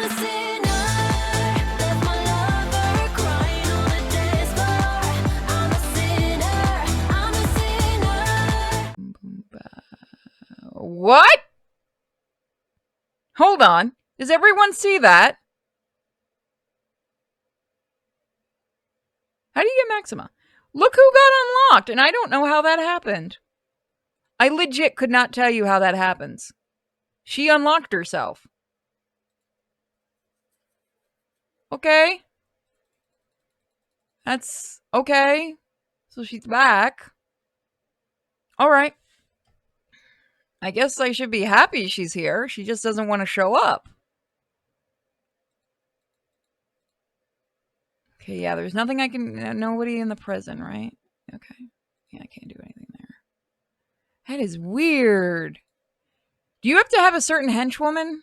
a sinner, left my lover crying on the dance floor. I'm a sinner, I'm a sinner. What? Hold on. Does everyone see that? How do you get Maxima? Look who got unlocked, and I don't know how that happened. I legit could not tell you how that happens. She unlocked herself. Okay. That's okay. So she's back. All right. I guess I should be happy she's here. She just doesn't want to show up. Okay, yeah, there's nothing I can... Nobody in the prison, right? Okay. Yeah, I can't do anything there. That is weird. Do you have to have a certain henchwoman?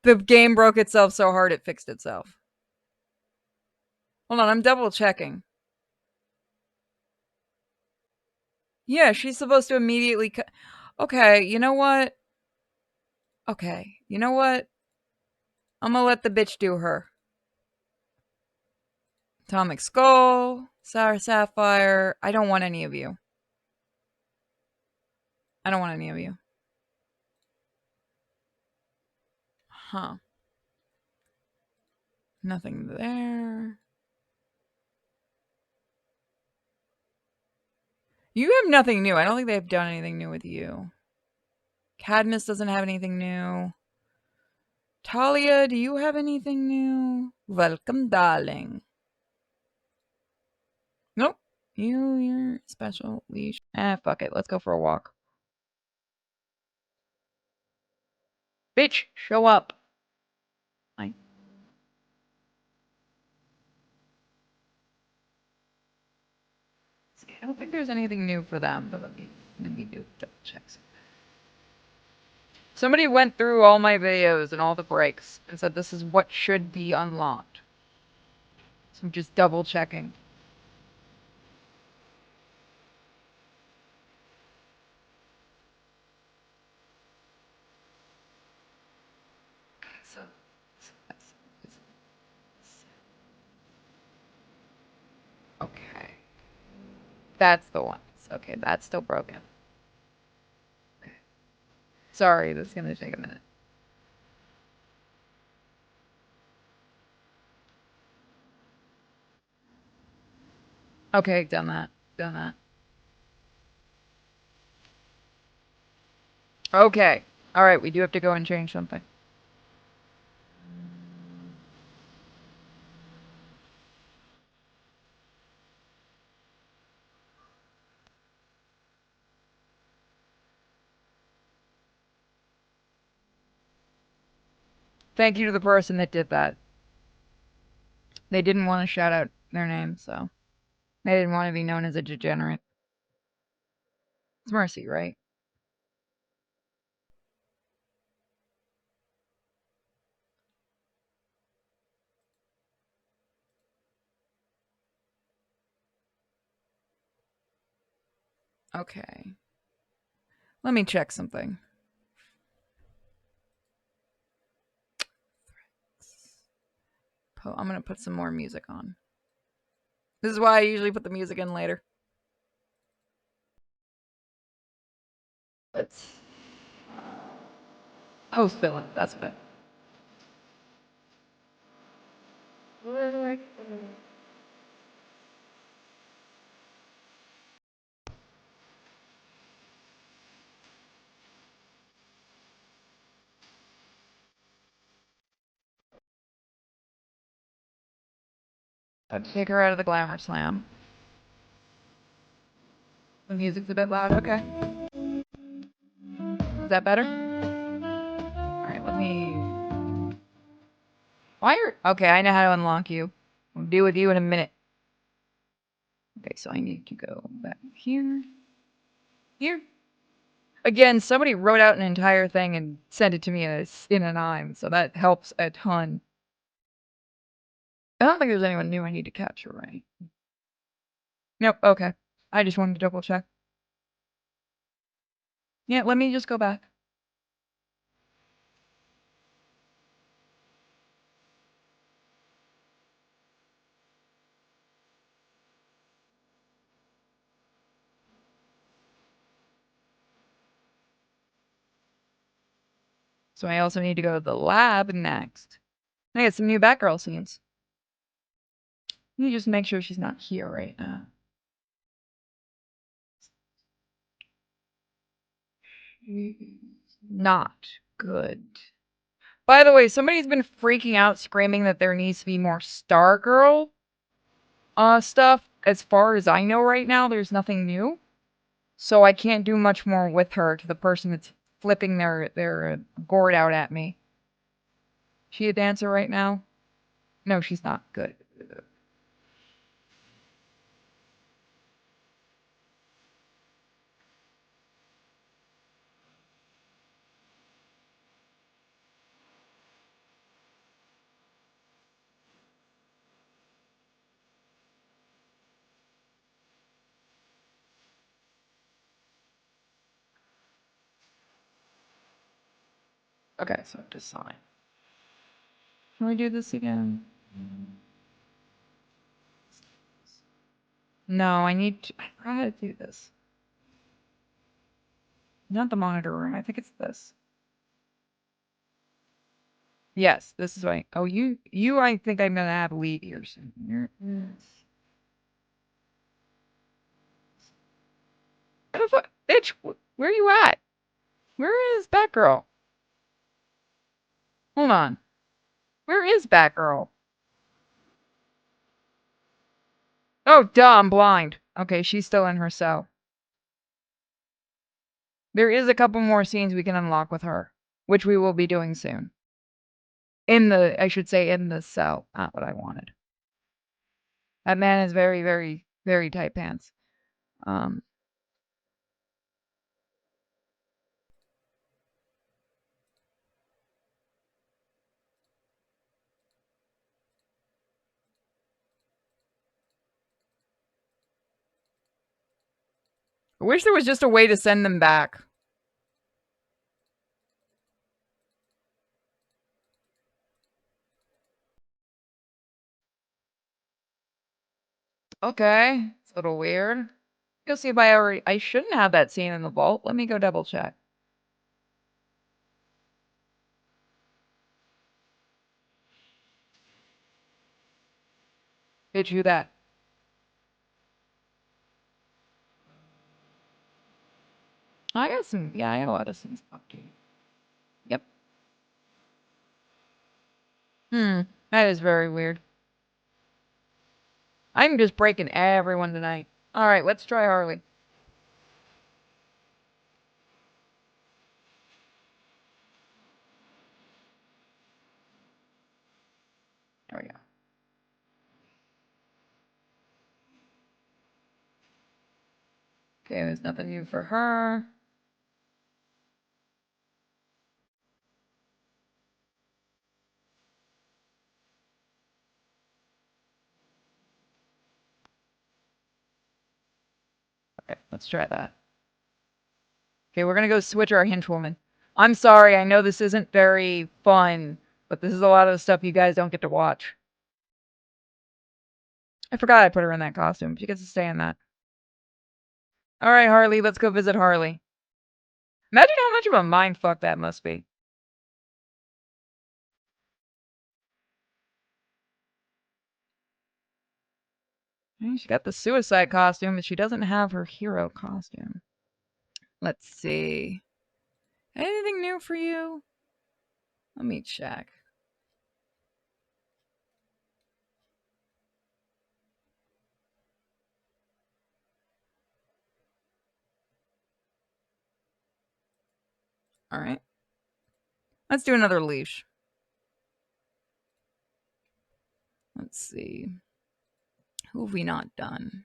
The game broke itself so hard it fixed itself. Hold on, I'm double checking. Yeah, she's supposed to immediately... Okay, you know what? Okay, you know what? I'm gonna let the bitch do her. Atomic Skull, Sour Sapphire. I don't want any of you. I don't want any of you. Huh. Nothing there. You have nothing new. I don't think they've done anything new with you. Cadmus doesn't have anything new. Talia, do you have anything new? Welcome, darling. Nope. You're special leash. Fuck it. Let's go for a walk. Bitch, show up. I don't think there's anything new for them, but let me do double checks. Somebody went through all my videos and all the breaks and said this is what should be unlocked. So I'm just double checking. Okay. That's the one. Okay, that's still broken. Okay. Sorry, this is gonna take a minute. Okay, done that. Done that. Okay. Alright, we do have to go and change something. Thank you to the person that did that. They didn't want to shout out their name, so they didn't want to be known as a degenerate. It's Mercy, right? Okay. Let me check something. I'm gonna put some more music on. This is why I usually put the music in later. Let's... Host villain, that's it. Take her out of the glamour slam. The music's a bit loud. Okay. Is that better? Alright, let me... Why are... Okay, I know how to unlock you. I'll deal with you in a minute. Okay, so I need to go back here. Here. Again, somebody wrote out an entire thing and sent it to me in an IM, so that helps a ton. I don't think there's anyone new I need to capture, right? Nope, okay. I just wanted to double check. Yeah, let me just go back. So I also need to go to the lab next. I get some new Batgirl scenes. Let me just make sure she's not here right now. Not good. By the way, somebody's been freaking out, screaming that there needs to be more Stargirl stuff. As far as I know right now, there's nothing new. So I can't do much more with her to the person that's flipping their gourd out at me. She a dancer right now? No, she's not. Good. Okay, so design. Can we do this again? No, I need to. I forgot how to do this. Not the monitor room. I think it's this. Yes, this is right. Oh, you. I think I'm gonna have lead here soon. Where the fuck, bitch? Where are you at? Where is Batgirl? Hold on. Where is Batgirl? Oh, duh, I'm blind. Okay, she's still in her cell. There is a couple more scenes we can unlock with her, which we will be doing soon. I should say, in the cell. Not what I wanted. That man is very, very, very tight pants. I wish there was just a way to send them back. Okay, it's a little weird. Go see if I shouldn't have that scene in the vault. Let me go double check. Bitch, who that? I got some, yeah, I got a lot of things to talk to you. Yep. That is very weird. I'm just breaking everyone tonight. Alright, let's try Harley. There we go. Okay, there's nothing new for her. Okay, let's try that. Okay, we're gonna go switch our henchwoman. I'm sorry, I know this isn't very fun, but this is a lot of the stuff you guys don't get to watch. I forgot I put her in that costume. She gets to stay in that. Alright, Harley, let's go visit Harley. Imagine how much of a mindfuck that must be. She got the suicide costume, but she doesn't have her hero costume. Let's see. Anything new for you? Let me check. Alright. Let's do another leash. Let's see. Who have we not done?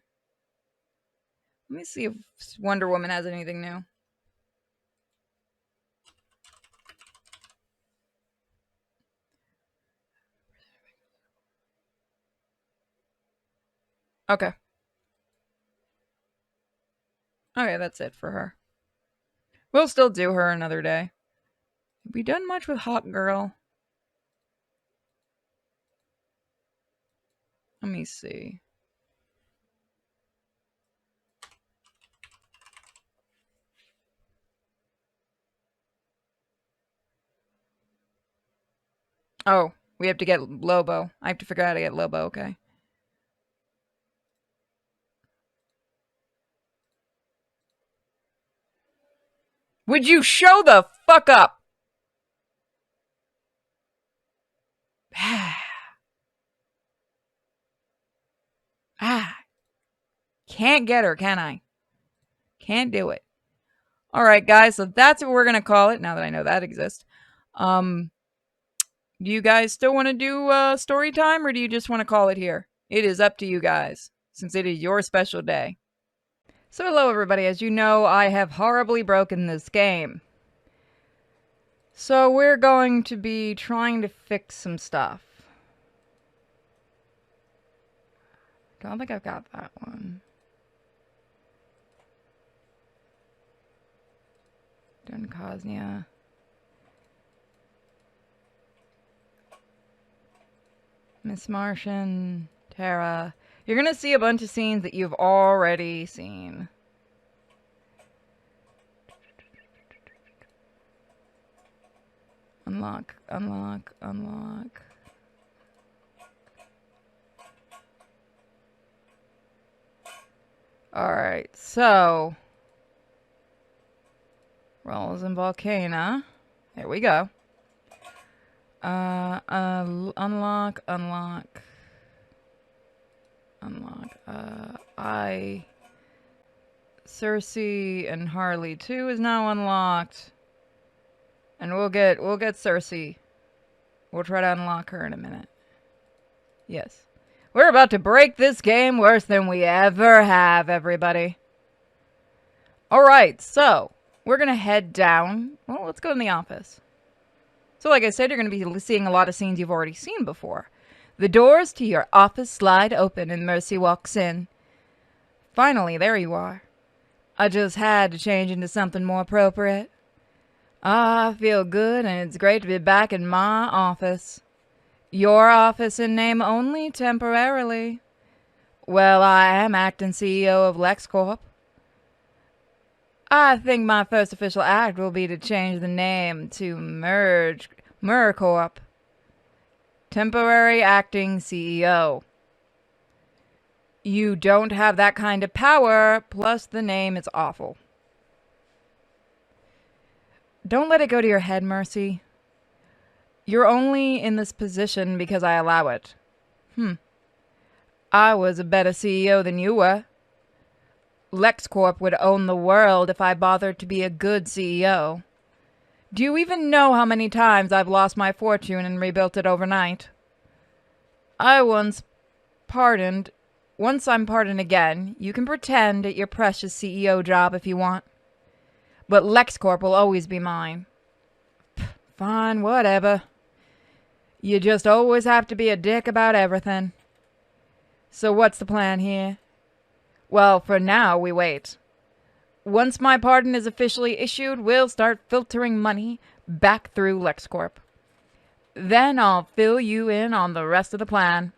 Let me see if Wonder Woman has anything new. Okay. Okay, that's it for her. We'll still do her another day. Have we done much with Hot Girl? Let me see. Oh, we have to get Lobo. I have to figure out how to get Lobo, okay. Would you show the fuck up? Can't get her, can I? Can't do it. All right, guys, so that's what we're going to call it now that I know that exists. Do you guys still want to do story time or do you just want to call it here? It is up to you guys since it is your special day. So hello everybody, as you know, I have horribly broken this game. So we're going to be trying to fix some stuff. Don't think I've got that one. Done Cosnia. Miss Martian, Tara. You're gonna see a bunch of scenes that you've already seen. Unlock, unlock, unlock. Alright, so Rolls and Volcana. There we go. Unlock, unlock. Unlock. Cersei and Harley 2 is now unlocked. And we'll get Cersei. We'll try to unlock her in a minute. Yes. We're about to break this game worse than we ever have, everybody. Alright, so we're gonna head down. Well, let's go in the office. So like I said, you're going to be seeing a lot of scenes you've already seen before. The doors to your office slide open and Mercy walks in. Finally, there you are. I just had to change into something more appropriate. I feel good and it's great to be back in my office. Your office in name only, temporarily. Well, I am acting CEO of LexCorp. I think my first official act will be to change the name to Mercorp. Temporary acting CEO. You don't have that kind of power, plus the name is awful. Don't let it go to your head, Mercy. You're only in this position because I allow it. I was a better CEO than you were. LexCorp would own the world if I bothered to be a good CEO. Do you even know how many times I've lost my fortune and rebuilt it overnight? Once I'm pardoned again, you can pretend at your precious CEO job if you want. But LexCorp will always be mine. Fine, whatever. You just always have to be a dick about everything. So what's the plan here? Well, for now, we wait. Once my pardon is officially issued, we'll start filtering money back through LexCorp. Then I'll fill you in on the rest of the plan.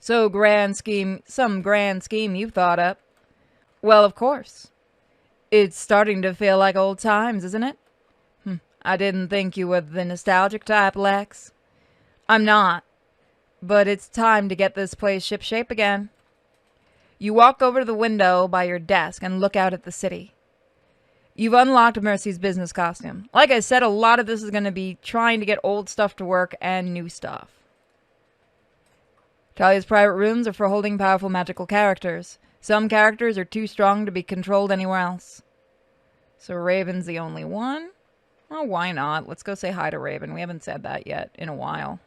Some grand scheme you've thought up. Well, of course. It's starting to feel like old times, isn't it? I didn't think you were the nostalgic type, Lex. I'm not. But it's time to get this place shipshape again. You walk over to the window by your desk and look out at the city. You've unlocked Mercy's business costume. Like I said, a lot of this is going to be trying to get old stuff to work and new stuff. Talia's private rooms are for holding powerful magical characters. Some characters are too strong to be controlled anywhere else. So Raven's the only one? Well, why not? Let's go say hi to Raven. We haven't said that yet in a while.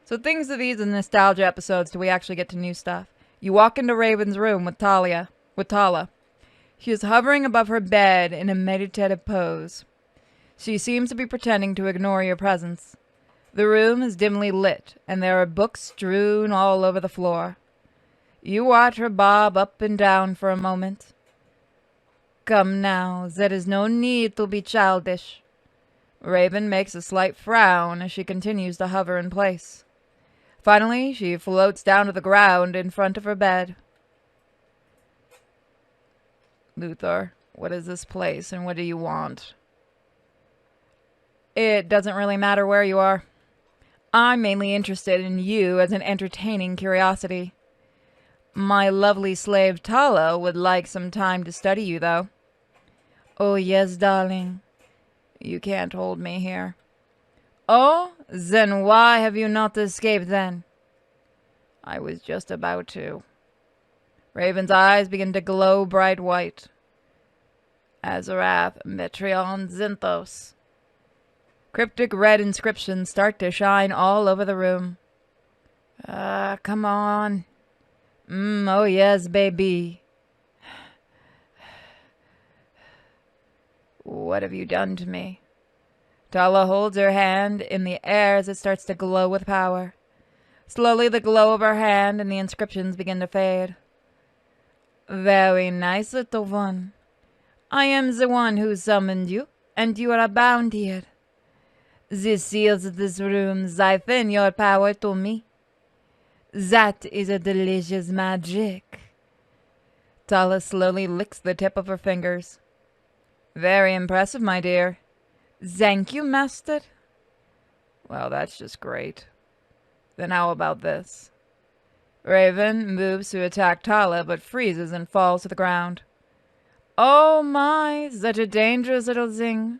So things of these in nostalgia episodes do we actually get to new stuff. You walk into Raven's room with Tala. She is hovering above her bed in a meditative pose. She seems to be pretending to ignore your presence. The room is dimly lit, and there are books strewn all over the floor. You watch her bob up and down for a moment. Come now, there is no need to be childish. Raven makes a slight frown as she continues to hover in place. Finally, she floats down to the ground in front of her bed. Luthor, what is this place and what do you want? It doesn't really matter where you are. I'm mainly interested in you as an entertaining curiosity. My lovely slave Tala would like some time to study you, though. Oh, yes, darling. You can't hold me here. Oh, then why have you not escaped then? I was just about to. Raven's eyes begin to glow bright white. Azarath, Metreon, Zinthos. Cryptic red inscriptions start to shine all over the room. Come on. Oh yes, baby. What have you done to me? Tala holds her hand in the air as it starts to glow with power. Slowly the glow of her hand and the inscriptions begin to fade. Very nice, little one. I am the one who summoned you, and you are bound here. The seals of this room siphon your power to me. That is a delicious magic. Tala slowly licks the tip of her fingers. Very impressive, my dear. Thank you, master. Well, that's just great. Then how about this? Raven moves to attack Tala, but freezes and falls to the ground. Oh my, such a dangerous little thing.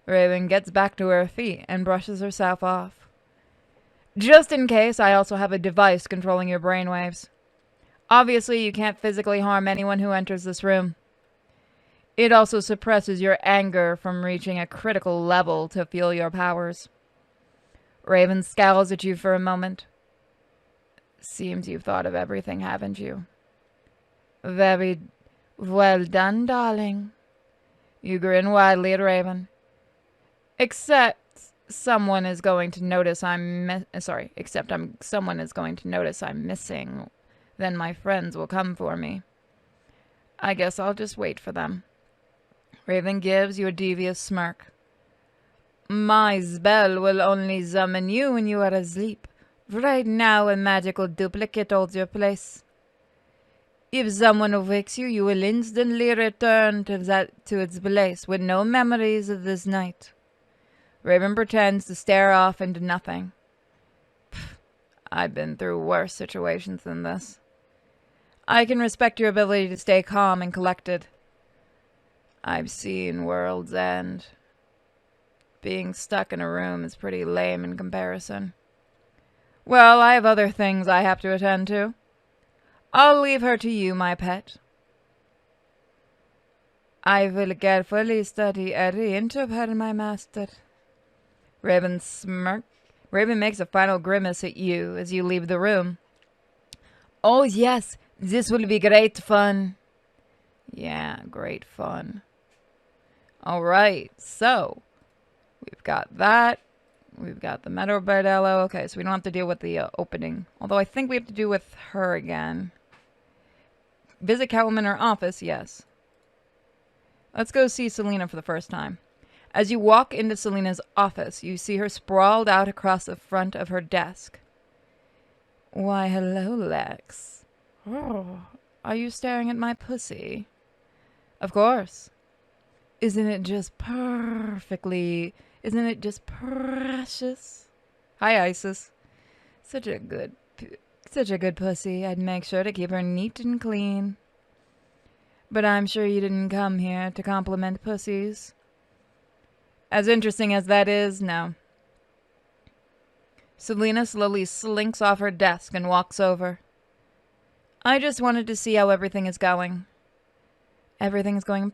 Raven gets back to her feet and brushes herself off. Just in case, I also have a device controlling your brainwaves. Obviously, you can't physically harm anyone who enters this room. It also suppresses your anger from reaching a critical level to feel your powers. Raven scowls at you for a moment. Seems you've thought of everything, haven't you? Very well done, darling. You grin widely at Raven. Except someone is going to notice someone is going to notice I'm missing. Then my friends will come for me. I guess I'll just wait for them. Raven gives you a devious smirk. My spell will only summon you when you are asleep. Right now, a magical duplicate holds your place. If someone awakes you, you will instantly return to its place with no memories of this night. Raven pretends to stare off into nothing. I've been through worse situations than this. I can respect your ability to stay calm and collected. I've seen world's end. Being stuck in a room is pretty lame in comparison. Well, I have other things I have to attend to. I'll leave her to you, my pet. I will carefully study every inch of her, my master. Raven makes a final grimace at you as you leave the room. Oh yes, this will be great fun. Yeah, great fun. Alright, so we've got that. We've got the Meadow Bardello. Okay, so we don't have to deal with the opening. Although I think we have to do with her again. Visit Catwoman in her office, yes. Let's go see Selena for the first time. As you walk into Selena's office, you see her sprawled out across the front of her desk. Why, hello, Lex. Oh, are you staring at my pussy? Of course. Isn't it just precious? Hi, Isis. Such a good pussy. I'd make sure to keep her neat and clean. But I'm sure you didn't come here to compliment pussies. As interesting as that is, no. Selena slowly slinks off her desk and walks over. I just wanted to see how everything is going. Everything's going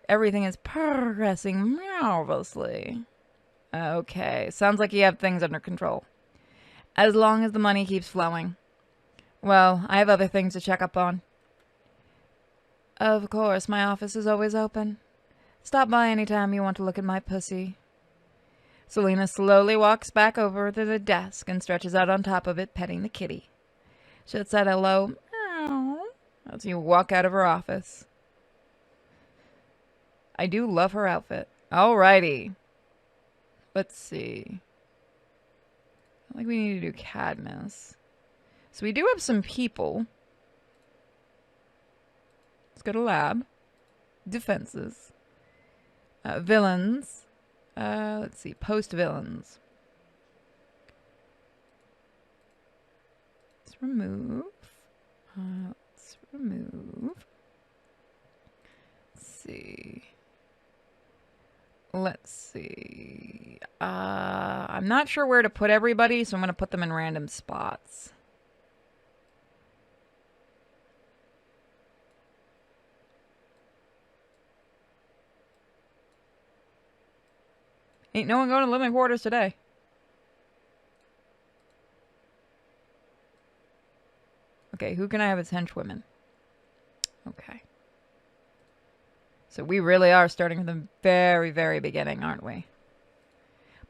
everything is progressing marvelously. Okay, sounds like you have things under control. As long as the money keeps flowing. Well, I have other things to check up on. Of course, my office is always open. Stop by anytime you want to look at my pussy. Selena slowly walks back over to the desk and stretches out on top of it, petting the kitty. She'll say hello as you walk out of her office. I do love her outfit. Alrighty. Let's see. I think we need to do Cadmus. So we do have some people. Let's go to lab. Defenses. Villains. Let's see. Post villains. Let's remove. Let's remove. Let's see. Let's see. I'm not sure where to put everybody, so I'm going to put them in random spots. Ain't no one going to living quarters today. Okay, who can I have as henchwomen? Okay. So we really are starting from the very, very beginning, aren't we?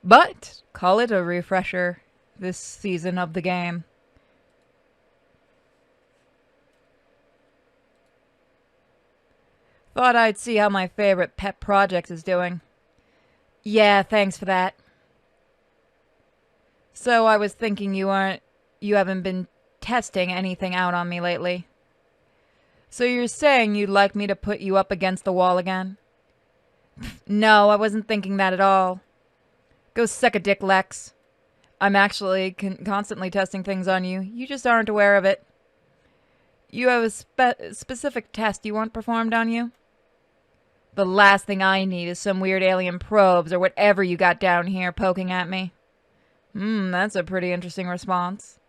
But call it a refresher this season of the game. Thought I'd see how my favorite pet project is doing. Yeah, thanks for that. So I was thinking you haven't been testing anything out on me lately. So you're saying you'd like me to put you up against the wall again? No, I wasn't thinking that at all. Go suck a dick, Lex. I'm actually constantly testing things on you. You just aren't aware of it. You have a specific test you want performed on you? The last thing I need is some weird alien probes or whatever you got down here poking at me. That's a pretty interesting response.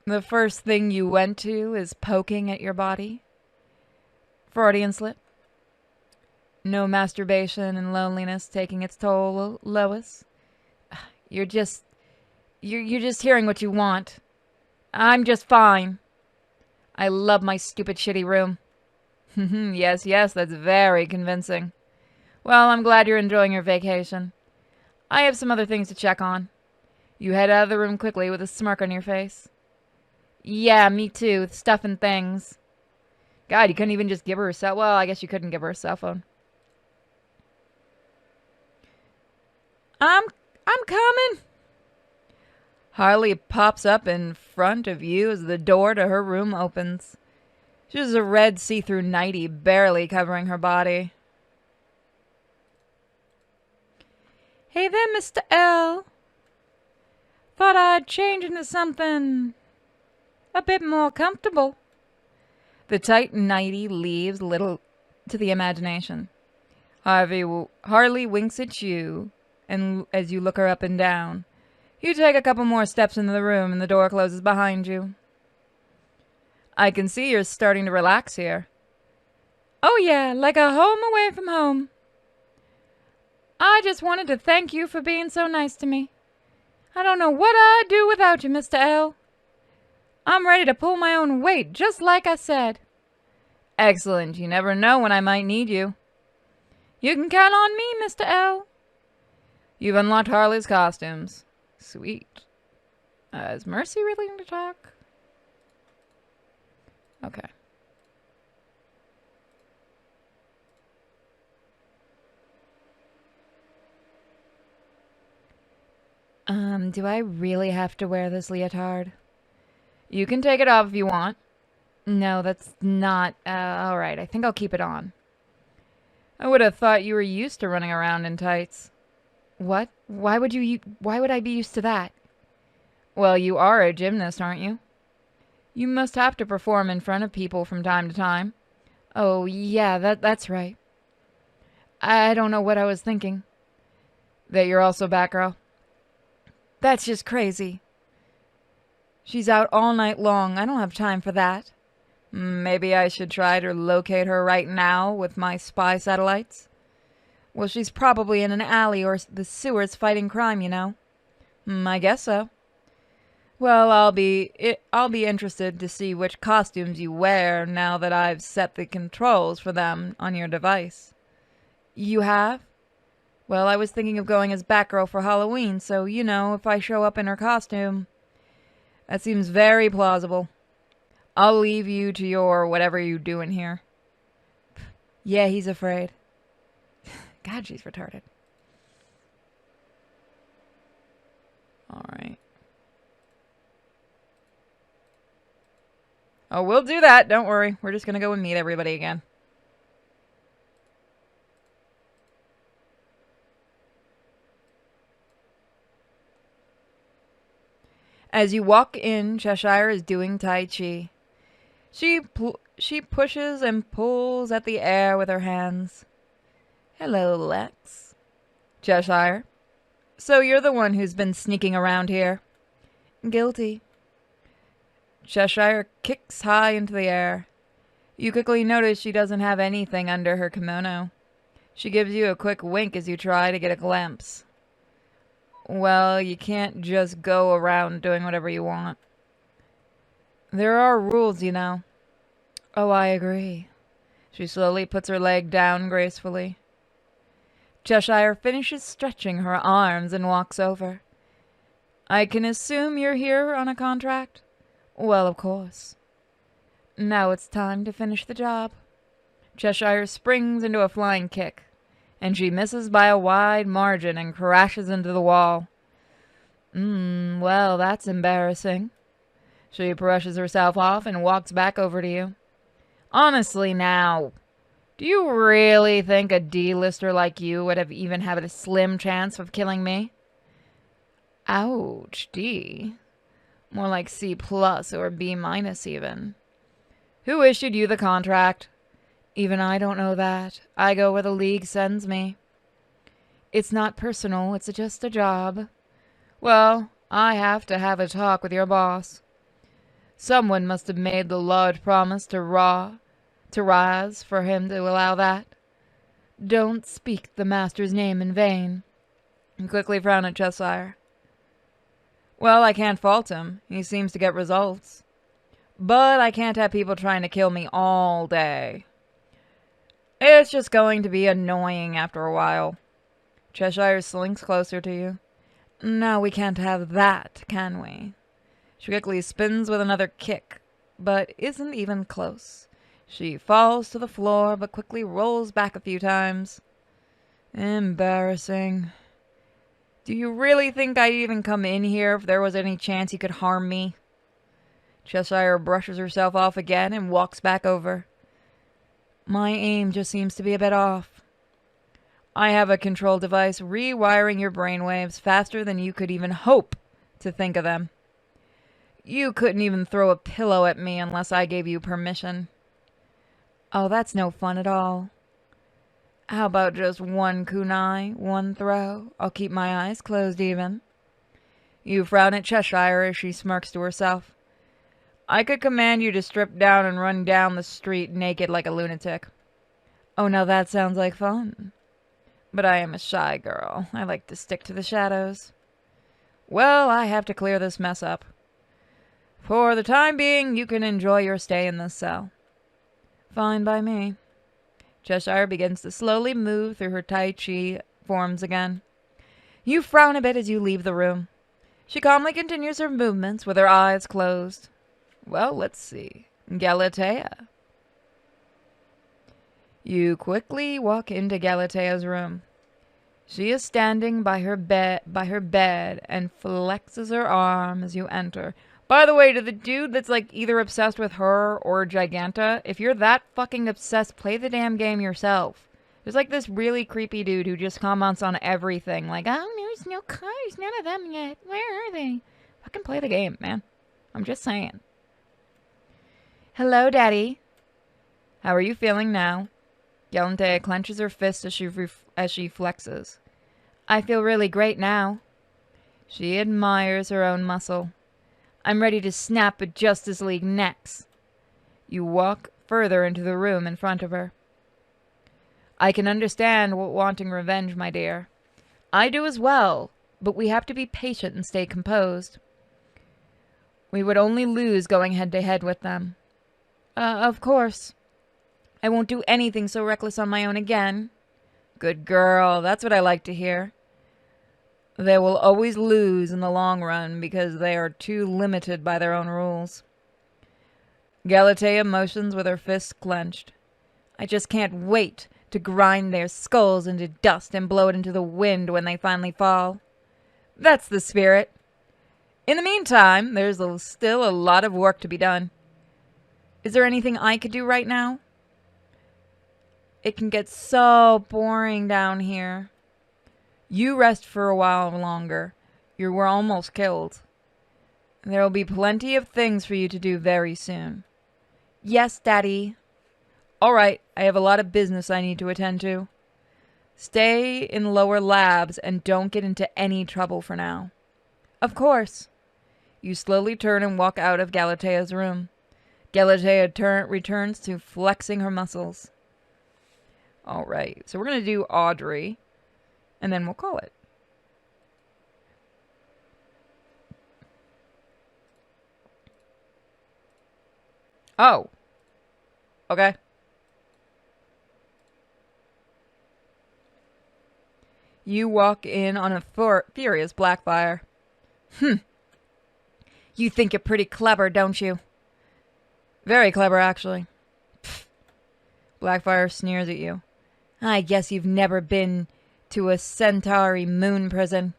The first thing you went to is poking at your body? Freudian slip. No masturbation and loneliness taking its toll, Lois. You're just hearing what you want. I'm just fine. I love my stupid shitty room. Yes, that's very convincing. Well, I'm glad you're enjoying your vacation. I have some other things to check on. You head out of the room quickly with a smirk on your face. Yeah, me too. Stuff and things. God, you couldn't even just give her a cell. Well, I guess you couldn't give her a cell phone. I'm coming. Harley pops up in front of you as the door to her room opens. She has a red see-through nightie barely covering her body. Hey there, Mr. L. Thought I'd change into something a bit more comfortable. The tight nightie leaves little to the imagination. Harley winks at you, and as you look her up and down, you take a couple more steps into the room and the door closes behind you. I can see you're starting to relax here. Oh yeah, like a home away from home. I just wanted to thank you for being so nice to me. I don't know what I'd do without you, Mr. L. I'm ready to pull my own weight, just like I said. Excellent. You never know when I might need you. You can count on me, Mr. L. You've unlocked Harley's costumes. Sweet. Is Mercy really going to talk? Okay. Do I really have to wear this leotard? You can take it off if you want. No, that's not... alright, I think I'll keep it on. I would have thought you were used to running around in tights. What? Why would I be used to that? Well, you are a gymnast, aren't you? You must have to perform in front of people from time to time. Oh, yeah, that's right. I don't know what I was thinking. That you're also Batgirl? That's just crazy. She's out all night long. I don't have time for that. Maybe I should try to locate her right now with my spy satellites. Well, she's probably in an alley or the sewers fighting crime, you know. I guess so. Well, I'll be interested to see which costumes you wear now that I've set the controls for them on your device. You have? Well, I was thinking of going as Batgirl for Halloween, so, you know, if I show up in her costume. That seems very plausible. I'll leave you to your whatever you do in here. Yeah, he's afraid. God, she's retarded. Alright. Oh, we'll do that. Don't worry. We're just gonna go and meet everybody again. As you walk in, Cheshire is doing Tai Chi. She pushes and pulls at the air with her hands. Hello, Lex. Cheshire. So you're the one who's been sneaking around here. Guilty. Cheshire kicks high into the air. You quickly notice she doesn't have anything under her kimono. She gives you a quick wink as you try to get a glimpse. Well, you can't just go around doing whatever you want. There are rules, you know. Oh, I agree. She slowly puts her leg down gracefully. Cheshire finishes stretching her arms and walks over. I can assume you're here on a contract? Well, of course. Now it's time to finish the job. Cheshire springs into a flying kick, and she misses by a wide margin and crashes into the wall. Well, that's embarrassing. She brushes herself off and walks back over to you. Honestly now, do you really think a D-lister like you would have even had a slim chance of killing me? Ouch, D. More like C+ or B- even. Who issued you the contract? Even I don't know that. I go where the league sends me. It's not personal, it's just a job. Well, I have to have a talk with your boss. Someone must have made the large promise to Raz for him to allow that. Don't speak the master's name in vain. And quickly frown at Cheshire. Well, I can't fault him. He seems to get results. But I can't have people trying to kill me all day. It's just going to be annoying after a while. Cheshire slinks closer to you. No, we can't have that, can we? She quickly spins with another kick, but isn't even close. She falls to the floor, but quickly rolls back a few times. Embarrassing. Do you really think I'd even come in here if there was any chance you could harm me? Cheshire brushes herself off again and walks back over. My aim just seems to be a bit off. I have a control device rewiring your brainwaves faster than you could even hope to think of them. You couldn't even throw a pillow at me unless I gave you permission. Oh, that's no fun at all. How about just one kunai, one throw? I'll keep my eyes closed even. You frown at Cheshire as she smirks to herself. I could command you to strip down and run down the street naked like a lunatic. Oh, now that sounds like fun. But I am a shy girl. I like to stick to the shadows. Well, I have to clear this mess up. For the time being, you can enjoy your stay in this cell. Fine by me. Cheshire begins to slowly move through her Tai Chi forms again. You frown a bit as you leave the room. She calmly continues her movements with her eyes closed. Well, let's see. Galatea. You quickly walk into Galatea's room. She is standing by her bed and flexes her arm as you enter. By the way, to the dude that's like either obsessed with her or Giganta, if you're that fucking obsessed, play the damn game yourself. There's like this really creepy dude who just comments on everything. Like, oh, there's no cars, none of them yet. Where are they? Fucking play the game, man. I'm just saying. Hello, Daddy. How are you feeling now? Galantea clenches her fist as she flexes. I feel really great now. She admires her own muscle. I'm ready to snap a Justice League necks. You walk further into the room in front of her. I can understand wanting revenge, my dear. I do as well, but we have to be patient and stay composed. We would only lose going head-to-head with them. Of course. I won't do anything so reckless on my own again. Good girl, that's what I like to hear. They will always lose in the long run because they are too limited by their own rules. Galatea motions with her fists clenched. I just can't wait to grind their skulls into dust and blow it into the wind when they finally fall. That's the spirit. In the meantime, there's still a lot of work to be done. Is there anything I could do right now? It can get so boring down here. You rest for a while longer. You were almost killed. There will be plenty of things for you to do very soon. Yes, Daddy. All right, I have a lot of business I need to attend to. Stay in lower labs and don't get into any trouble for now. Of course. You slowly turn and walk out of Galatea's room. Galatea returns to flexing her muscles. All right, so we're going to do Audrey, and then we'll call it. Oh. Okay. You walk in on a furious Blackfire. You think you're pretty clever, don't you? Very clever, actually. Pfft. Blackfire sneers at you. I guess you've never been to a Centauri moon prison.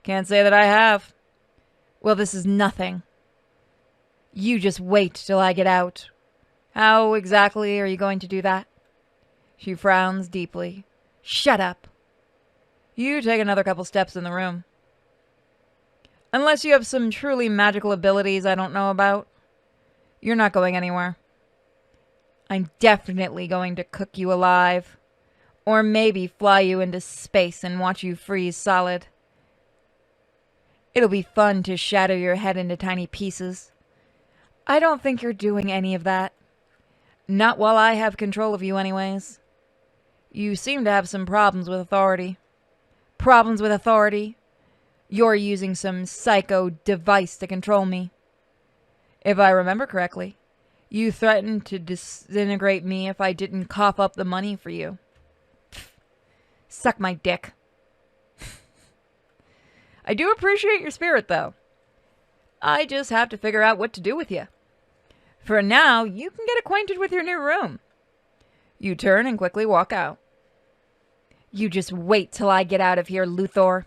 Can't say that I have. Well, this is nothing. You just wait till I get out. How exactly are you going to do that? She frowns deeply. Shut up. You take another couple steps in the room. Unless you have some truly magical abilities I don't know about, you're not going anywhere. I'm definitely going to cook you alive. Or maybe fly you into space and watch you freeze solid. It'll be fun to shatter your head into tiny pieces. I don't think you're doing any of that. Not while I have control of you anyways. You seem to have some problems with authority. Problems with authority? You're using some psycho device to control me. If I remember correctly, you threatened to disintegrate me if I didn't cough up the money for you. Pfft. Suck my dick. I do appreciate your spirit, though. I just have to figure out what to do with you. For now, you can get acquainted with your new room. You turn and quickly walk out. You just wait till I get out of here, Luthor.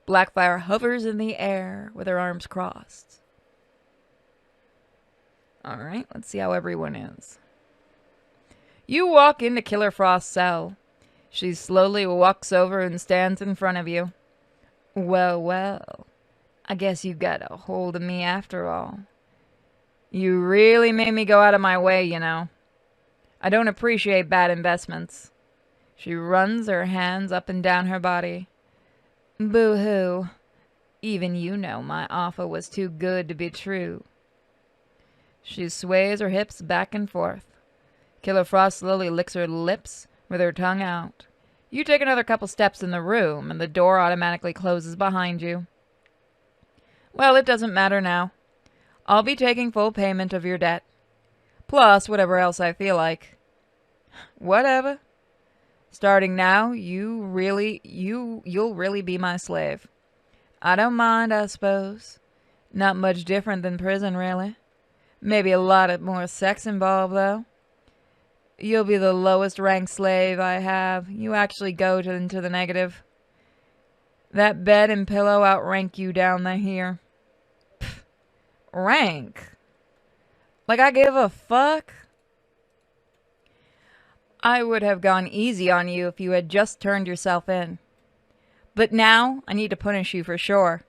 Blackfire hovers in the air with her arms crossed. Alright, let's see how everyone is. You walk into Killer Frost's cell. She slowly walks over and stands in front of you. Well, well. I guess you got a hold of me after all. You really made me go out of my way, you know. I don't appreciate bad investments. She runs her hands up and down her body. Boo-hoo. Even you know my offer was too good to be true. She sways her hips back and forth. Killer Frost slowly licks her lips with her tongue out. You take another couple steps in the room, and the door automatically closes behind you. Well, it doesn't matter now. I'll be taking full payment of your debt. Plus whatever else I feel like. Whatever. Starting now, you'll really be my slave. I don't mind, I suppose. Not much different than prison, really. Maybe a lot more sex involved, though. You'll be the lowest ranked slave I have. You actually go into the negative. That bed and pillow outrank you down here. Pfft. Rank? Like I give a fuck? I would have gone easy on you if you had just turned yourself in. But now, I need to punish you for sure.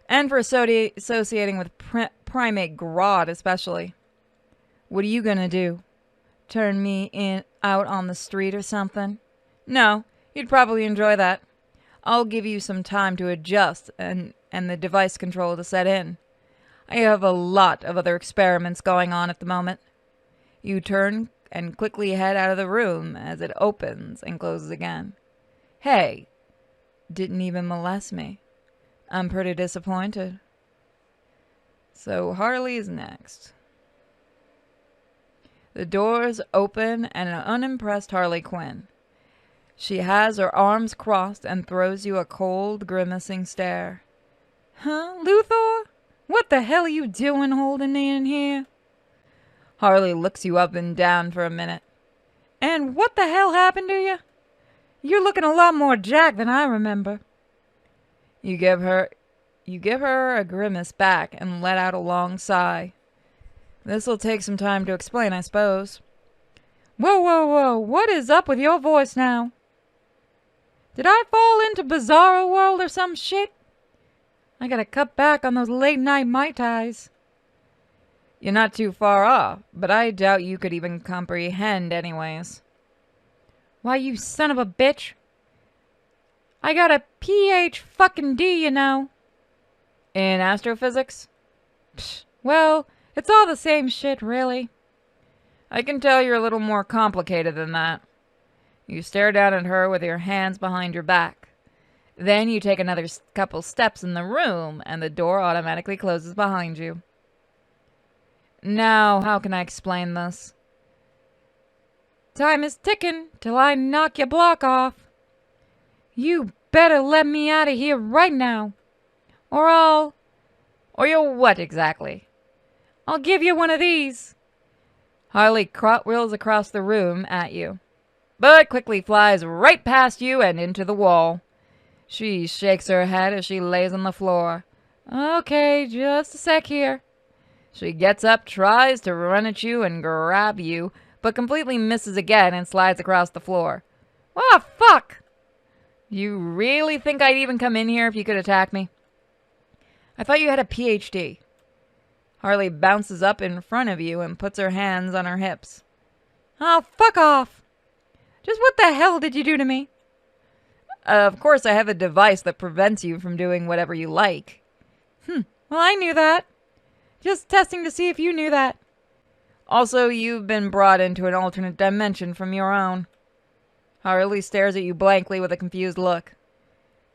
And for associating with primate Grodd especially. What are you gonna do? Turn me out on the street or something? No, you'd probably enjoy that. I'll give you some time to adjust and the device control to set in. I have a lot of other experiments going on at the moment. You turn and quickly head out of the room as it opens and closes again. Hey, didn't even molest me. I'm pretty disappointed. So Harley's next. The doors open and an unimpressed Harley Quinn. She has her arms crossed and throws you a cold, grimacing stare. Huh, Luthor? What the hell are you doing holding me in here? Harley looks you up and down for a minute. And what the hell happened to you? You're looking a lot more jacked than I remember. You give her a grimace back and let out a long sigh. This'll take some time to explain, I suppose. Whoa, whoa, whoa, what is up with your voice now? Did I fall into Bizarro World or some shit? I gotta cut back on those late night Mai Tais. You're not too far off, but I doubt you could even comprehend anyways. Why, you son of a bitch. I got a PhD, you know. In astrophysics? Psh, well, it's all the same shit, really. I can tell you're a little more complicated than that. You stare down at her with your hands behind your back. Then you take another couple steps in the room, and the door automatically closes behind you. Now, how can I explain this? Time is ticking till I knock your block off. You better let me out of here right now. Or you'll what exactly? I'll give you one of these. Harley cartwheels across the room at you, but quickly flies right past you and into the wall. She shakes her head as she lays on the floor. Okay, just a sec here. She gets up, tries to run at you and grab you, but completely misses again and slides across the floor. What the fuck? You really think I'd even come in here if you could attack me? I thought you had a PhD. Harley bounces up in front of you and puts her hands on her hips. Oh, fuck off. Just what the hell did you do to me? Of course, I have a device that prevents you from doing whatever you like. Well, I knew that. Just testing to see if you knew that. Also, you've been brought into an alternate dimension from your own. Harley stares at you blankly with a confused look.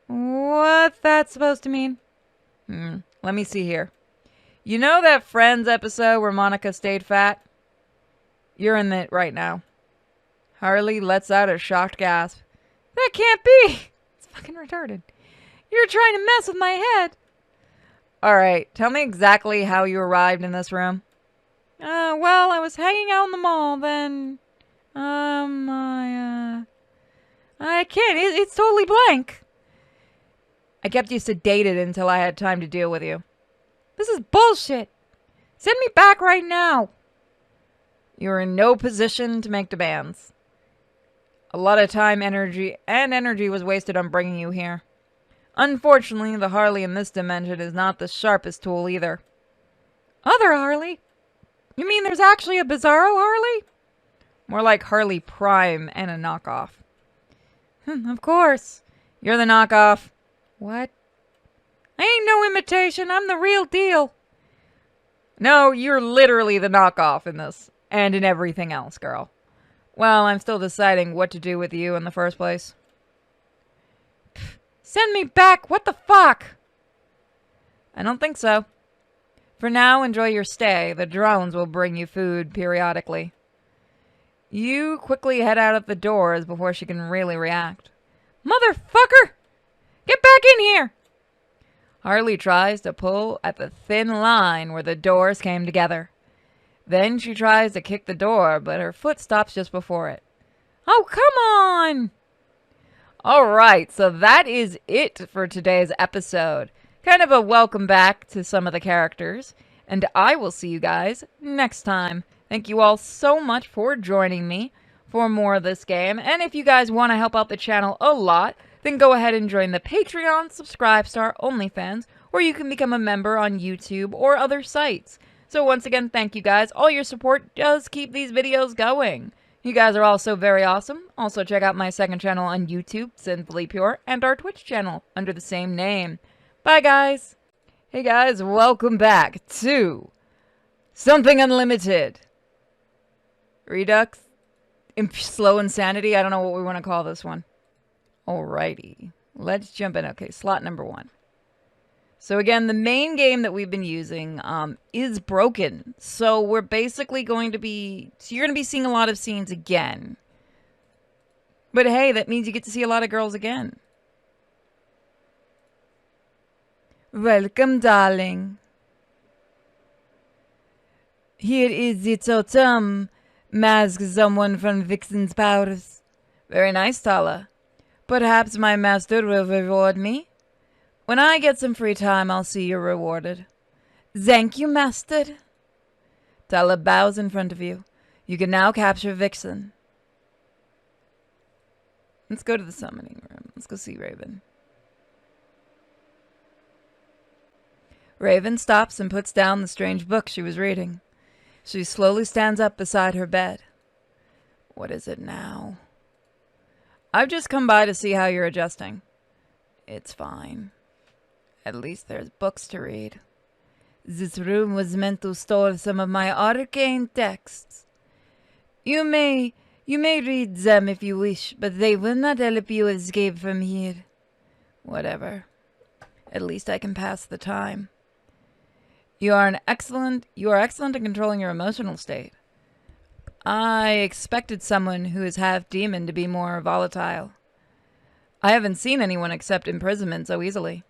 What's that supposed to mean? Let me see here. You know that Friends episode where Monica stayed fat? You're in it right now. Harley lets out a shocked gasp. That can't be! It's fucking retarded. You're trying to mess with my head. Alright, tell me exactly how you arrived in this room. Well, I was hanging out in the mall, then... I can't, it's totally blank. I kept you sedated until I had time to deal with you. This is bullshit. Send me back right now. You're in no position to make demands. A lot of time, energy was wasted on bringing you here. Unfortunately, the Harley in this dimension is not the sharpest tool either. Other Harley? You mean there's actually a Bizarro Harley? More like Harley Prime and a knockoff. Of course. You're the knockoff. What? I ain't no imitation. I'm the real deal. No, you're literally the knockoff in this. And in everything else, girl. Well, I'm still deciding what to do with you in the first place. Send me back! What the fuck? I don't think so. For now, enjoy your stay. The drones will bring you food periodically. You quickly head out of the doors before she can really react. Motherfucker! Get back in here! Harley tries to pull at the thin line where the doors came together. Then she tries to kick the door, but her foot stops just before it. Oh, come on! Alright, so that is it for today's episode. Kind of a welcome back to some of the characters. And I will see you guys next time. Thank you all so much for joining me for more of this game. And if you guys want to help out the channel a lot, then go ahead and join the Patreon, Subscribestar, OnlyFans, or you can become a member on YouTube or other sites. So once again, thank you guys. All your support does keep these videos going. You guys are also very awesome. Also check out my second channel on YouTube, Sinfully Pure, and our Twitch channel under the same name. Bye guys! Hey guys, welcome back to Something Unlimited. Redux? Slow Insanity? I don't know what we want to call this one. Alrighty. Let's jump in. Okay, slot number 1. So again, the main game that we've been using is broken. So we're basically going to be... So you're going to be seeing a lot of scenes again. But hey, that means you get to see a lot of girls again. Welcome, darling. Here is the totem. Mask someone from Vixen's powers. Very nice, Tala. Perhaps my master will reward me. When I get some free time, I'll see you rewarded. Thank you, master. Tala bows in front of you. You can now capture Vixen. Let's go to the summoning room. Let's go see Raven. Raven stops and puts down the strange book she was reading. She slowly stands up beside her bed. What is it now? I've just come by to see how you're adjusting. It's fine. At least there's books to read. This room was meant to store some of my arcane texts. You may read them if you wish, but they will not help you escape from here. Whatever. At least I can pass the time. You are excellent at controlling your emotional state. I expected someone who is half demon to be more volatile. I haven't seen anyone accept imprisonment so easily.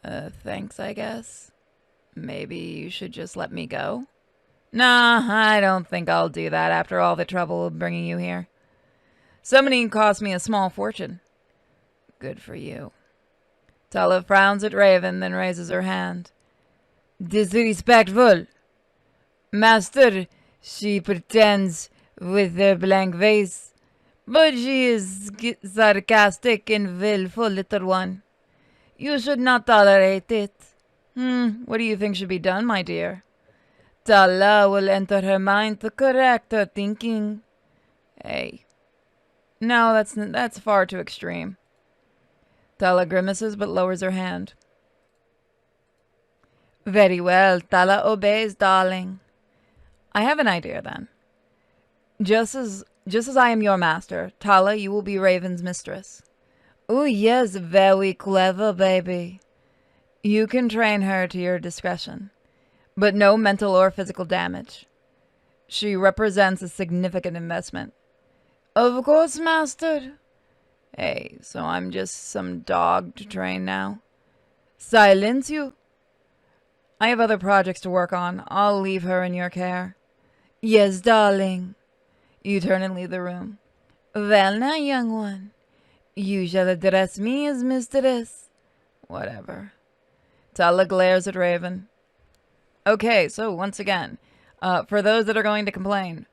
Thanks, I guess. Maybe you should just let me go? Nah, I don't think I'll do that after all the trouble of bringing you here. Summoning cost me a small fortune. Good for you. Tala frowns at Raven, then raises her hand. Disrespectful. Master, she pretends with her blank face, but she is sarcastic and willful, little one. You should not tolerate it. What do you think should be done, my dear? Tala will enter her mind to correct her thinking. Hey. No, that's far too extreme. Tala grimaces but lowers her hand. Very well, Tala obeys, darling. I have an idea then. Just as I am your master, Tala, you will be Raven's mistress. Oh yes, very clever, baby. You can train her to your discretion, but no mental or physical damage. She represents a significant investment. Of course, master. Hey, so I'm just some dog to train now? Silence you. I have other projects to work on. I'll leave her in your care. Yes, darling. You turn and leave the room. Well now, young one. You shall address me as mistress. Whatever. Tala glares at Raven. Okay, so once again, for those that are going to complain,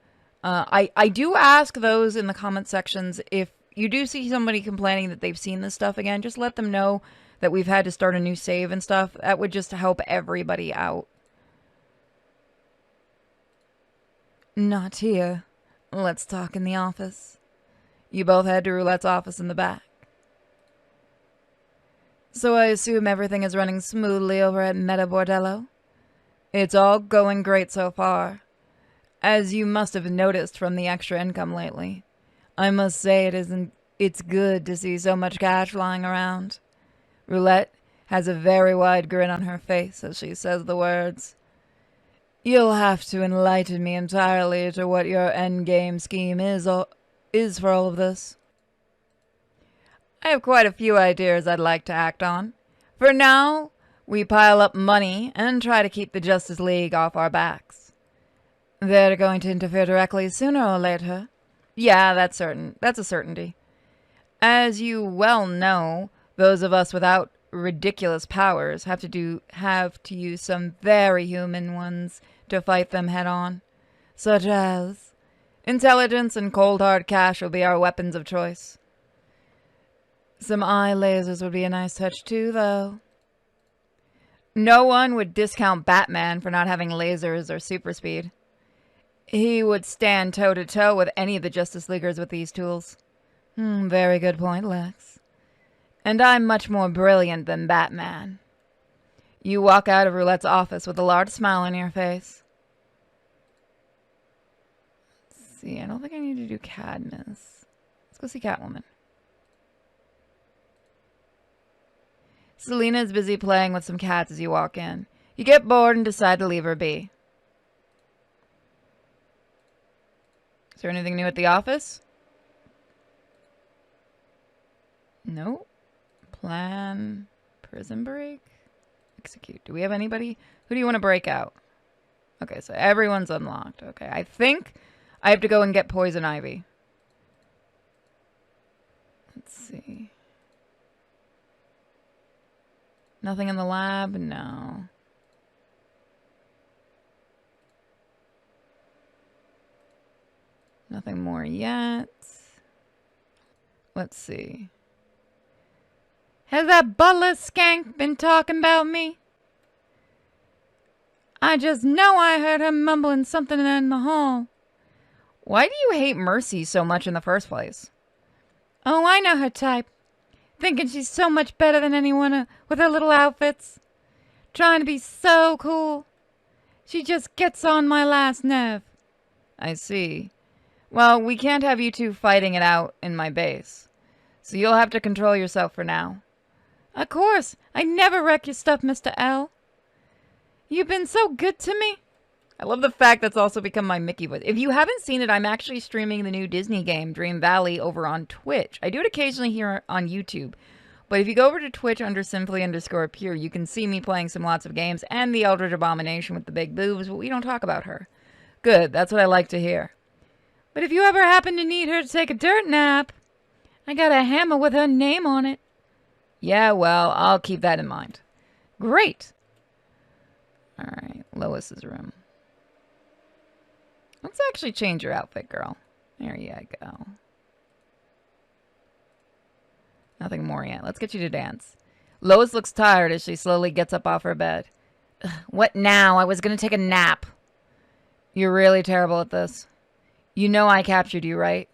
I do ask those in the comment sections, if you do see somebody complaining that they've seen this stuff again, just let them know that we've had to start a new save and stuff. That would just help everybody out. Not here. Let's talk in the office. You both head to Roulette's office in the back. So I assume everything is running smoothly over at Meta Bordello? It's all going great so far. As you must have noticed from the extra income lately. I must say it's good to see so much cash flying around. Roulette has a very wide grin on her face as she says the words. You'll have to enlighten me entirely to what your endgame scheme is for all of this. I have quite a few ideas I'd like to act on. For now, we pile up money and try to keep the Justice League off our backs. They're going to interfere directly sooner or later. Yeah, that's certain. That's a certainty. As you well know, those of us without ridiculous powers have to use some very human ones to fight them head on. Such as intelligence and cold hard cash will be our weapons of choice. Some eye lasers would be a nice touch too, though. No one would discount Batman for not having lasers or super speed. He would stand toe-to-toe with any of the Justice Leaguers with these tools. Very good point, Lex. And I'm much more brilliant than Batman. You walk out of Roulette's office with a large smile on your face. Let's see, I don't think I need to do Cadmus. Let's go see Catwoman. Selena is busy playing with some cats as you walk in. You get bored and decide to leave her be. Is there anything new at the office? No. Plan. Prison break. Execute. Do we have anybody? Who do you want to break out? Okay, so everyone's unlocked. Okay, I think I have to go and get Poison Ivy. Let's see. Nothing in the lab? No. Nothing more yet. Let's see. Has that butler skank been talking about me? I just know I heard her mumbling something in the hall. Why do you hate Mercy so much in the first place? Oh, I know her type. Thinking she's so much better than anyone with her little outfits. Trying to be so cool. She just gets on my last nerve. I see. Well, we can't have you two fighting it out in my base. So you'll have to control yourself for now. Of course. I never wreck your stuff, Mr. L. You've been so good to me. I love the fact that's also become my Mickey voice. If you haven't seen it, I'm actually streaming the new Disney game, Dream Valley, over on Twitch. I do it occasionally here on YouTube. But if you go over to Twitch under simply_pure, you can see me playing some lots of games and the Eldritch Abomination with the big boobs, but we don't talk about her. Good, that's what I like to hear. But if you ever happen to need her to take a dirt nap, I got a hammer with her name on it. Yeah, well, I'll keep that in mind. Great. Alright, Lois's room. Let's actually change your outfit, girl. There you go. Nothing more yet. Let's get you to dance. Lois looks tired as she slowly gets up off her bed. Ugh, what now? I was going to take a nap. You're really terrible at this. You know I captured you, right?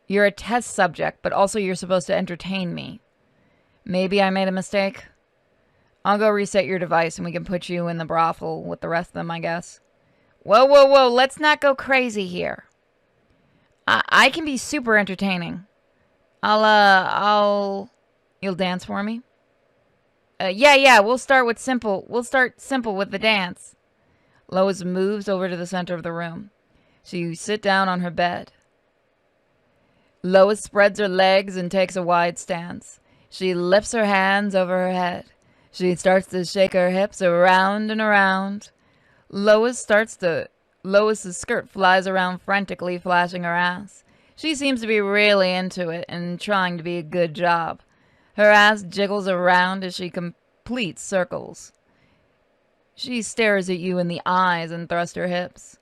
You're a test subject, but also you're supposed to entertain me. Maybe I made a mistake. I'll go reset your device and we can put you in the brothel with the rest of them, I guess. Whoa, whoa, whoa. Let's not go crazy here. I can be super entertaining. You'll dance for me? Yeah, we'll start simple with the dance. Lois moves over to the center of the room. So you sit down on her bed. Lois spreads her legs and takes a wide stance. She lifts her hands over her head. She starts to shake her hips around and around. Lois's skirt flies around frantically, flashing her ass. She seems to be really into it and trying to be a good job. Her ass jiggles around as she completes circles. She stares at you in the eyes and thrusts her hips.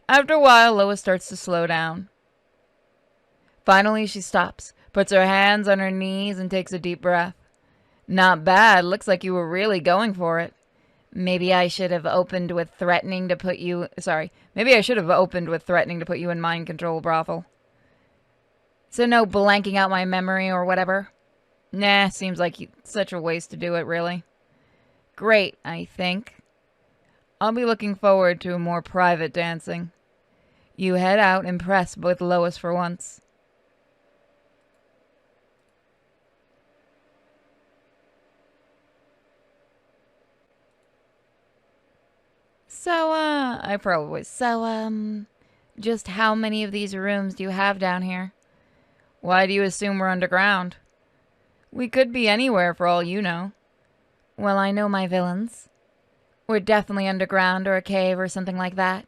After a while, Lois starts to slow down. Finally, she stops, puts her hands on her knees, and takes a deep breath. Not bad. Looks like you were really going for it. Maybe I should have opened with threatening to put you... Maybe I should have opened with threatening to put you in mind control brothel. So no blanking out my memory or whatever? Nah, seems like such a waste to do it, really. Great, I think. I'll be looking forward to a more private dancing. You head out impressed with Lois for once. Just how many of these rooms do you have down here? Why do you assume we're underground? We could be anywhere for all you know. Well, I know my villains. We're definitely underground or a cave or something like that.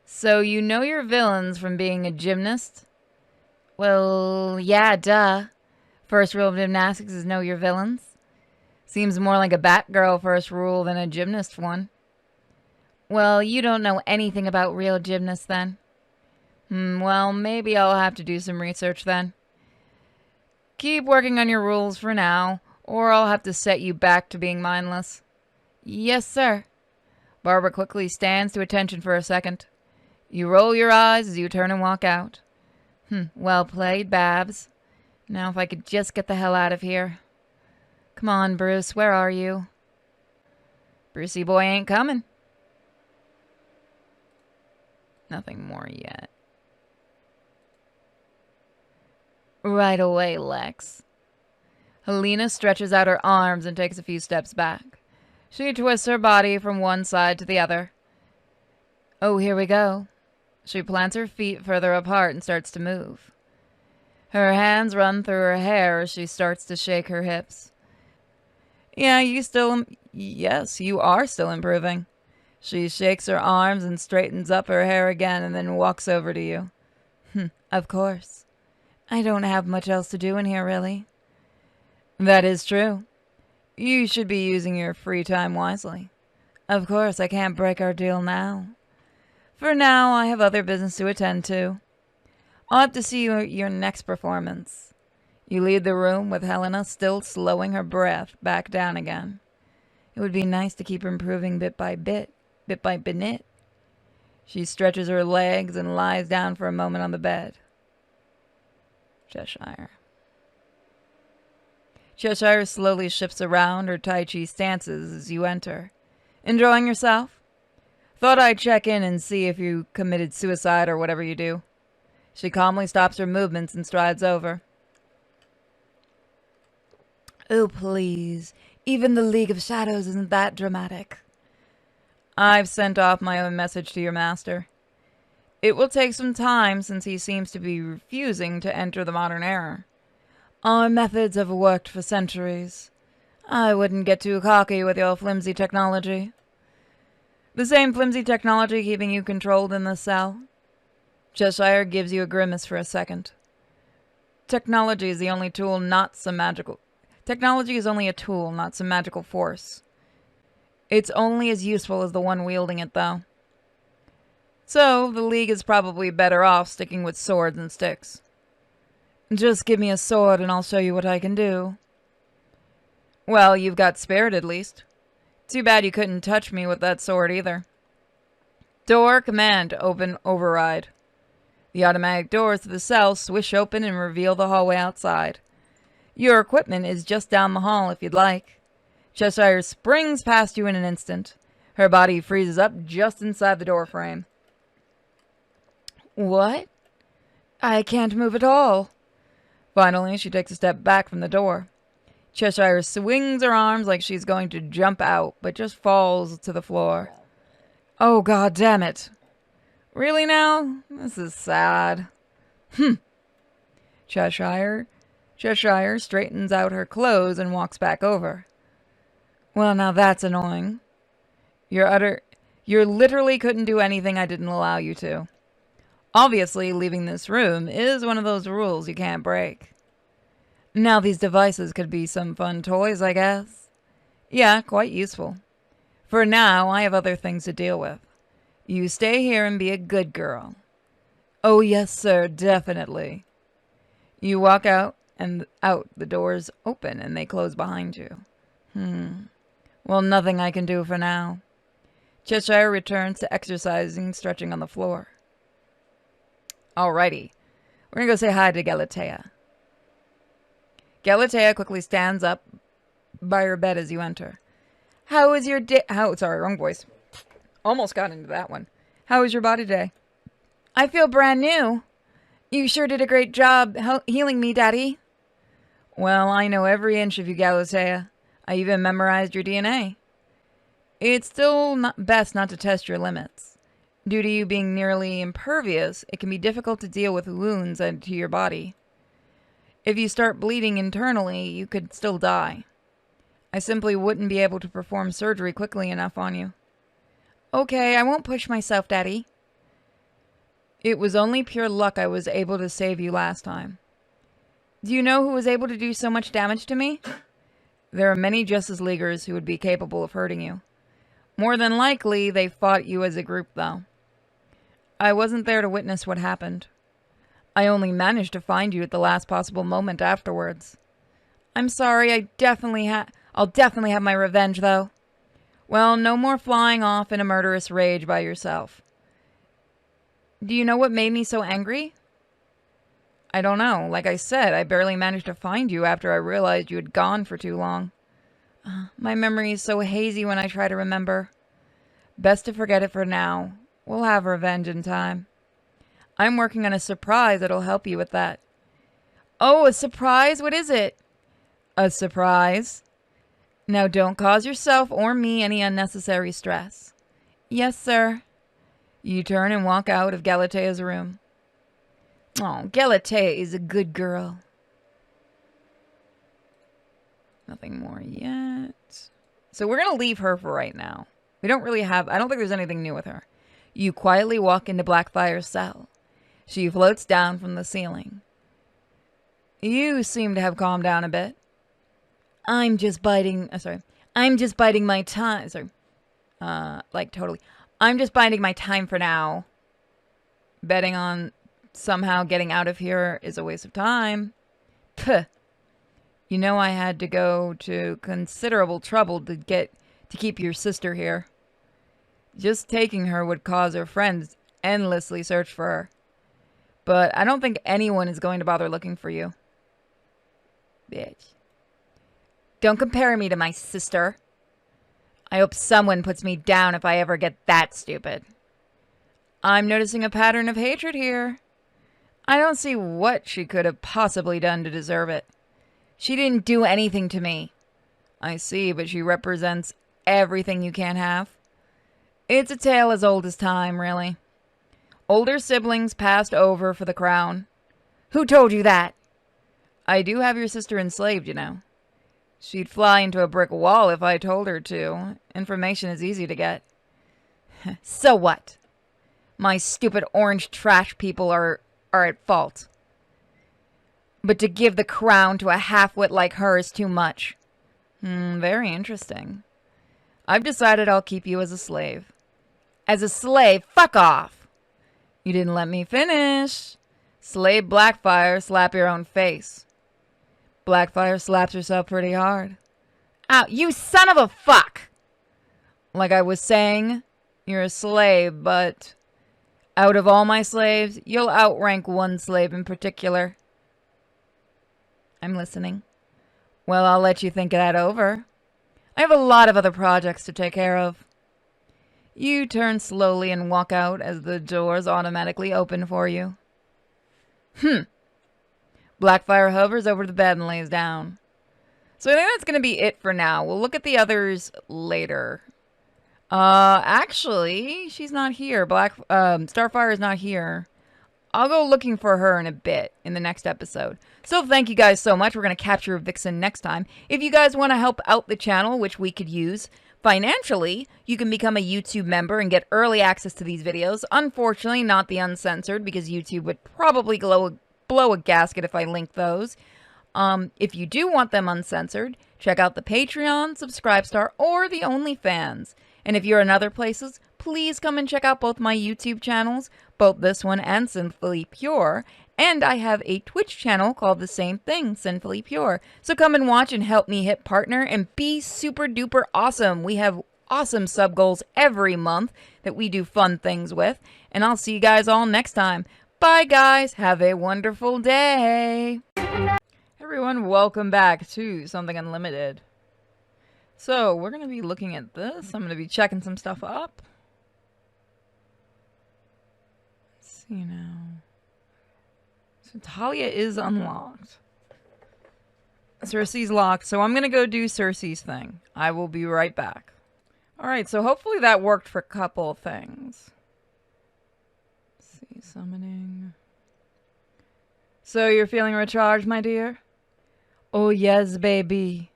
So you know your villains from being a gymnast? Well, yeah, duh. First rule of gymnastics is know your villains. Seems more like a Batgirl first rule than a gymnast one. Well, you don't know anything about real gymnasts then. Well, maybe I'll have to do some research then. Keep working on your rules for now, or I'll have to set you back to being mindless. Yes, sir. Barbara quickly stands to attention for a second. You roll your eyes as you turn and walk out. Well played, Babs. Now if I could just get the hell out of here. Come on, Bruce, where are you? Brucey boy ain't coming. Nothing more yet. Right away, Lex. Helena stretches out her arms and takes a few steps back. She twists her body from one side to the other. Oh, here we go. She plants her feet further apart and starts to move. Her hands run through her hair as she starts to shake her hips. Yes, you are still improving. She shakes her arms and straightens up her hair again and then walks over to you. Of course. I don't have much else to do in here, really. That is true. You should be using your free time wisely. Of course, I can't break our deal now. For now, I have other business to attend to. I'll have to see you at your next performance. You leave the room with Helena still slowing her breath back down again. It would be nice to keep improving bit by bit, bit by bit. She stretches her legs and lies down for a moment on the bed. Cheshire. Cheshire slowly shifts around her Tai Chi stances as you enter. Enjoying yourself? Thought I'd check in and see if you committed suicide or whatever you do. She calmly stops her movements and strides over. Oh, please. Even the League of Shadows isn't that dramatic. I've sent off my own message to your master. It will take some time since he seems to be refusing to enter the modern era. Our methods have worked for centuries. I wouldn't get too cocky with your flimsy technology. The same flimsy technology keeping you controlled in this cell? Cheshire gives you a grimace for a second. Technology is the only tool, not some magical... Technology is only a tool, not some magical force. It's only as useful as the one wielding it, though. So, the League is probably better off sticking with swords and sticks. Just give me a sword and I'll show you what I can do. Well, you've got spirit at least. Too bad you couldn't touch me with that sword either. Door command open override. The automatic doors to the cell swish open and reveal the hallway outside. Your equipment is just down the hall if you'd like. Cheshire springs past you in an instant. Her body freezes up just inside the door frame. What? I can't move at all. Finally, she takes a step back from the door. Cheshire swings her arms like she's going to jump out, but just falls to the floor. Oh, God damn it. Really now? This is sad. Cheshire straightens out her clothes and walks back over. Well, now that's annoying. You literally couldn't do anything I didn't allow you to. Obviously, leaving this room is one of those rules you can't break. Now these devices could be some fun toys, I guess. Yeah, quite useful. For now, I have other things to deal with. You stay here and be a good girl. Oh, yes, sir, definitely. You walk out, and the doors open, and they close behind you. Well, nothing I can do for now. Cheshire returns to exercising, stretching on the floor. Alrighty. We're gonna go say hi to Galatea. Galatea quickly stands up by her bed as you enter. How is your day? Sorry, wrong voice. Almost got into that one. How is your body today? I feel brand new. You sure did a great job healing me, Daddy. Well, I know every inch of you, Galatea. I even memorized your DNA. It's still best not to test your limits. Due to you being nearly impervious, it can be difficult to deal with wounds to your body. If you start bleeding internally, you could still die. I simply wouldn't be able to perform surgery quickly enough on you. Okay, I won't push myself, Daddy. It was only pure luck I was able to save you last time. Do you know who was able to do so much damage to me? There are many Justice Leaguers who would be capable of hurting you. More than likely, they fought you as a group, though. I wasn't there to witness what happened. I only managed to find you at the last possible moment afterwards. I'm sorry, I'll definitely have my revenge, though. Well, no more flying off in a murderous rage by yourself. Do you know what made me so angry? I don't know. Like I said, I barely managed to find you after I realized you had gone for too long. My memory is so hazy when I try to remember. Best to forget it for now. We'll have revenge in time. I'm working on a surprise that'll help you with that. Oh, a surprise? What is it? A surprise? Now don't cause yourself or me any unnecessary stress. Yes, sir. You turn and walk out of Galatea's room. Oh, Galatea is a good girl. Nothing more yet. So we're going to leave her for right now. We don't really have... I don't think there's anything new with her. You quietly walk into Blackfire's cell. She floats down from the ceiling. You seem to have calmed down a bit. I'm just biding my time. Totally. I'm just biding my time for now. Betting on somehow getting out of here is a waste of time. Puh. You know I had to go to considerable trouble to keep your sister here. Just taking her would cause her friends endlessly search for her. But I don't think anyone is going to bother looking for you. Bitch. Don't compare me to my sister. I hope someone puts me down if I ever get that stupid. I'm noticing a pattern of hatred here. I don't see what she could have possibly done to deserve it. She didn't do anything to me. I see, but she represents everything you can't have. It's a tale as old as time, really. Older siblings passed over for the crown. Who told you that? I do have your sister enslaved, you know. She'd fly into a brick wall if I told her to. Information is easy to get. So what? My stupid orange trash people are at fault. But to give the crown to a half-wit like her is too much. Very interesting. I've decided I'll keep you as a slave. As a slave? Fuck off! You didn't let me finish. Slave Blackfire, slap your own face. Blackfire slaps herself pretty hard. Ow, you son of a fuck! Like I was saying, you're a slave, but out of all my slaves, you'll outrank one slave in particular. I'm listening. Well, I'll let you think that over. I have a lot of other projects to take care of. You turn slowly and walk out as the doors automatically open for you. Blackfire hovers over the bed and lays down. So I think that's going to be it for now. We'll look at the others later. Actually, she's not here. Starfire is not here. I'll go looking for her in a bit in the next episode. So thank you guys so much. We're going to capture Vixen next time. If you guys want to help out the channel, which we could use financially, you can become a YouTube member and get early access to these videos. Unfortunately, not the uncensored, because YouTube would probably blow a gasket if I link those. If you do want them uncensored, check out the Patreon, Subscribestar, or the OnlyFans. And if you're in other places, please come and check out both my YouTube channels, both this one and Sinfully Pure. And I have a Twitch channel called the same thing, Sinfully Pure. So come and watch and help me hit partner and be super duper awesome. We have awesome sub goals every month that we do fun things with. And I'll see you guys all next time. Bye guys, have a wonderful day. Everyone, welcome back to Something Unlimited. So, we're going to be looking at this. I'm going to be checking some stuff up. Let's see now. So, Talia is unlocked. Cersei's locked, so I'm going to go do Cersei's thing. I will be right back. Alright, so hopefully that worked for a couple of things. Let's see, summoning. So, you're feeling recharged, my dear? Oh, yes, baby.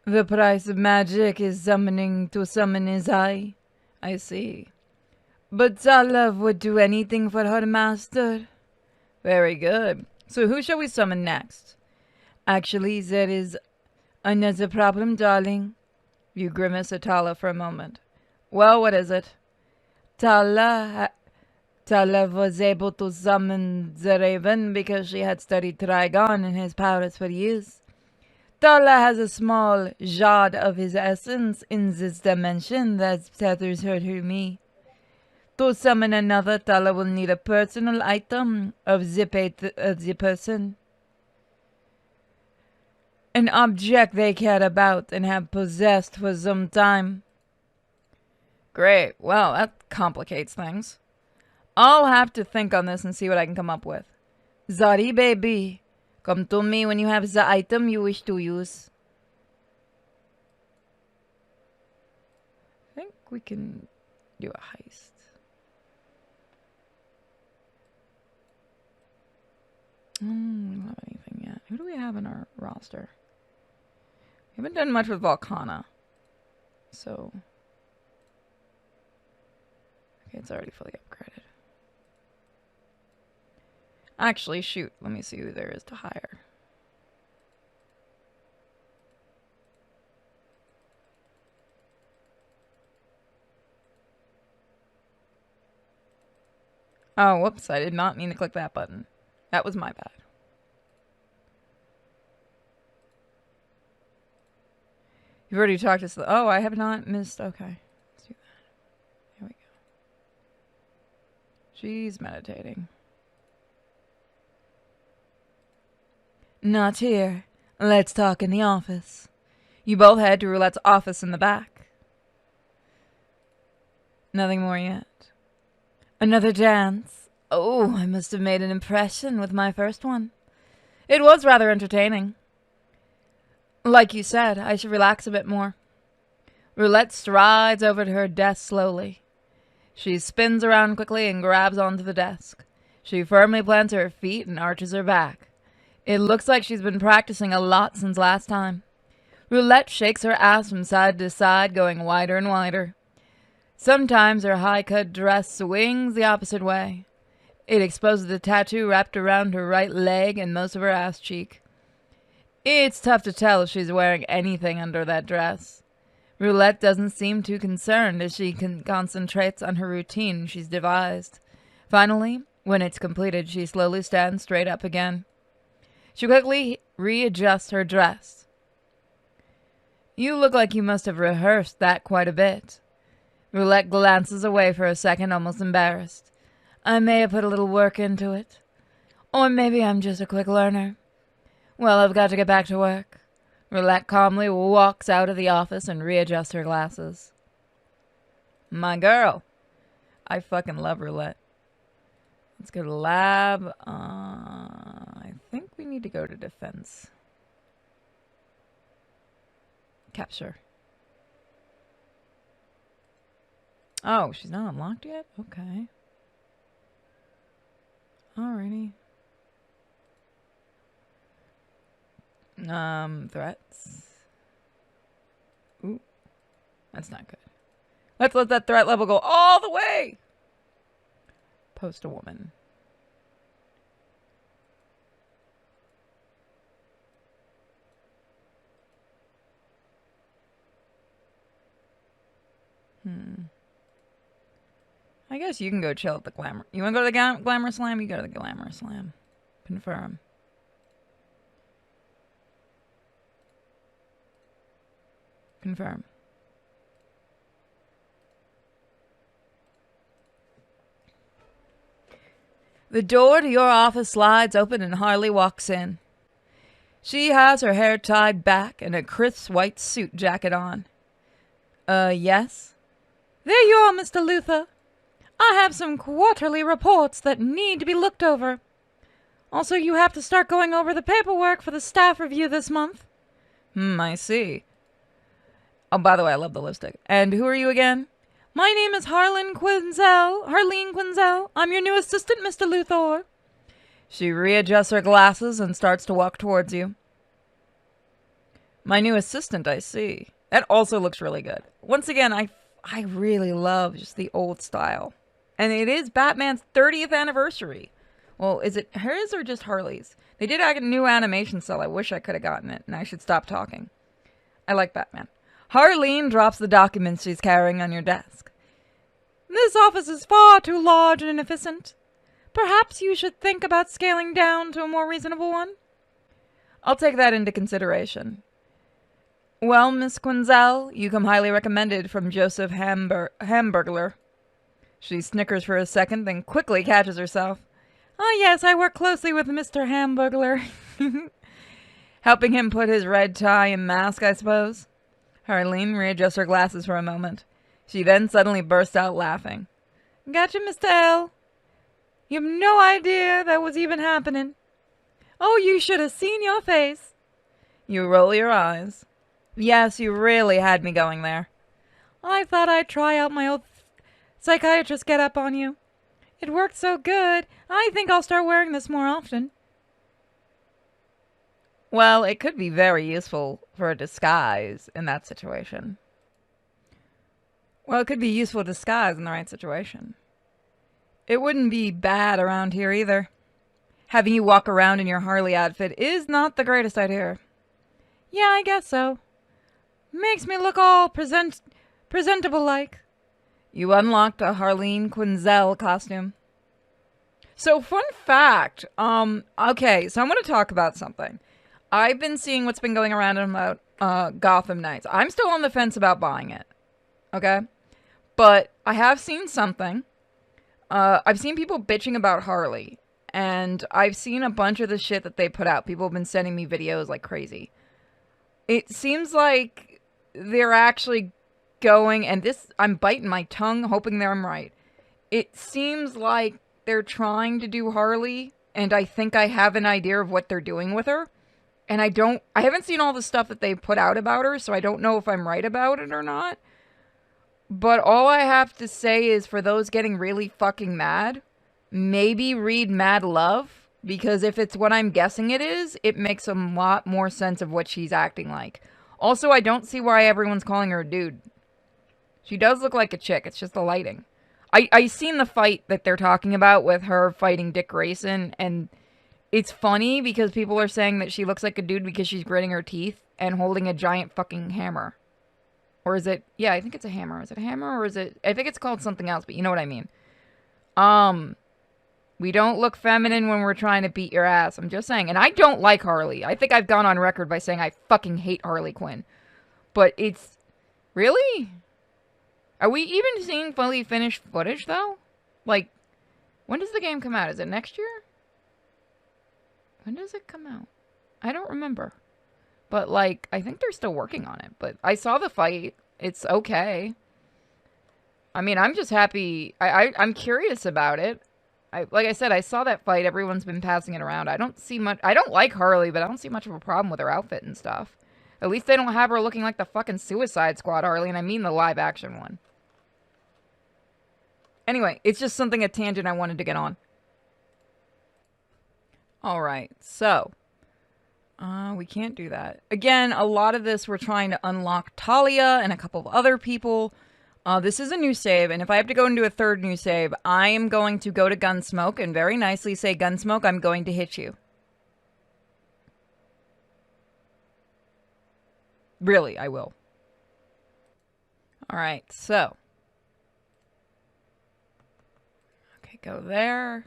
The price of magic is summoning to summon his eye. I see. But Tala would do anything for her master. Very good. So who shall we summon next? Actually, there is another problem, darling. You grimace at Tala for a moment. Well, what is it? Tala was able to summon the Raven because she had studied Trigon and his powers for years. Tala has a small shard of his essence in this dimension that tethers her to me. To summon another, Tala will need a personal item of the person. An object they care about and have possessed for some time. Great. Well, that complicates things. I'll have to think on this and see what I can come up with. Sorry, baby. Come to me when you have the item you wish to use. I think we can do a heist. We don't have anything yet. Who do we have in our roster? We haven't done much with Volcana. So. Okay, it's already fully upgraded. Actually, shoot. Let me see who there is to hire. Oh, whoops. I did not mean to click that button. That was my bad. You've already talked to... Oh, I have not missed... Okay. Let's do that. She's meditating. Not here. Let's talk in the office. You both head to Roulette's office in the back. Nothing more yet. Another dance. Oh, I must have made an impression with my first one. It was rather entertaining. Like you said, I should relax a bit more. Roulette strides over to her desk slowly. She spins around quickly and grabs onto the desk. She firmly plants her feet and arches her back. It looks like she's been practicing a lot since last time. Roulette shakes her ass from side to side, going wider and wider. Sometimes her high-cut dress swings the opposite way. It exposes the tattoo wrapped around her right leg and most of her ass cheek. It's tough to tell if she's wearing anything under that dress. Roulette doesn't seem too concerned as she concentrates on her routine she's devised. Finally, when it's completed, she slowly stands straight up again. She quickly readjusts her dress. You look like you must have rehearsed that quite a bit. Roulette glances away for a second, almost embarrassed. I may have put a little work into it. Or maybe I'm just a quick learner. Well, I've got to get back to work. Roulette calmly walks out of the office and readjusts her glasses. My girl. I fucking love Roulette. Let's go to lab. I think we need to go to defense. Capture. Oh, she's not unlocked yet? Okay. Alrighty. Threats. Ooh. That's not good. Let's let that threat level go all the way! Post a woman. I guess you can go chill at the glamour. You want to go to the glamour slam? You go to the glamour slam. Confirm. Confirm. The door to your office slides open and Harley walks in. She has her hair tied back and a crisp white suit jacket on. Yes? There you are, Mr. Luther. I have some quarterly reports that need to be looked over. Also, you have to start going over the paperwork for the staff review this month. I see. Oh, by the way, I love the lipstick. And who are you again? My name is Harleen Quinzel. I'm your new assistant, Mr. Luthor. She readjusts her glasses and starts to walk towards you. My new assistant, I see. That also looks really good. Once again, I really love just the old style. And it is Batman's 30th anniversary. Well, is it hers or just Harley's? They did a new animation cell. I wish I could have gotten it, and I should stop talking. I like Batman. Harleen drops the documents she's carrying on your desk. This office is far too large and inefficient. Perhaps you should think about scaling down to a more reasonable one. I'll take that into consideration. Well, Miss Quinzel, you come highly recommended from Joseph Hamburglar. She snickers for a second, then quickly catches herself. Ah, yes, I work closely with Mr. Hamburglar. Helping him put his red tie and mask, I suppose. Harleen readjusts her glasses for a moment. She then suddenly bursts out laughing. Gotcha, Mr. L. You have no idea that was even happening. Oh, you should have seen your face. You roll your eyes. Yes, you really had me going there. I thought I'd try out my old psychiatrist get-up on you. It worked so good, I think I'll start wearing this more often. Well, it could be very useful for a disguise in that situation. Well, it could be useful disguise in the right situation. It wouldn't be bad around here either. Having you walk around in your Harley outfit is not the greatest idea. Yeah, I guess so. Makes me look all presentable-like. You unlocked a Harleen Quinzel costume. So, fun fact. Okay, so I'm going to talk about something. I've been seeing what's been going around about Gotham Knights. I'm still on the fence about buying it. Okay? But I have seen something. I've seen people bitching about Harley, and I've seen a bunch of the shit that they put out. People have been sending me videos like crazy. It seems like they're actually going, and this, I'm biting my tongue, hoping that I'm right. It seems like they're trying to do Harley, and I think I have an idea of what they're doing with her. And I haven't seen all the stuff that they put out about her, so I don't know if I'm right about it or not. But all I have to say is for those getting really fucking mad, maybe read Mad Love, because if it's what I'm guessing it is, it makes a lot more sense of what she's acting like. Also, I don't see why everyone's calling her a dude. She does look like a chick, it's just the lighting. I seen the fight that they're talking about with her fighting Dick Grayson, and it's funny because people are saying that she looks like a dude because she's gritting her teeth and holding a giant fucking hammer. Or is it... Yeah, I think it's a hammer. Is it a hammer or is it... I think it's called something else, but you know what I mean. We don't look feminine when we're trying to beat your ass. I'm just saying. And I don't like Harley. I think I've gone on record by saying I fucking hate Harley Quinn. But it's... Really? Are we even seeing fully finished footage, though? Like, when does the game come out? Is it next year? When does it come out? I don't remember. But, like, I think they're still working on it. But I saw the fight. It's okay. I mean, I'm just happy. I'm curious about it. Like I said, I saw that fight. Everyone's been passing it around. I don't see much... I don't like Harley, but I don't see much of a problem with her outfit and stuff. At least they don't have her looking like the fucking Suicide Squad Harley, and I mean the live-action one. Anyway, it's just something, a tangent I wanted to get on. Alright, so... we can't do that. Again, a lot of this we're trying to unlock Talia and a couple of other people. This is a new save, and if I have to go into a third new save, I am going to go to Gunsmoke and very nicely say, Gunsmoke, I'm going to hit you. Really, I will. Alright, so... Okay, go there.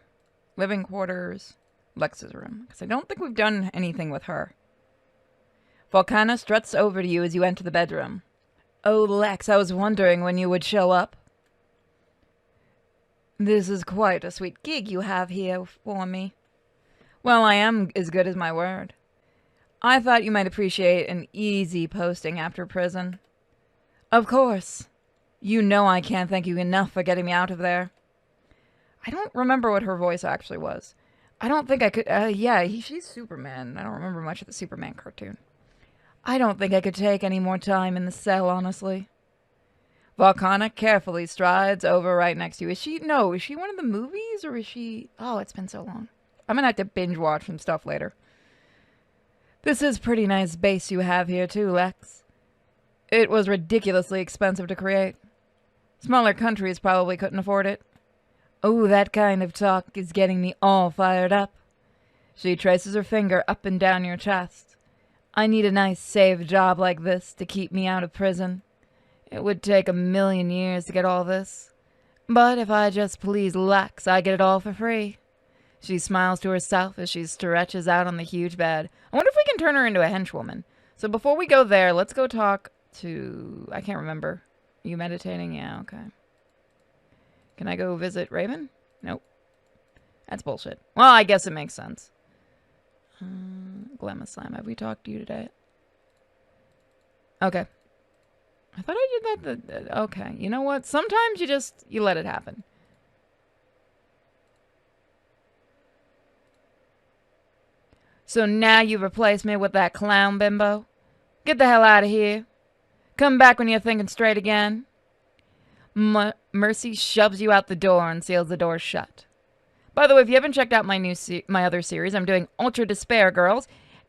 Living quarters. Lex's room. Because I don't think we've done anything with her. Volcana struts over to you as you enter the bedroom. Oh, Lex, I was wondering when you would show up. This is quite a sweet gig you have here for me. Well, I am as good as my word. I thought you might appreciate an easy posting after prison. Of course. You know I can't thank you enough for getting me out of there. I don't remember what her voice actually was. I don't think I could... yeah, she's Superman. I don't remember much of the Superman cartoon. I don't think I could take any more time in the cell, honestly. Volcana carefully strides over right next to you. Is she... No, is she one of the movies, or is she... Oh, it's been so long. I'm gonna have to binge watch some stuff later. This is pretty nice base you have here, too, Lex. It was ridiculously expensive to create. Smaller countries probably couldn't afford it. Oh, that kind of talk is getting me all fired up. She traces her finger up and down your chest. I need a nice safe job like this to keep me out of prison. It would take 1,000,000 years to get all this. But if I just please Lex, I get it all for free. She smiles to herself as she stretches out on the huge bed. I wonder if we can turn her into a henchwoman. So before we go there, let's go talk to... I can't remember. Are you meditating? Yeah, okay. Can I go visit Raven? Nope. That's bullshit. Well, I guess it makes sense. Glamour Slime, have we talked to you today? Okay. I thought I did that. Okay, you know what? Sometimes you let it happen. So now you've replaced me with that clown bimbo? Get the hell out of here. Come back when you're thinking straight again. Mercy shoves you out the door and seals the door shut. By the way, if you haven't checked out my other series, I'm doing Ultra Despair Girls,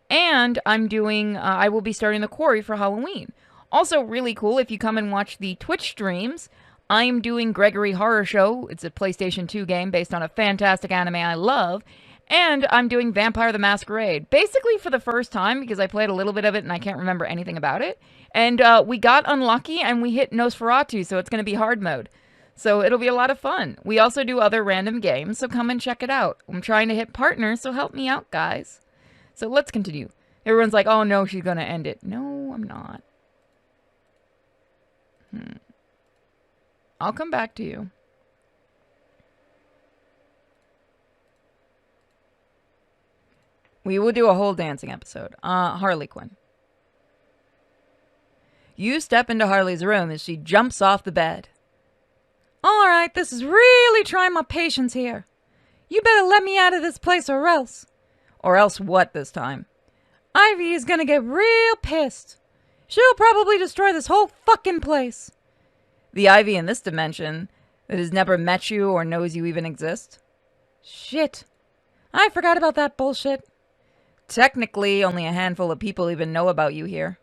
and I'm doing, I will be starting The Quarry for Halloween. Also, really cool, if you come and watch the Twitch streams, I'm doing Gregory Horror Show. It's a PlayStation 2 game based on a fantastic anime I love, and I'm doing Vampire the Masquerade, basically for the first time, because I played a little bit of it and I can't remember anything about it. And we got unlucky and we hit Nosferatu, so it's going to be hard mode. So it'll be a lot of fun. We also do other random games, so come and check it out. I'm trying to hit partners, so help me out, guys. So let's continue. Everyone's like, oh no, she's going to end it. No, I'm not. I'll come back to you. We will do a whole dancing episode. Harley Quinn. You step into Harley's room as she jumps off the bed. All right, this is really trying my patience here. You better let me out of this place or else. Or else what this time? Ivy is gonna get real pissed. She'll probably destroy this whole fucking place. The Ivy in this dimension that has never met you or knows you even exist? Shit. I forgot about that bullshit. Technically, only a handful of people even know about you here.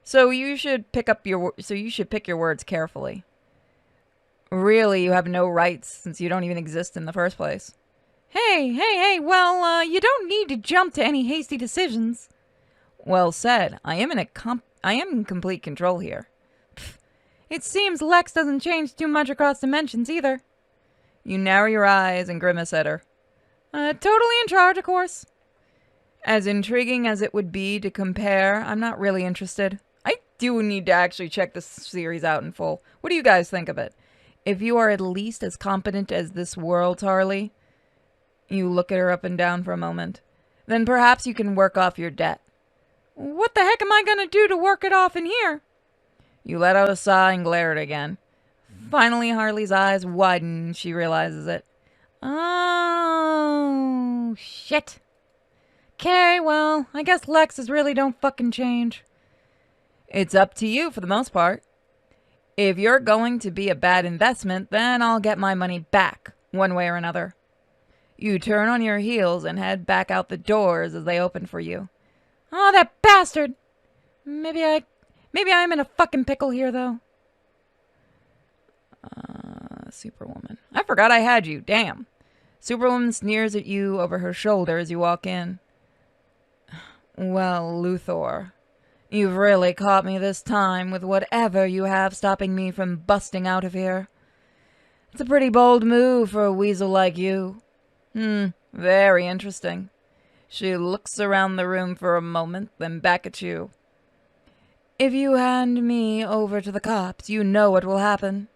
So you should pick your words carefully. Really, you have no rights since you don't even exist in the first place. Hey, well, you don't need to jump to any hasty decisions. Well said. I am in complete control here. Pfft. It seems Lex doesn't change too much across dimensions either. You narrow your eyes and grimace at her. Totally in charge, of course. As intriguing as it would be to compare, I'm not really interested. I do need to actually check this series out in full. What do you guys think of it? If you are at least as competent as this world, Harley, you look at her up and down for a moment, then perhaps you can work off your debt. What the heck am I gonna do to work it off in here? You let out a sigh and glare at it again. Finally, Harley's eyes widen and she realizes it. Oh, shit. Okay, well, I guess Lexes really don't fucking change. It's up to you for the most part. If you're going to be a bad investment, then I'll get my money back, one way or another. You turn on your heels and head back out the doors as they open for you. Oh, that bastard! Maybe I'm in a fucking pickle here, though. Superwoman. I forgot I had you, damn. Superwoman sneers at you over her shoulder as you walk in. Well, Luthor, you've really caught me this time with whatever you have stopping me from busting out of here. It's a pretty bold move for a weasel like you. Very interesting. She looks around the room for a moment, then back at you. If you hand me over to the cops, you know what will happen.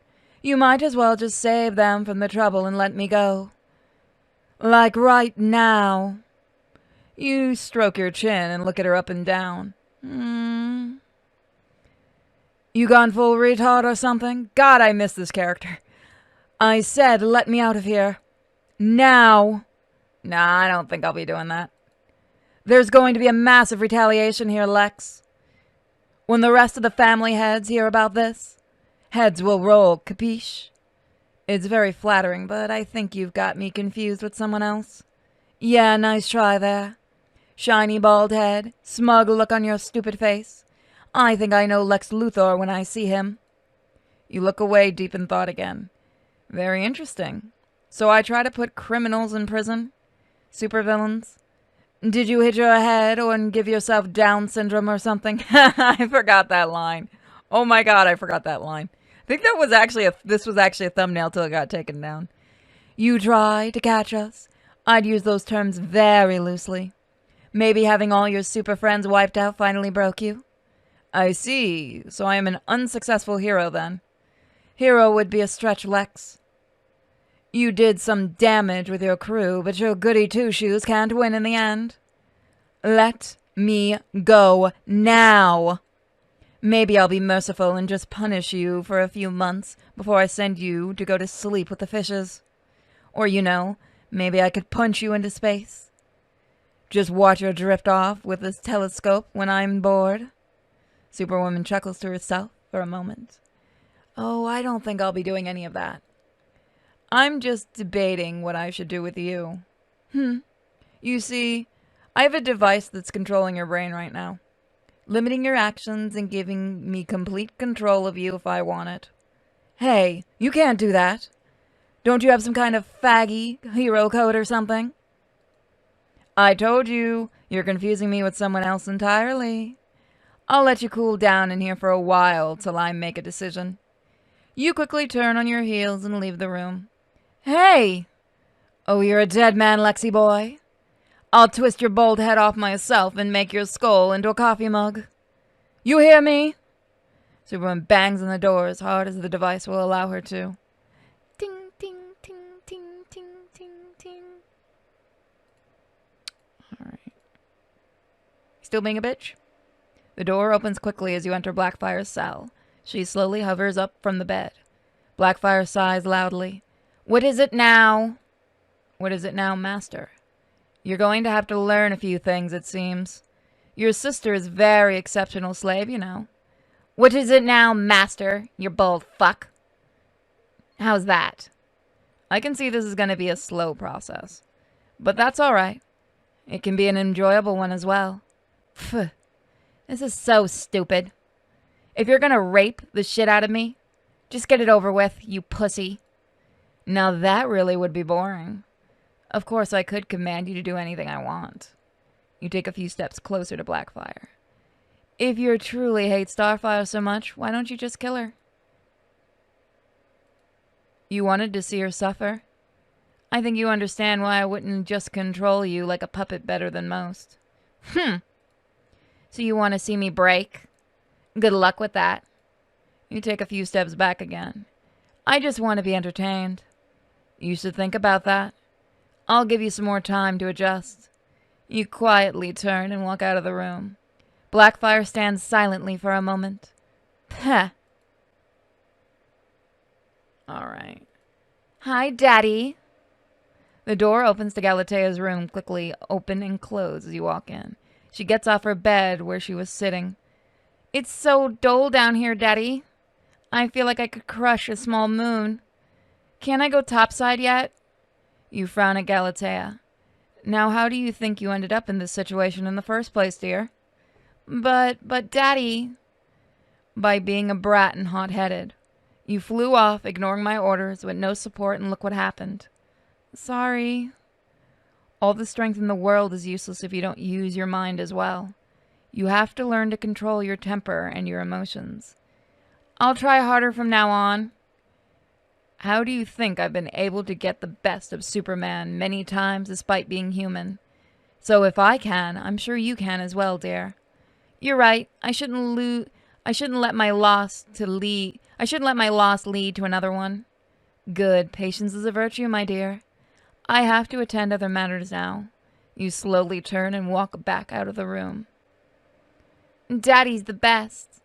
You might as well just save them from the trouble and let me go. Like right now. You stroke your chin and look at her up and down. You gone full retard or something? God, I miss this character. I said let me out of here. Now. Nah, I don't think I'll be doing that. There's going to be a massive retaliation here, Lex. When the rest of the family heads hear about this, heads will roll, capiche? It's very flattering, but I think you've got me confused with someone else. Yeah, nice try there. Shiny bald head, smug look on your stupid face. I think I know Lex Luthor when I see him. You look away deep in thought again. Very interesting. So I try to put criminals in prison? Supervillains? Did you hit your head or give yourself Down syndrome or something? I forgot that line. Oh my god, I forgot that line. I think that was actually this was actually a thumbnail till it got taken down. You try to catch us. I'd use those terms very loosely. Maybe having all your super friends wiped out finally broke you? I see. So I am an unsuccessful hero then. Hero would be a stretch, Lex. You did some damage with your crew, but your goody two-shoes can't win in the end. Let me go now. Maybe I'll be merciful and just punish you for a few months before I send you to go to sleep with the fishes. Or, you know, maybe I could punch you into space. Just watch her drift off with this telescope when I'm bored. Superwoman chuckles to herself for a moment. Oh, I don't think I'll be doing any of that. I'm just debating what I should do with you. You see, I have a device that's controlling your brain right now. Limiting your actions and giving me complete control of you if I want it. Hey, you can't do that. Don't you have some kind of faggy hero code or something? I told you, you're confusing me with someone else entirely. I'll let you cool down in here for a while till I make a decision. You quickly turn on your heels and leave the room. Hey! Oh, you're a dead man, Lexi boy. I'll twist your bald head off myself and make your skull into a coffee mug. You hear me? Superwoman bangs on the door as hard as the device will allow her to. Ding, ding, ding, ding, ding, ding, ding. Alright. still being a bitch? The door opens quickly as you enter Blackfire's cell. She slowly hovers up from the bed. Blackfire sighs loudly. What is it now? What is it now, Master? You're going to have to learn a few things, it seems. Your sister is very exceptional slave, you know. What is it now, Master, you bold fuck? How's that? I can see this is going to be a slow process. But that's all right. It can be an enjoyable one as well. Pfft. This is so stupid. If you're going to rape the shit out of me, just get it over with, you pussy. Now that really would be boring. Of course, I could command you to do anything I want. You take a few steps closer to Blackfire. If you truly hate Starfire so much, why don't you just kill her? You wanted to see her suffer? I think you understand why I wouldn't just control you like a puppet better than most. So you want to see me break? Good luck with that. You take a few steps back again. I just want to be entertained. You should think about that. I'll give you some more time to adjust. You quietly turn and walk out of the room. Blackfire stands silently for a moment. Pah. All right. Hi, Daddy. The door opens to Galatea's room, quickly open and close as you walk in. She gets off her bed where she was sitting. It's so dull down here, Daddy. I feel like I could crush a small moon. Can't I go topside yet? You frown at Galatea. Now, how do you think you ended up in this situation in the first place, dear? But, Daddy... By being a brat and hot-headed. You flew off, ignoring my orders, with no support, and look what happened. Sorry. All the strength in the world is useless if you don't use your mind as well. You have to learn to control your temper and your emotions. I'll try harder from now on. How do you think I've been able to get the best of Superman many times despite being human? So if I can, I'm sure you can as well, dear. You're right. I shouldn't let my loss lead to another one. Good. Patience is a virtue, my dear. I have to attend other matters now. You slowly turn and walk back out of the room. Daddy's the best.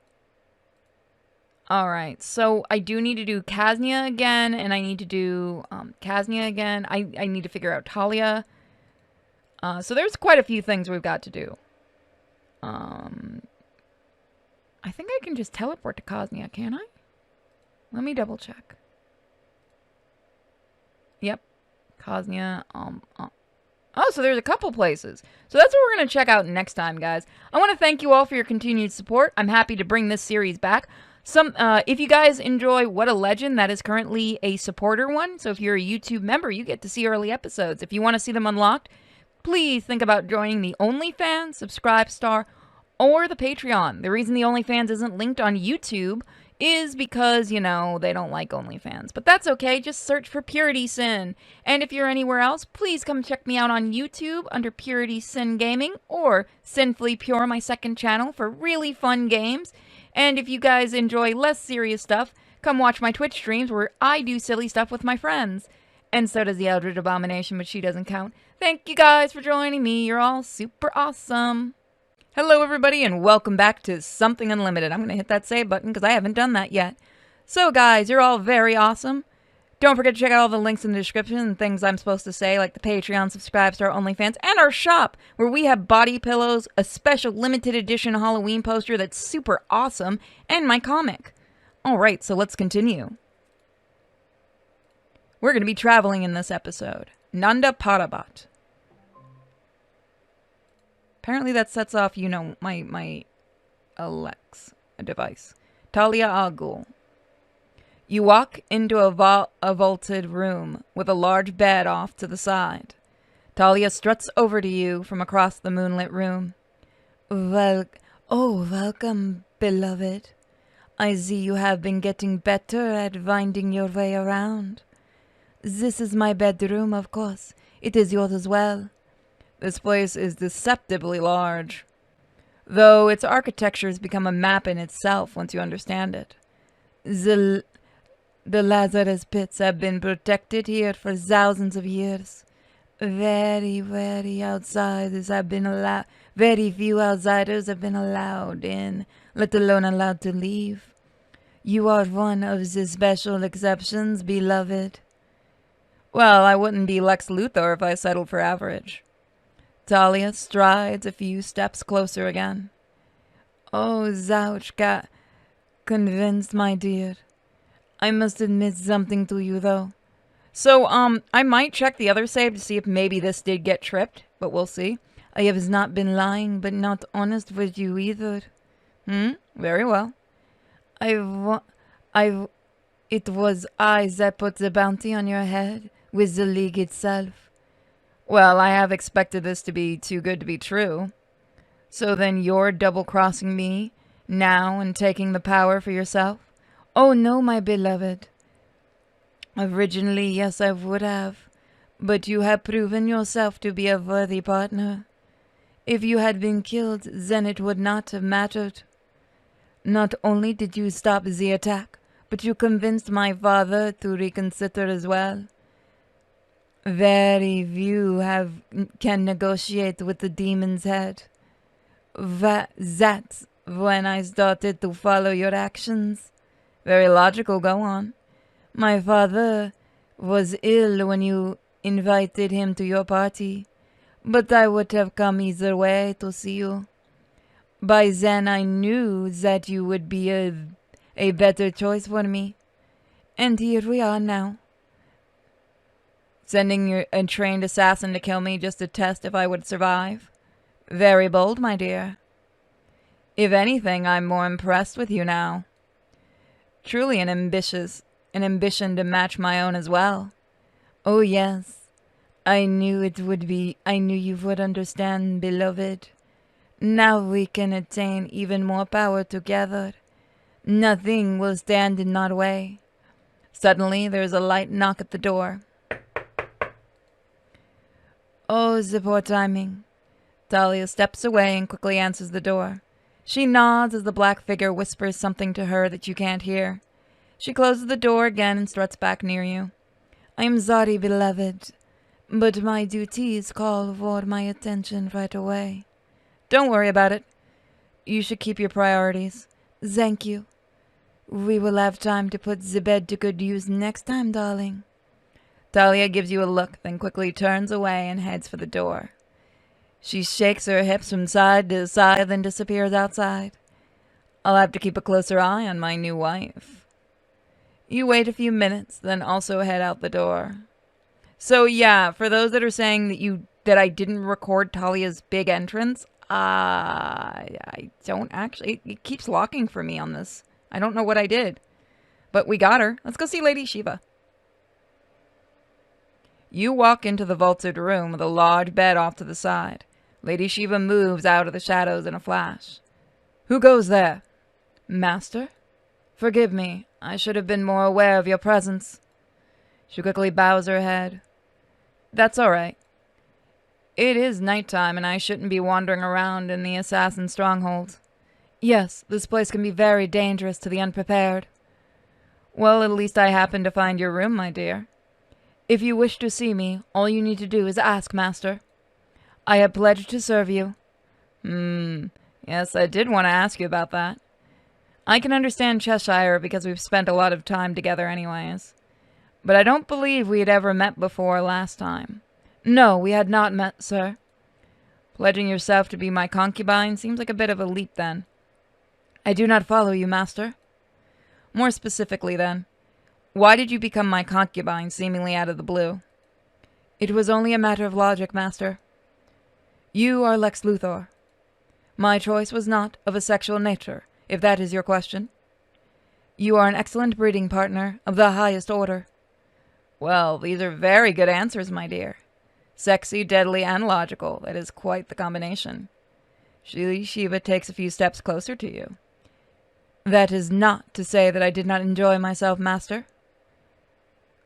Alright, so I do need to do Kasnia again, and I need to do Kasnia again. I need to figure out Talia. So there's quite a few things we've got to do. I think I can just teleport to Kasnia, can I? Let me double check. Yep. Kasnia, Oh, so there's a couple places. So that's what we're going to check out next time, guys. I want to thank you all for your continued support. I'm happy to bring this series back. If you guys enjoy What a Legend, that is currently a supporter one. So if you're a YouTube member, you get to see early episodes. If you want to see them unlocked, please think about joining the OnlyFans, Subscribe Star, or the Patreon. The reason the OnlyFans isn't linked on YouTube is because, you know, they don't like OnlyFans. But that's okay, just search for Purity Sin. And if you're anywhere else, please come check me out on YouTube under Purity Sin Gaming or Sinfully Pure, my second channel, for really fun games. And if you guys enjoy less serious stuff, come watch my Twitch streams where I do silly stuff with my friends. And so does the Eldritch Abomination, but she doesn't count. Thank you guys for joining me. You're all super awesome. Hello everybody and welcome back to Something Unlimited. I'm going to hit that save button because I haven't done that yet. So guys, you're all very awesome. Don't forget to check out all the links in the description and things I'm supposed to say, like the Patreon, Subscribe Star, OnlyFans, and our shop, where we have body pillows, a special limited edition Halloween poster that's super awesome, and my comic. Alright, so let's continue. We're going to be traveling in this episode. Nanda Parbat. Apparently that sets off, you know, my Alexa device. Talia al Ghul. You walk into a vaulted room with a large bed off to the side. Talia struts over to you from across the moonlit room. Welcome, beloved. I see you have been getting better at finding your way around. This is my bedroom, of course. It is yours as well. This place is deceptively large, though its architecture has become a map in itself once you understand it. The Lazarus pits have been protected here for thousands of years. Very outside Very few outsiders have been allowed in, let alone allowed to leave. You are one of the special exceptions, beloved. Well, I wouldn't be Lex Luthor if I settled for average. Talia strides a few steps closer again. Oh, Zouch got convinced, my dear. I must admit something to you, though. So, I might check the other save to see if maybe this did get tripped, but we'll see. I have not been lying, but not honest with you either. Very well. It was I that put the bounty on your head with the League itself. Well, I have expected this to be too good to be true. So then you're double-crossing me now and taking the power for yourself? Oh no, my beloved. Originally, yes, I would have, but you have proven yourself to be a worthy partner. If you had been killed, then it would not have mattered. Not only did you stop the attack, but you convinced my father to reconsider as well. Very few can negotiate with the demon's head. That's when I started to follow your actions. Very logical, go on. My father was ill when you invited him to your party, but I would have come either way to see you. By then I knew that you would be a better choice for me. And here we are now. Sending a trained assassin to kill me just to test if I would survive? Very bold, my dear. If anything, I'm more impressed with you now. Truly an ambition to match my own as well. Oh yes, I knew you would understand, beloved. Now we can attain even more power together. Nothing will stand in our way. Suddenly, there's a light knock at the door. Oh, the poor timing. Talia steps away and quickly answers the door. She nods as the black figure whispers something to her that you can't hear. She closes the door again and struts back near you. I am sorry, beloved, but my duties call for my attention right away. Don't worry about it. You should keep your priorities. Thank you. We will have time to put the bed to good use next time, darling. Talia gives you a look, then quickly turns away and heads for the door. She shakes her hips from side to side, then disappears outside. I'll have to keep a closer eye on my new wife. You wait a few minutes, then also head out the door. So yeah, for those that are saying that I didn't record Talia's big entrance, I don't actually. It keeps locking for me on this. I don't know what I did. But we got her. Let's go see Lady Shiva. You walk into the vaulted room with a large bed off to the side. Lady Shiva moves out of the shadows in a flash. Who goes there? Master? Forgive me. I should have been more aware of your presence. She quickly bows her head. That's all right. It is nighttime, and I shouldn't be wandering around in the assassin stronghold. Yes, this place can be very dangerous to the unprepared. Well, at least I happened to find your room, my dear. If you wish to see me, all you need to do is ask, Master. I have pledged to serve you. Yes, I did want to ask you about that. I can understand Cheshire because we've spent a lot of time together anyways. But I don't believe we had ever met before last time. No, we had not met, sir. Pledging yourself to be my concubine seems like a bit of a leap then. I do not follow you, Master. More specifically then, why did you become my concubine seemingly out of the blue? It was only a matter of logic, Master. You are Lex Luthor. My choice was not of a sexual nature, if that is your question. You are an excellent breeding partner of the highest order. Well, these are very good answers, my dear. Sexy, deadly, and logical. That is quite the combination. Shiva takes a few steps closer to you. That is not to say that I did not enjoy myself, Master.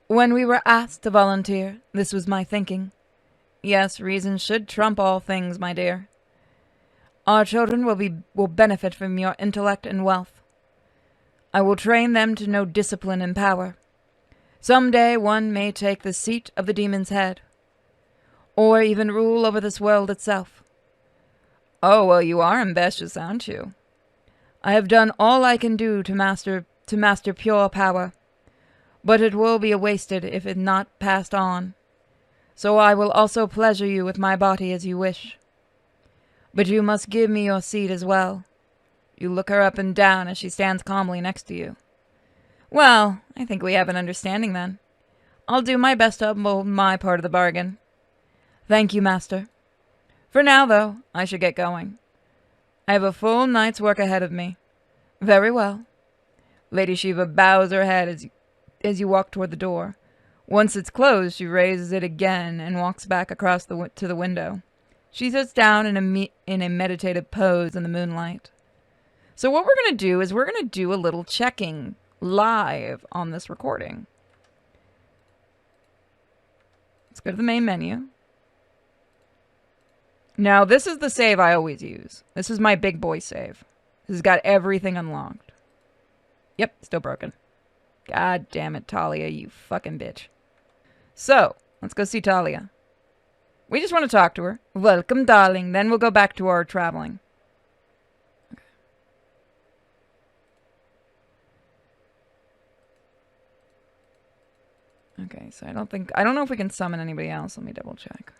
When we were asked to volunteer, this was my thinking. Yes, reason should trump all things, my dear. Our children will benefit from your intellect and wealth. I will train them to know discipline and power. Some day one may take the seat of the demon's head, or even rule over this world itself. Oh, well, you are ambitious, aren't you? I have done all I can do to master pure power, but it will be wasted if it not passed on. So I will also pleasure you with my body as you wish. But you must give me your seat as well. You look her up and down as she stands calmly next to you. Well, I think we have an understanding then. I'll do my best to uphold my part of the bargain. Thank you, master. For now, though, I should get going. I have a full night's work ahead of me. Very well. Lady Shiva bows her head as you walk toward the door. Once it's closed, she raises it again and walks back across to the window. She sits down in a meditative pose in the moonlight. So what we're going to do is we're going to do a little checking live on this recording. Let's go to the main menu. Now, this is the save I always use. This is my big boy save. This has got everything unlocked. Yep, still broken. God damn it, Talia, you fucking bitch. So, let's go see Talia. We just want to talk to her. Welcome, darling. Then we'll go back to our traveling. Okay, so I don't know if we can summon anybody else. Let me double check.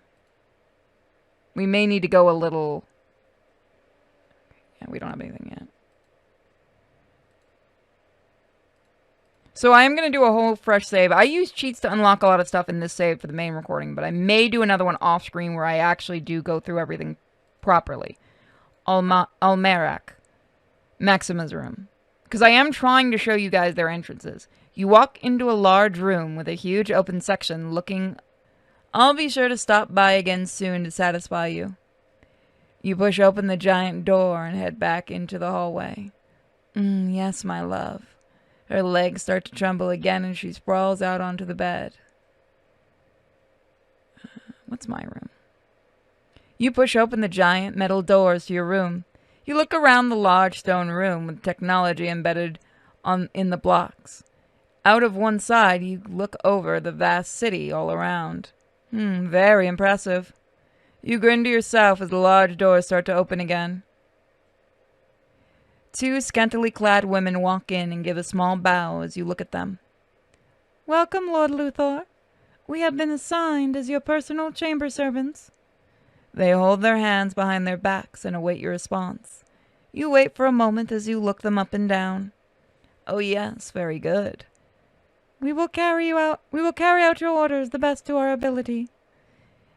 We may need to go a little... Yeah, we don't have anything yet. So I am going to do a whole fresh save. I use cheats to unlock a lot of stuff in this save for the main recording, but I may do another one off screen where I actually do go through everything properly. Almerac. Maxima's room. Because I am trying to show you guys their entrances. You walk into a large room with a huge open section looking... I'll be sure to stop by again soon to satisfy you. You push open the giant door and head back into the hallway. Yes, my love. Her legs start to tremble again and she sprawls out onto the bed. What's my room? You push open the giant metal doors to your room. You look around the large stone room with technology embedded in the blocks. Out of one side, you look over the vast city all around. Very impressive. You grin to yourself as the large doors start to open again. Two scantily clad women walk in and give a small bow as you look at them. Welcome, Lord Luthor. We have been assigned as your personal chamber servants. They hold their hands behind their backs and await your response. You wait for a moment as you look them up and down. Oh yes, very good. We will carry out your orders the best to our ability.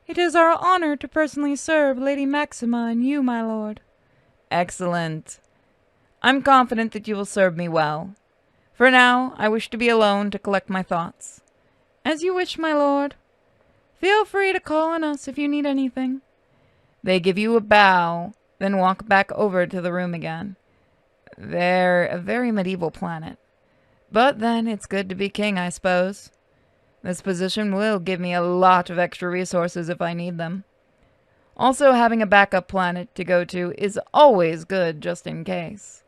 It is our honor to personally serve Lady Maxima and you, my lord. Excellent. I'm confident that you will serve me well. For now, I wish to be alone to collect my thoughts. As you wish, my lord. Feel free to call on us if you need anything. They give you a bow, then walk back over to the room again. They're a very medieval planet. But then, it's good to be king, I suppose. This position will give me a lot of extra resources if I need them. Also, having a backup planet to go to is always good, just in case.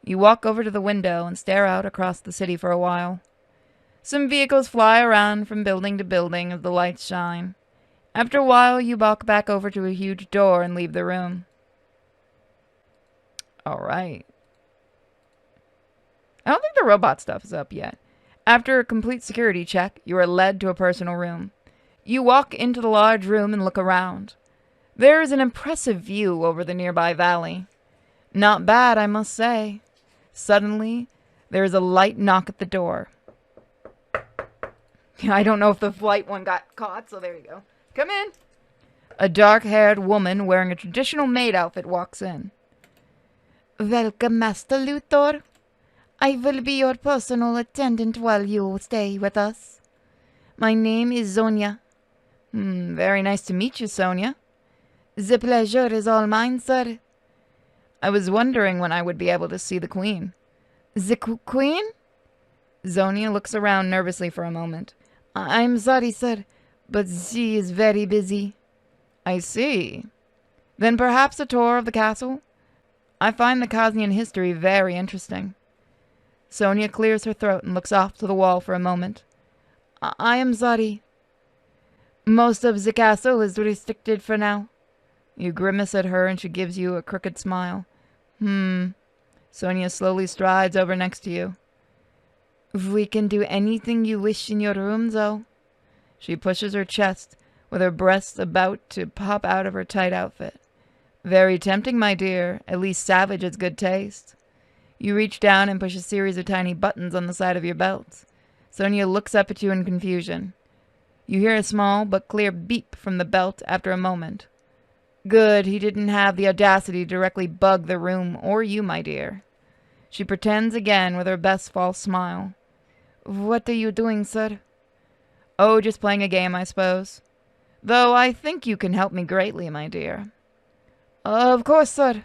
You walk over to the window and stare out across the city for a while. Some vehicles fly around from building to building as the lights shine. After a while, you walk back over to a huge door and leave the room. Alright. I don't think the robot stuff is up yet. After a complete security check, you are led to a personal room. You walk into the large room and look around. There is an impressive view over the nearby valley. Not bad, I must say. Suddenly, there is a light knock at the door. I don't know if the flight one got caught, so there you go. Come in. A dark-haired woman wearing a traditional maid outfit walks in. Welcome, Master Luthor. I will be your personal attendant while you stay with us. My name is Zonia. Very nice to meet you, Sonia. The pleasure is all mine, sir. I was wondering when I would be able to see the Queen. The Queen? Zonia looks around nervously for a moment. I'm sorry, sir, but she is very busy. I see. Then perhaps a tour of the castle? I find the Cosnian history very interesting. Sonia clears her throat and looks off to the wall for a moment. I am sorry. Most of the castle is restricted for now. You grimace at her and she gives you a crooked smile. Sonia slowly strides over next to you. We can do anything you wish in your room, though. She pushes her chest, with her breasts about to pop out of her tight outfit. Very tempting, my dear. At least Savage has good taste. You reach down and push a series of tiny buttons on the side of your belt. Sonia looks up at you in confusion. You hear a small but clear beep from the belt after a moment. Good, he didn't have the audacity to directly bug the room or you, my dear. She pretends again with her best false smile. What are you doing, sir? Oh, just playing a game, I suppose. Though I think you can help me greatly, my dear. Of course, sir.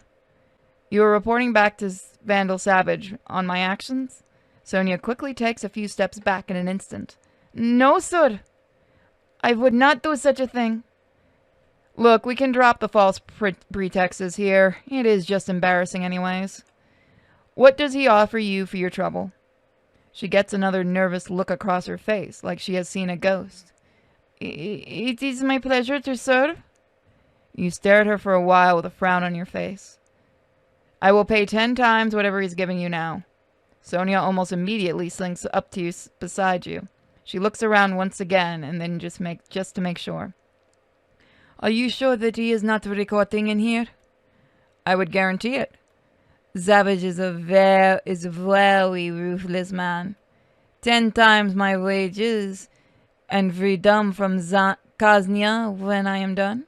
You are reporting back to Vandal Savage on my actions? Sonia quickly takes a few steps back in an instant. No, sir. I would not do such a thing. Look, we can drop the false pretexts here. It is just embarrassing anyways. What does he offer you for your trouble? She gets another nervous look across her face, like she has seen a ghost. It is my pleasure to serve. You stare at her for a while with a frown on your face. I will pay 10 times whatever he's giving you now. Sonia almost immediately slinks up to you beside you. She looks around once again and then just to make sure. Are you sure that he is not recording in here? I would guarantee it. Savage is a very ruthless man. 10 times my wages and freedom from Kaznia when I am done.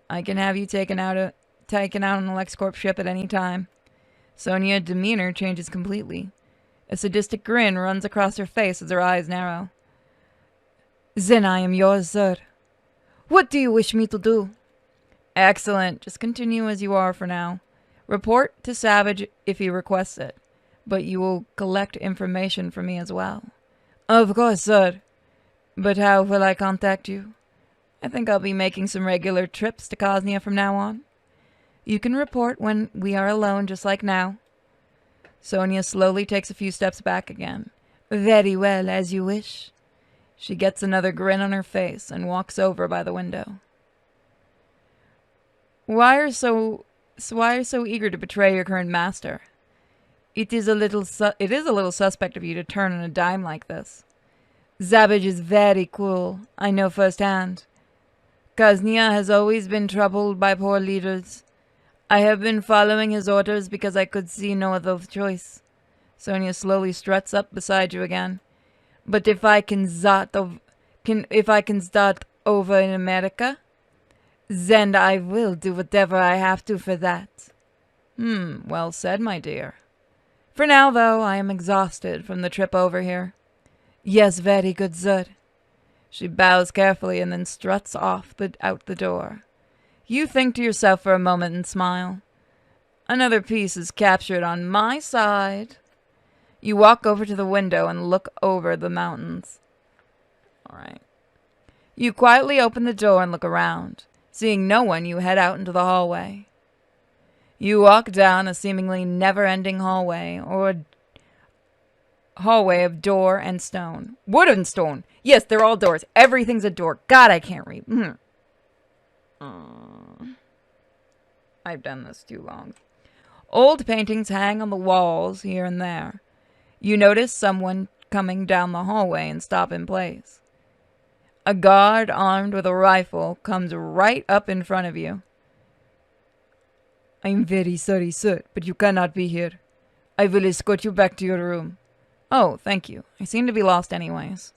I can have you taken out on an LexCorp ship at any time. Sonia's demeanor changes completely. A sadistic grin runs across her face as her eyes narrow. Then I am yours, sir. What do you wish me to do? Excellent. Just continue as you are for now. Report to Savage if he requests it, but you will collect information from me as well. Of course, sir. But how will I contact you? I think I'll be making some regular trips to Kosnia from now on. You can report when we are alone, just like now. Sonia slowly takes a few steps back again. Very well, as you wish. She gets another grin on her face and walks over by the window. Why are so eager to betray your current master? It is a little suspect of you to turn on a dime like this. Savage is very cruel, I know firsthand. Kaznia has always been troubled by poor leaders. I have been following his orders because I could see no other choice. Sonia slowly struts up beside you again. But if I can start over in America, then I will do whatever I have to for that. Well said, my dear. For now, though, I am exhausted from the trip over here. Yes, very good, sir. She bows carefully and then struts off out the door. You think to yourself for a moment and smile. Another piece is captured on my side. You walk over to the window and look over the mountains. All right. You quietly open the door and look around. Seeing no one, you head out into the hallway. You walk down a seemingly never-ending hallway, or a hallway of door and stone. Wood and stone. Yes, they're all doors. Everything's a door. God, I can't read. I've done this too long. Old paintings hang on the walls here and there. You notice someone coming down the hallway and stop in place. A guard armed with a rifle comes right up in front of you. I'm very sorry, sir, but you cannot be here. I will escort you back to your room. Oh, thank you. I seem to be lost anyways.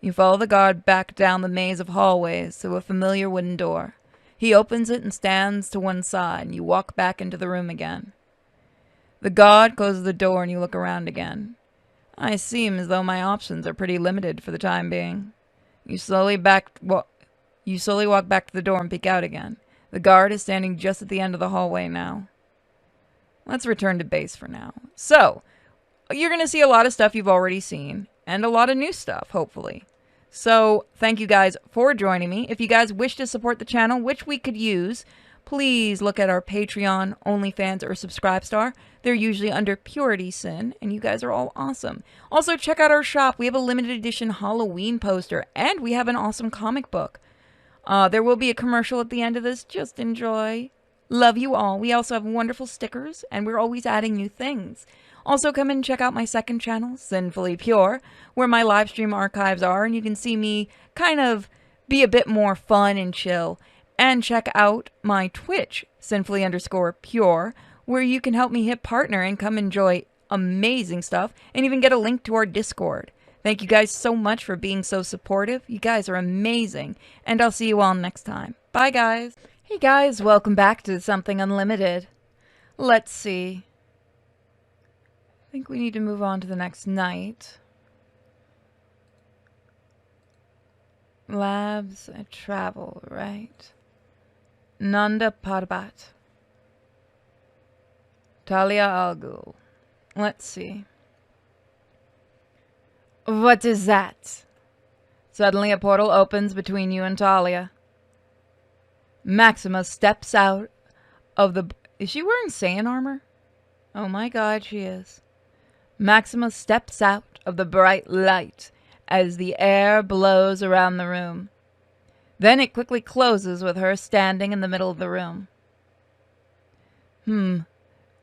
You follow the guard back down the maze of hallways to a familiar wooden door. He opens it and stands to one side, and you walk back into the room again. The guard closes the door and you look around again. I seem as though my options are pretty limited for the time being. You slowly walk back to the door and peek out again. The guard is standing just at the end of the hallway now. Let's return to base for now. So, you're going to see a lot of stuff you've already seen, and a lot of new stuff, hopefully. So, thank you guys for joining me. If you guys wish to support the channel, which we could use, please look at our Patreon, OnlyFans, or Subscribestar. They're usually under Purity Sin, and you guys are all awesome. Also, check out our shop. We have a limited edition Halloween poster, and we have an awesome comic book. There will be a commercial at the end of this. Just enjoy. Love you all. We also have wonderful stickers, and we're always adding new things. Also, come and check out my second channel, Sinfully Pure, where my live stream archives are, and you can see me kind of be a bit more fun and chill. And check out my Twitch, Sinfully_Pure, where you can help me hit partner and come enjoy amazing stuff, and even get a link to our Discord. Thank you guys so much for being so supportive. You guys are amazing, and I'll see you all next time. Bye, guys. Hey, guys, welcome back to Something Unlimited. Let's see. I think we need to move on to the next night. Labs, travel, right? Nanda Parbat. Talia al Ghul. Let's see. What is that? Suddenly a portal opens between you and Talia. Maxima steps out of the... Is she wearing Saiyan armor? Oh my god, she is. Maxima steps out of the bright light as the air blows around the room. Then it quickly closes with her standing in the middle of the room.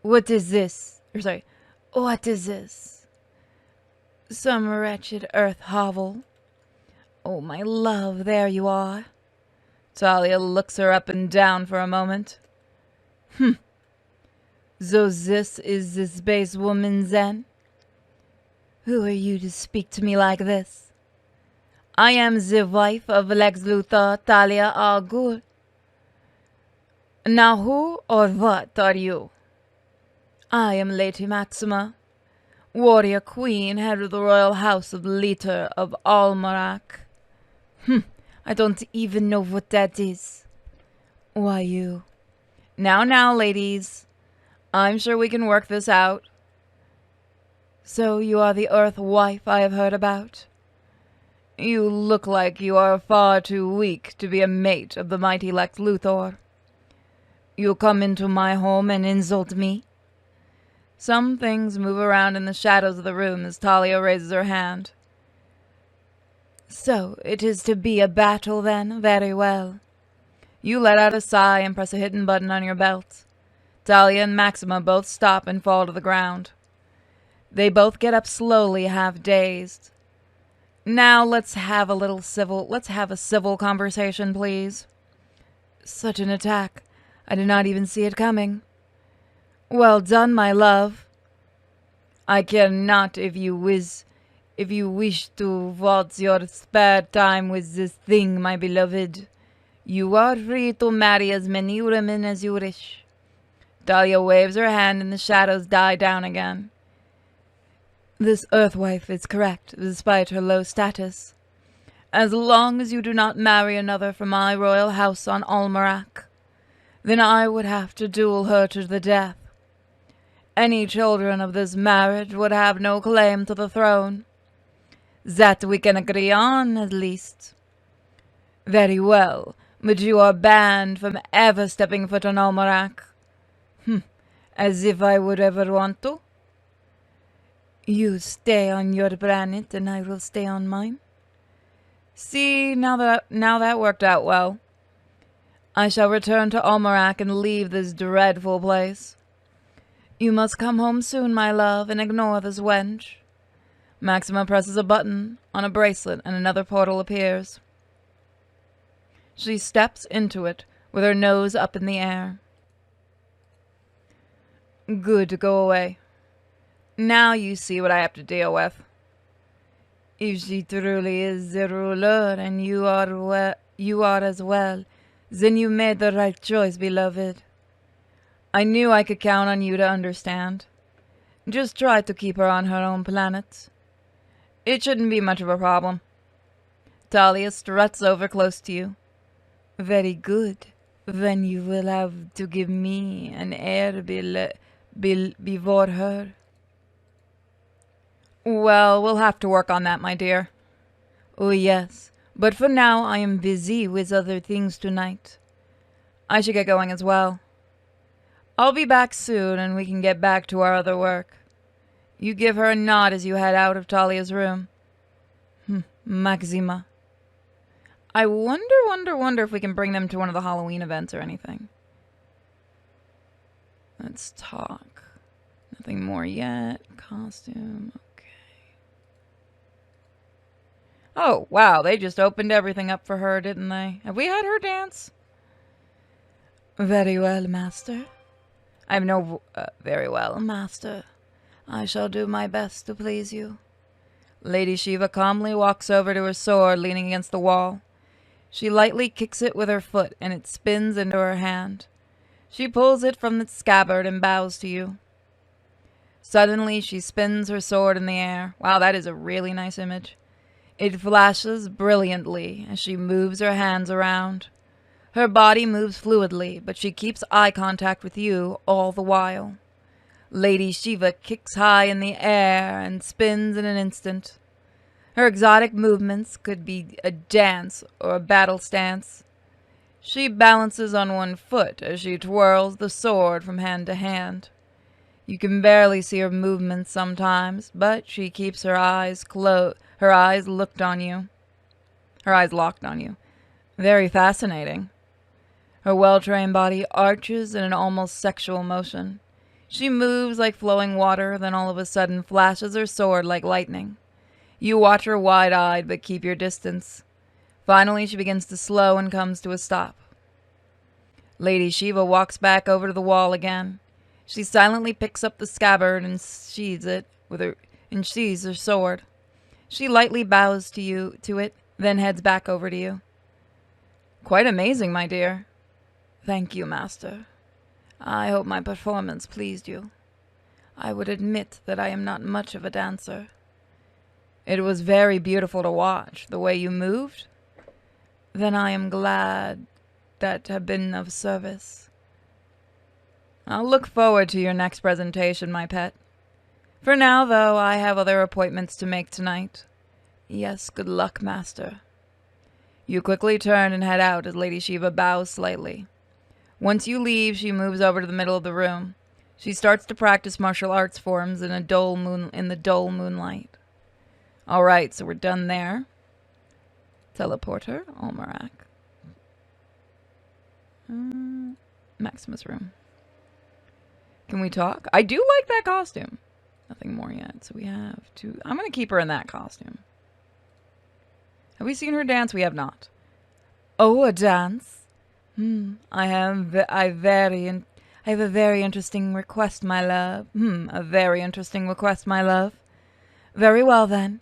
What is this? What is this? Some wretched earth hovel. Oh, my love, there you are. Talia looks her up and down for a moment. So this is this base woman then? Who are you to speak to me like this? I am the wife of Lex Luthor, Talia al Ghul. Now who or what are you? I am Lady Maxima, warrior queen, head of the royal house of Leader of Almanac. I don't even know what that is. Why you? Now, ladies. I'm sure we can work this out. So you are the Earth wife I have heard about? You look like you are far too weak to be a mate of the mighty Lex Luthor. You come into my home and insult me? Some things move around in the shadows of the room as Talia raises her hand. So, it is to be a battle then? Very well. You let out a sigh and press a hidden button on your belt. Talia and Maxima both stop and fall to the ground. They both get up slowly, half dazed. Now let's have a civil conversation, please. Such an attack. I did not even see it coming. Well done, my love. I care not if you wish to waltz your spare time with this thing, my beloved. You are free to marry as many women as you wish. Talia waves her hand and the shadows die down again. This Earthwife is correct, despite her low status. As long as you do not marry another from my royal house on Almanac, then I would have to duel her to the death. Any children of this marriage would have no claim to the throne. That we can agree on, at least. Very well, but you are banned from ever stepping foot on Almanac. As if I would ever want to. You stay on your planet and I will stay on mine. See, now that worked out well. I shall return to Almanac and leave this dreadful place. You must come home soon, my love, and ignore this wench. Maxima presses a button on a bracelet and another portal appears. She steps into it with her nose up in the air. Good, go away. Now you see what I have to deal with. If she truly is the ruler and you are as well, then you made the right choice, beloved. I knew I could count on you to understand. Just try to keep her on her own planet. It shouldn't be much of a problem. Talia struts over close to you. Very good. Then you will have to give me an heir before her. Well, we'll have to work on that, my dear. Oh, yes. But for now, I am busy with other things tonight. I should get going as well. I'll be back soon and we can get back to our other work. You give her a nod as you head out of Talia's room. Maxima. I wonder if we can bring them to one of the Halloween events or anything. Let's talk. Nothing more yet. Costume. Okay. Oh, wow. They just opened everything up for her, didn't they? Have we had her dance? Very well, master. I have no... very well, master. I shall do my best to please you. Lady Shiva calmly walks over to her sword leaning against the wall. She lightly kicks it with her foot, and it spins into her hand. She pulls it from its scabbard and bows to you. Suddenly, she spins her sword in the air. Wow, that is a really nice image. It flashes brilliantly as she moves her hands around. Her body moves fluidly, but she keeps eye contact with you all the while. Lady Shiva kicks high in the air and spins in an instant. Her exotic movements could be a dance or a battle stance. She balances on one foot as she twirls the sword from hand to hand. You can barely see her movements sometimes, but she keeps her eyes locked on you. Very fascinating. Her well-trained body arches in an almost sexual motion. She moves like flowing water, then all of a sudden flashes her sword like lightning. You watch her wide-eyed, but keep your distance. Finally, she begins to slow and comes to a stop. Lady Shiva walks back over to the wall again. She silently picks up the scabbard and sheathes her sword. She lightly bows to it, then heads back over to you. Quite amazing, my dear. Thank you, master. I hope my performance pleased you. I would admit that I am not much of a dancer. It was very beautiful to watch, the way you moved. Then I am glad that have been of service. I'll look forward to your next presentation, my pet. For now, though, I have other appointments to make tonight. Yes, good luck, master. You quickly turn and head out as Lady Shiva bows slightly. Once you leave, she moves over to the middle of the room. She starts to practice martial arts forms in the dull moonlight. All right, so we're done there. Teleporter, Almerac. Maximus room. Can we talk? I do like that costume. Nothing more yet, so we have to... I'm going to keep her in that costume. Have we seen her dance? We have not. Oh, a dance? I have a very interesting request, my love. A very interesting request, my love. Very well, then.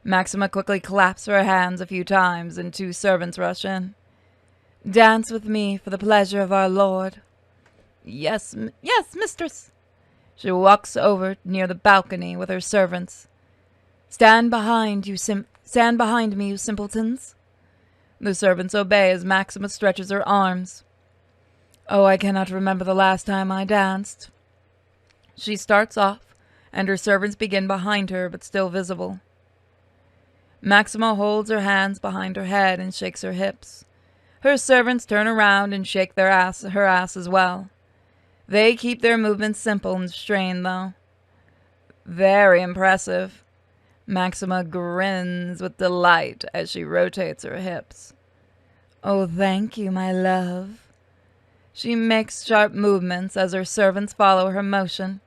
Maxima quickly claps her hands a few times, and 2 servants rush in. Dance with me for the pleasure of our lord. Yes, mistress. She walks over near the balcony with her servants. Stand behind me, you simpletons. The servants obey as Maxima stretches her arms. Oh, I cannot remember the last time I danced. She starts off, and her servants begin behind her, but still visible. Maxima holds her hands behind her head and shakes her hips. Her servants turn around and shake her ass as well. They keep their movements simple and strained, though. Very impressive. Maxima grins with delight as she rotates her hips. Oh, thank you, my love. She makes sharp movements as her servants follow her motion.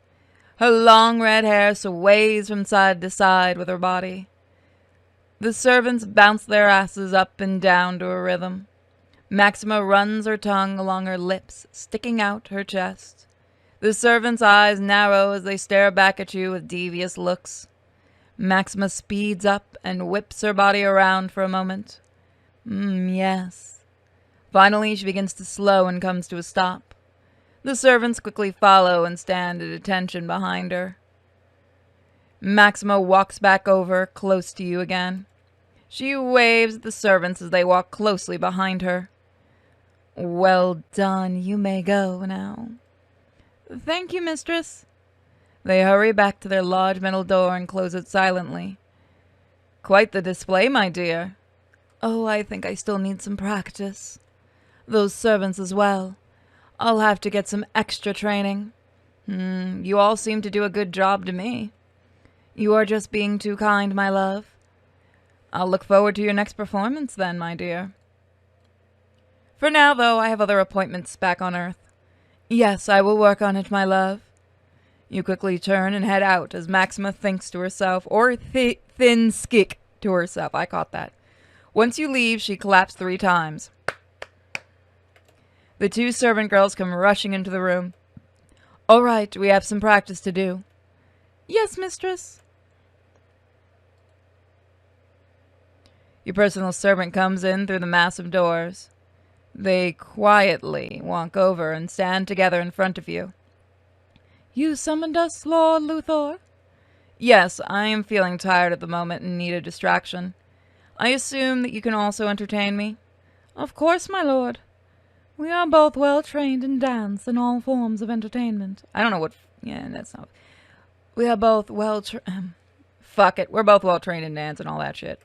Her long red hair sways from side to side with her body. The servants bounce their asses up and down to a rhythm. Maxima runs her tongue along her lips, sticking out her chest. The servants' eyes narrow as they stare back at you with devious looks. Maxima speeds up and whips her body around for a moment. Yes. Finally, she begins to slow and comes to a stop. The servants quickly follow and stand at attention behind her. Maxima walks back over, close to you again. She waves at the servants as they walk closely behind her. Well done, you may go now. Thank you, mistress. They hurry back to their large metal door and close it silently. Quite the display, my dear. Oh, I think I still need some practice. Those servants as well. I'll have to get some extra training. You all seem to do a good job to me. You are just being too kind, my love. I'll look forward to your next performance then, my dear. For now, though, I have other appointments back on Earth. Yes, I will work on it, my love. You quickly turn and head out as Maxima thinks to herself, or thin skick to herself. I caught that. Once you leave, she claps 3 times. The 2 servant girls come rushing into the room. All right, we have some practice to do. Yes, mistress. Your personal servant comes in through the massive doors. They quietly walk over and stand together in front of you. You summoned us, Lord Luthor? Yes, I am feeling tired at the moment and need a distraction. I assume that you can also entertain me? Of course, my lord. We are both well trained in dance and all forms of entertainment. I don't know what... Yeah, that's not... We are both fuck it. We're both well trained in dance and all that shit.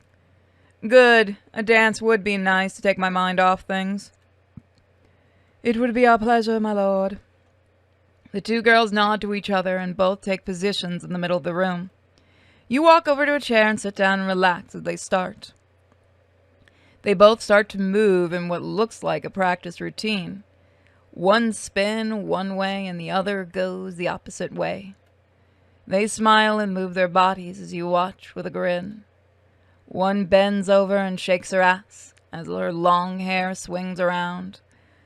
Good. A dance would be nice to take my mind off things. It would be our pleasure, my lord. The 2 girls nod to each other and both take positions in the middle of the room. You walk over to a chair and sit down and relax as they start. They both start to move in what looks like a practice routine. One spin one way and the other goes the opposite way. They smile and move their bodies as you watch with a grin. One bends over and shakes her ass as her long hair swings around.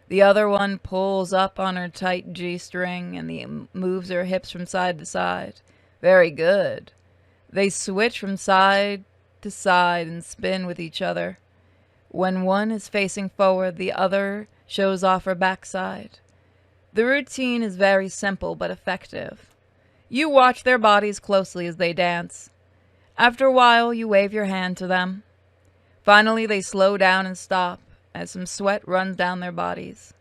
The other one pulls up on her tight G-string and moves her hips from side to side. Very good. They switch from side to side and spin with each other. When one is facing forward, the other shows off her backside. The routine is very simple but effective. You watch their bodies closely as they dance. After a while, you wave your hand to them. Finally, they slow down and stop as some sweat runs down their bodies.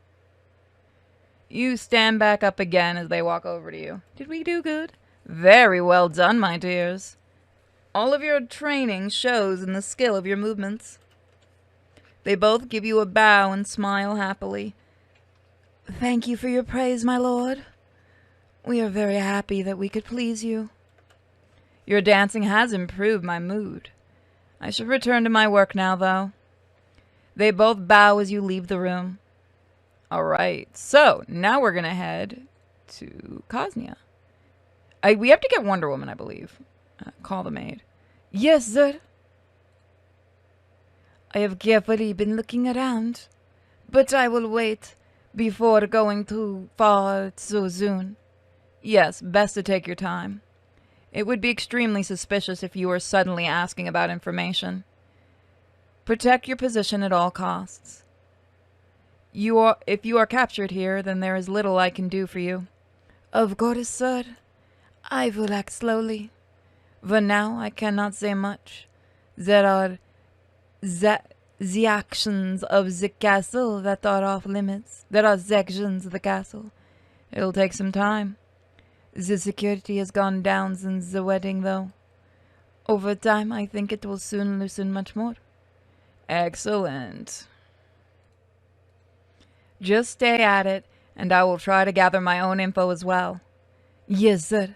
You stand back up again as they walk over to you. Did we do good? Very well done, my dears. All of your training shows in the skill of your movements. They both give you a bow and smile happily. Thank you for your praise, my lord. We are very happy that we could please you. Your dancing has improved my mood. I should return to my work now, though. They both bow as you leave the room. All right, so now we're going to head to Cosnia. We have to get Wonder Woman, I believe. Call the maid. Yes, sir. I have carefully been looking around, but I will wait before going too far so soon. Yes, best to take your time. It would be extremely suspicious if you were suddenly asking about information. Protect your position at all costs. If you are captured here, then there is little I can do for you. Of course, sir. I will act slowly. For now, I cannot say much. There are the actions of the castle that are off limits. There are sections of the castle. It'll take some time. The security has gone down since the wedding, though. Over time, I think it will soon loosen much more. Excellent. Just stay at it, and I will try to gather my own info as well. Yes, sir.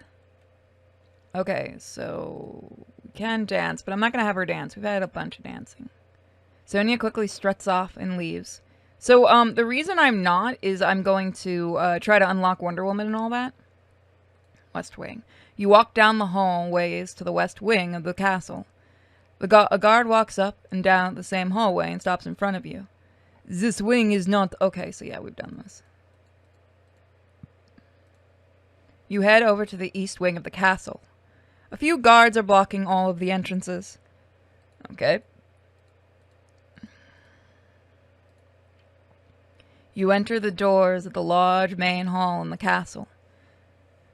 Okay, so we can dance, but I'm not going to have her dance. We've had a bunch of dancing. Sonia quickly struts off and leaves. So, the reason I'm not is I'm going to try to unlock Wonder Woman and all that. West Wing. You walk down the hallways to the west wing of the castle. A guard walks up and down the same hallway and stops in front of you. This wing is not... Okay, so yeah, we've done this. You head over to the east wing of the castle. A few guards are blocking all of the entrances. Okay. You enter the doors of the large main hall in the castle.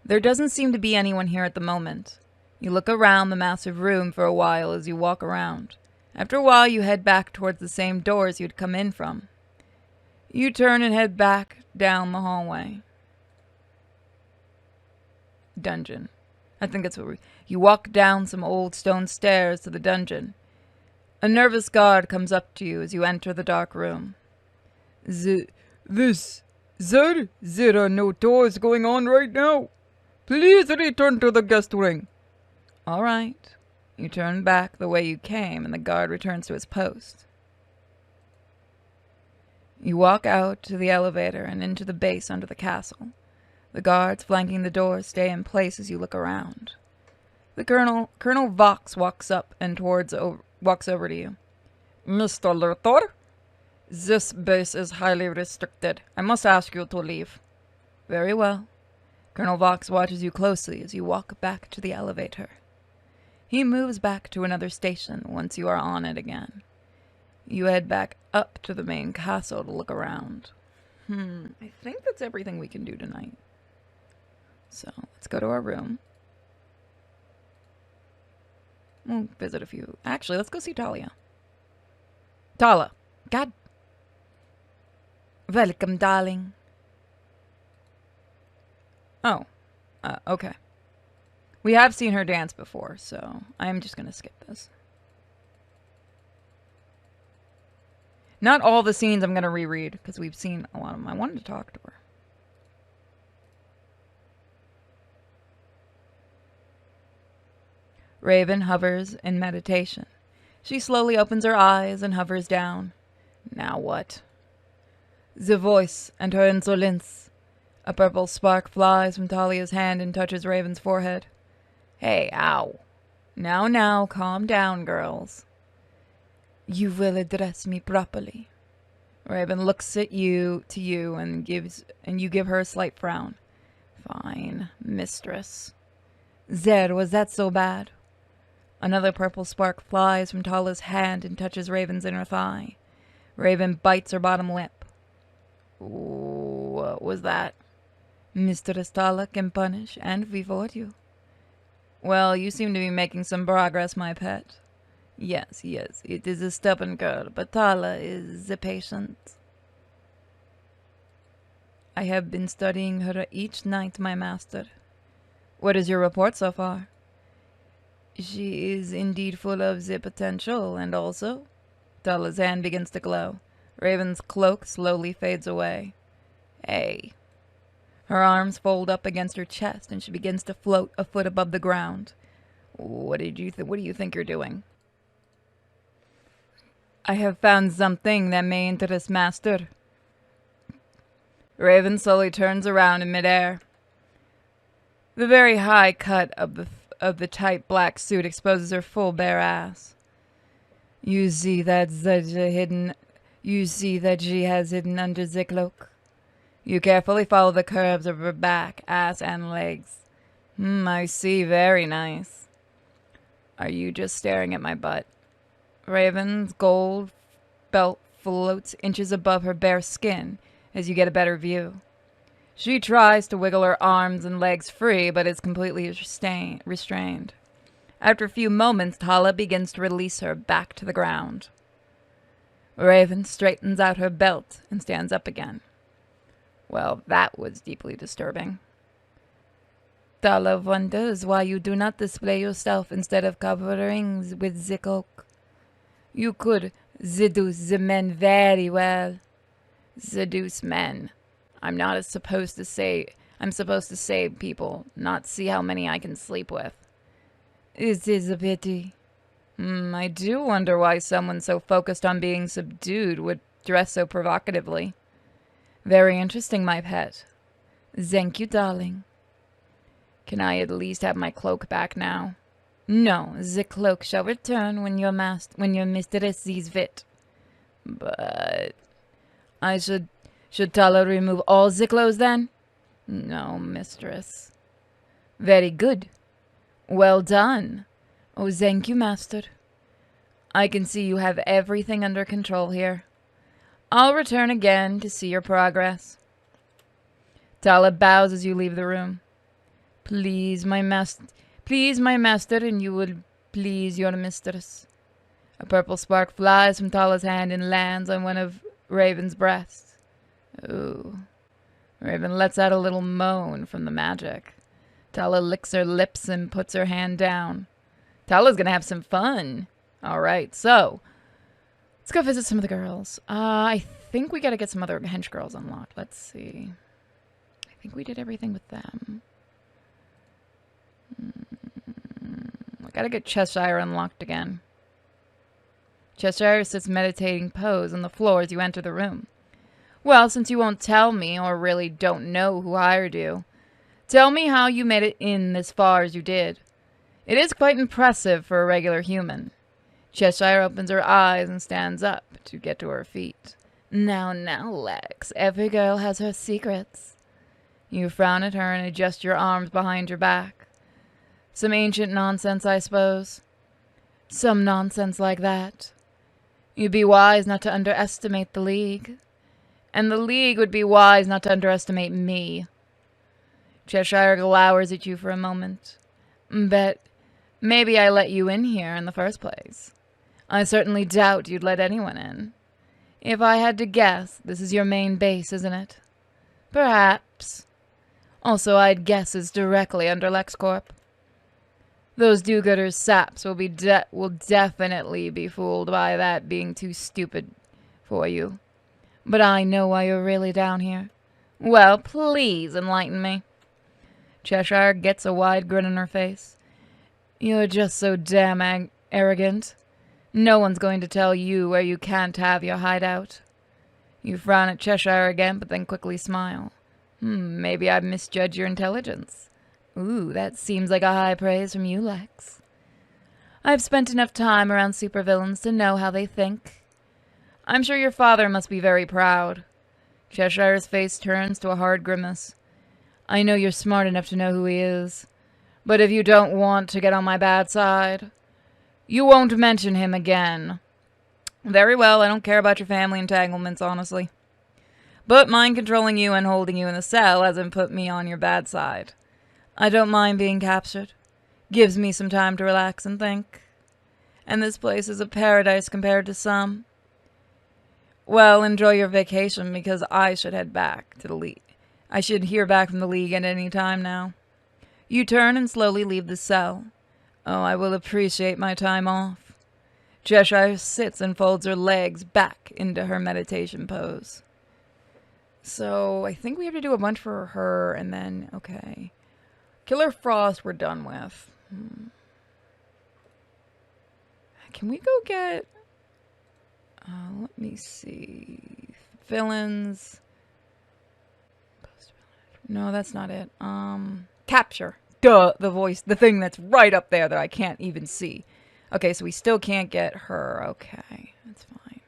There doesn't seem to be anyone here at the moment. You look around the massive room for a while as you walk around. After a while, you head back towards the same doors you'd come in from. You turn and head back down the hallway. Dungeon. I think that's what you walk down some old stone stairs to the dungeon. A nervous guard comes up to you as you enter the dark room. Sir, there are no tours going on right now. Please return to the guest wing. All right. You turn back the way you came, and the guard returns to his post. You walk out to the elevator and into the base under the castle. The guards flanking the doors stay in place as you look around. The Colonel Vox walks up and walks over to you. Mr. Luthor, this base is highly restricted. I must ask you to leave. Very well. Colonel Vox watches you closely as you walk back to the elevator. He moves back to another station once you are on it again. You head back up to the main castle to look around. I think that's everything we can do tonight. So, let's go to our room. We'll visit a few. Actually, let's go see Talia. Tala. God. Welcome, darling. Oh. Okay. We have seen her dance before, so I'm just going to skip this. Not all the scenes I'm going to reread, because we've seen a lot of them. I wanted to talk to her. Raven hovers in meditation. She slowly opens her eyes and hovers down. Now what? The voice and her insolence. A purple spark flies from Talia's hand and touches Raven's forehead. Hey, ow. Now, calm down, girls. You will address me properly. Raven looks at you, and you give her a slight frown. Fine, mistress. There, was that so bad? Another purple spark flies from Tala's hand and touches Raven's inner thigh. Raven bites her bottom lip. What was that? Mistress Tala can punish and reward you. Well, you seem to be making some progress, my pet. Yes, it is a stubborn girl, but Tala is a patient. I have been studying her each night, my master. What is your report so far? She is indeed full of the potential, and also... Tala's hand begins to glow. Raven's cloak slowly fades away. Hey. Her arms fold up against her chest, and she begins to float a foot above the ground. What do you think you're doing? I have found something that may interest Master. Raven slowly turns around in midair. The very high cut of the tight black suit exposes her full bare ass. You see that she has hidden under the cloak. You carefully follow the curves of her back, ass, and legs. I see. Very nice. Are you just staring at my butt? Raven's gold belt floats inches above her bare skin as you get a better view. She tries to wiggle her arms and legs free, but is completely restrained. After a few moments, Tala begins to release her back to the ground. Raven straightens out her belt and stands up again. Well, that was deeply disturbing. Tala wonders why you do not display yourself instead of covering with the cloak. You could seduce the men very well. Seduce men. I'm supposed to save people, not see how many I can sleep with. It is a pity. I do wonder why someone so focused on being subdued would dress so provocatively. Very interesting, my pet. Thank you, darling. Can I at least have my cloak back now? No, the cloak shall return when your mistress sees fit. But should Tala remove all the clothes then? No, mistress. Very good. Well done. Oh, thank you, master. I can see you have everything under control here. I'll return again to see your progress. Tala bows as you leave the room. Please, my master, and you will please your mistress. A purple spark flies from Tala's hand and lands on one of Raven's breasts. Ooh. Raven lets out a little moan from the magic. Tala licks her lips and puts her hand down. Tala's gonna have some fun. Alright, so let's go visit some of the girls. I think we gotta get some other hench girls unlocked. Let's see. I think we did everything with them. Gotta get Cheshire unlocked again. Cheshire sits meditating pose on the floor as you enter the room. Well, since you won't tell me, or really don't know who hired you, tell me how you made it in this far as you did. It is quite impressive for a regular human. Cheshire opens her eyes and stands up to get to her feet. Now, Lex, every girl has her secrets. You frown at her and adjust your arms behind your back. Some ancient nonsense, I suppose. Some nonsense like that. You'd be wise not to underestimate the League. And the League would be wise not to underestimate me. Cheshire glowers at you for a moment. Bet maybe I let you in here in the first place. I certainly doubt you'd let anyone in. If I had to guess, this is your main base, isn't it? Perhaps. Also, I'd guess it's directly under LexCorp. Those do-gooders saps will definitely be fooled by that being too stupid for you. But I know why you're really down here. Well, please enlighten me. Cheshire gets a wide grin on her face. You're just so damn arrogant. No one's going to tell you where you can't have your hideout. You frown at Cheshire again, but then quickly smile. Maybe I've misjudged your intelligence. Ooh, that seems like a high praise from you, Lex. I've spent enough time around supervillains to know how they think. I'm sure your father must be very proud. Cheshire's face turns to a hard grimace. I know you're smart enough to know who he is. But if you don't want to get on my bad side, you won't mention him again. Very well, I don't care about your family entanglements, honestly. But mind controlling you and holding you in a cell hasn't put me on your bad side. I don't mind being captured. Gives me some time to relax and think. And this place is a paradise compared to some. Well, enjoy your vacation, because I should head back to the League. I should hear back from the League at any time now. You turn and slowly leave the cell. Oh, I will appreciate my time off. Cheshire sits and folds her legs back into her meditation pose. So, I think we have to do a bunch for her, and then, okay. Killer Frost we're done with. Can we go get... let me see. Villains. No, that's not it. Capture. Duh, the voice. The thing that's right up there that I can't even see. Okay, so we still can't get her. Okay, that's fine.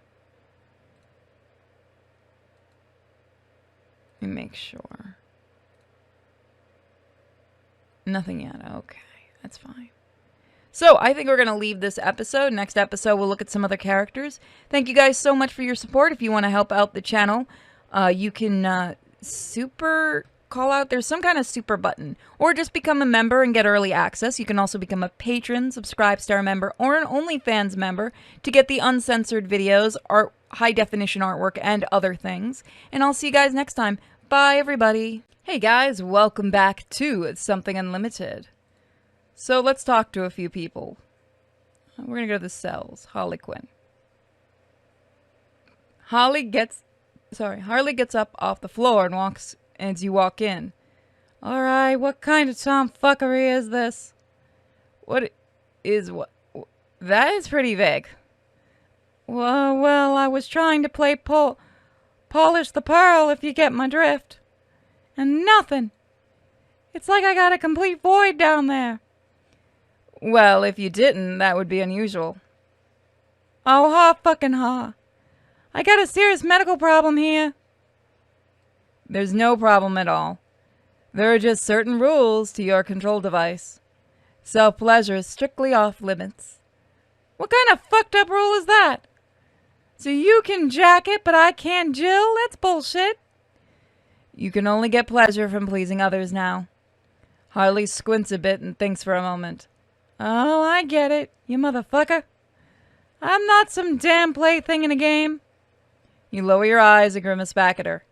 Let me make sure. Nothing yet. Okay, that's fine. So, I think we're going to leave this episode. Next episode, we'll look at some other characters. Thank you guys so much for your support. If you want to help out the channel, you can super call out. There's some kind of super button. Or just become a member and get early access. You can also become a patron, subscribe star member, or an OnlyFans member to get the uncensored videos, art, high-definition artwork, and other things. And I'll see you guys next time. Bye, everybody. Hey, guys. Welcome back to Something Unlimited. So let's talk to a few people. We're going to go to the cells. Harley Quinn. Harley gets up off the floor and walks as you walk in. Alright, what kind of tomfuckery is this? What? That is pretty vague. Well, I was trying to play polish the pearl, if you get my drift. And nothing. It's like I got a complete void down there. Well, if you didn't, that would be unusual. Oh, ha fucking ha. I got a serious medical problem here. There's no problem at all. There are just certain rules to your control device. Self-pleasure is strictly off limits. What kind of fucked up rule is that? So you can jack it, but I can't Jill? That's bullshit. You can only get pleasure from pleasing others now. Harley squints a bit and thinks for a moment. Oh, I get it, you motherfucker. I'm not some damn plaything in a game. You lower your eyes and grimace back at her.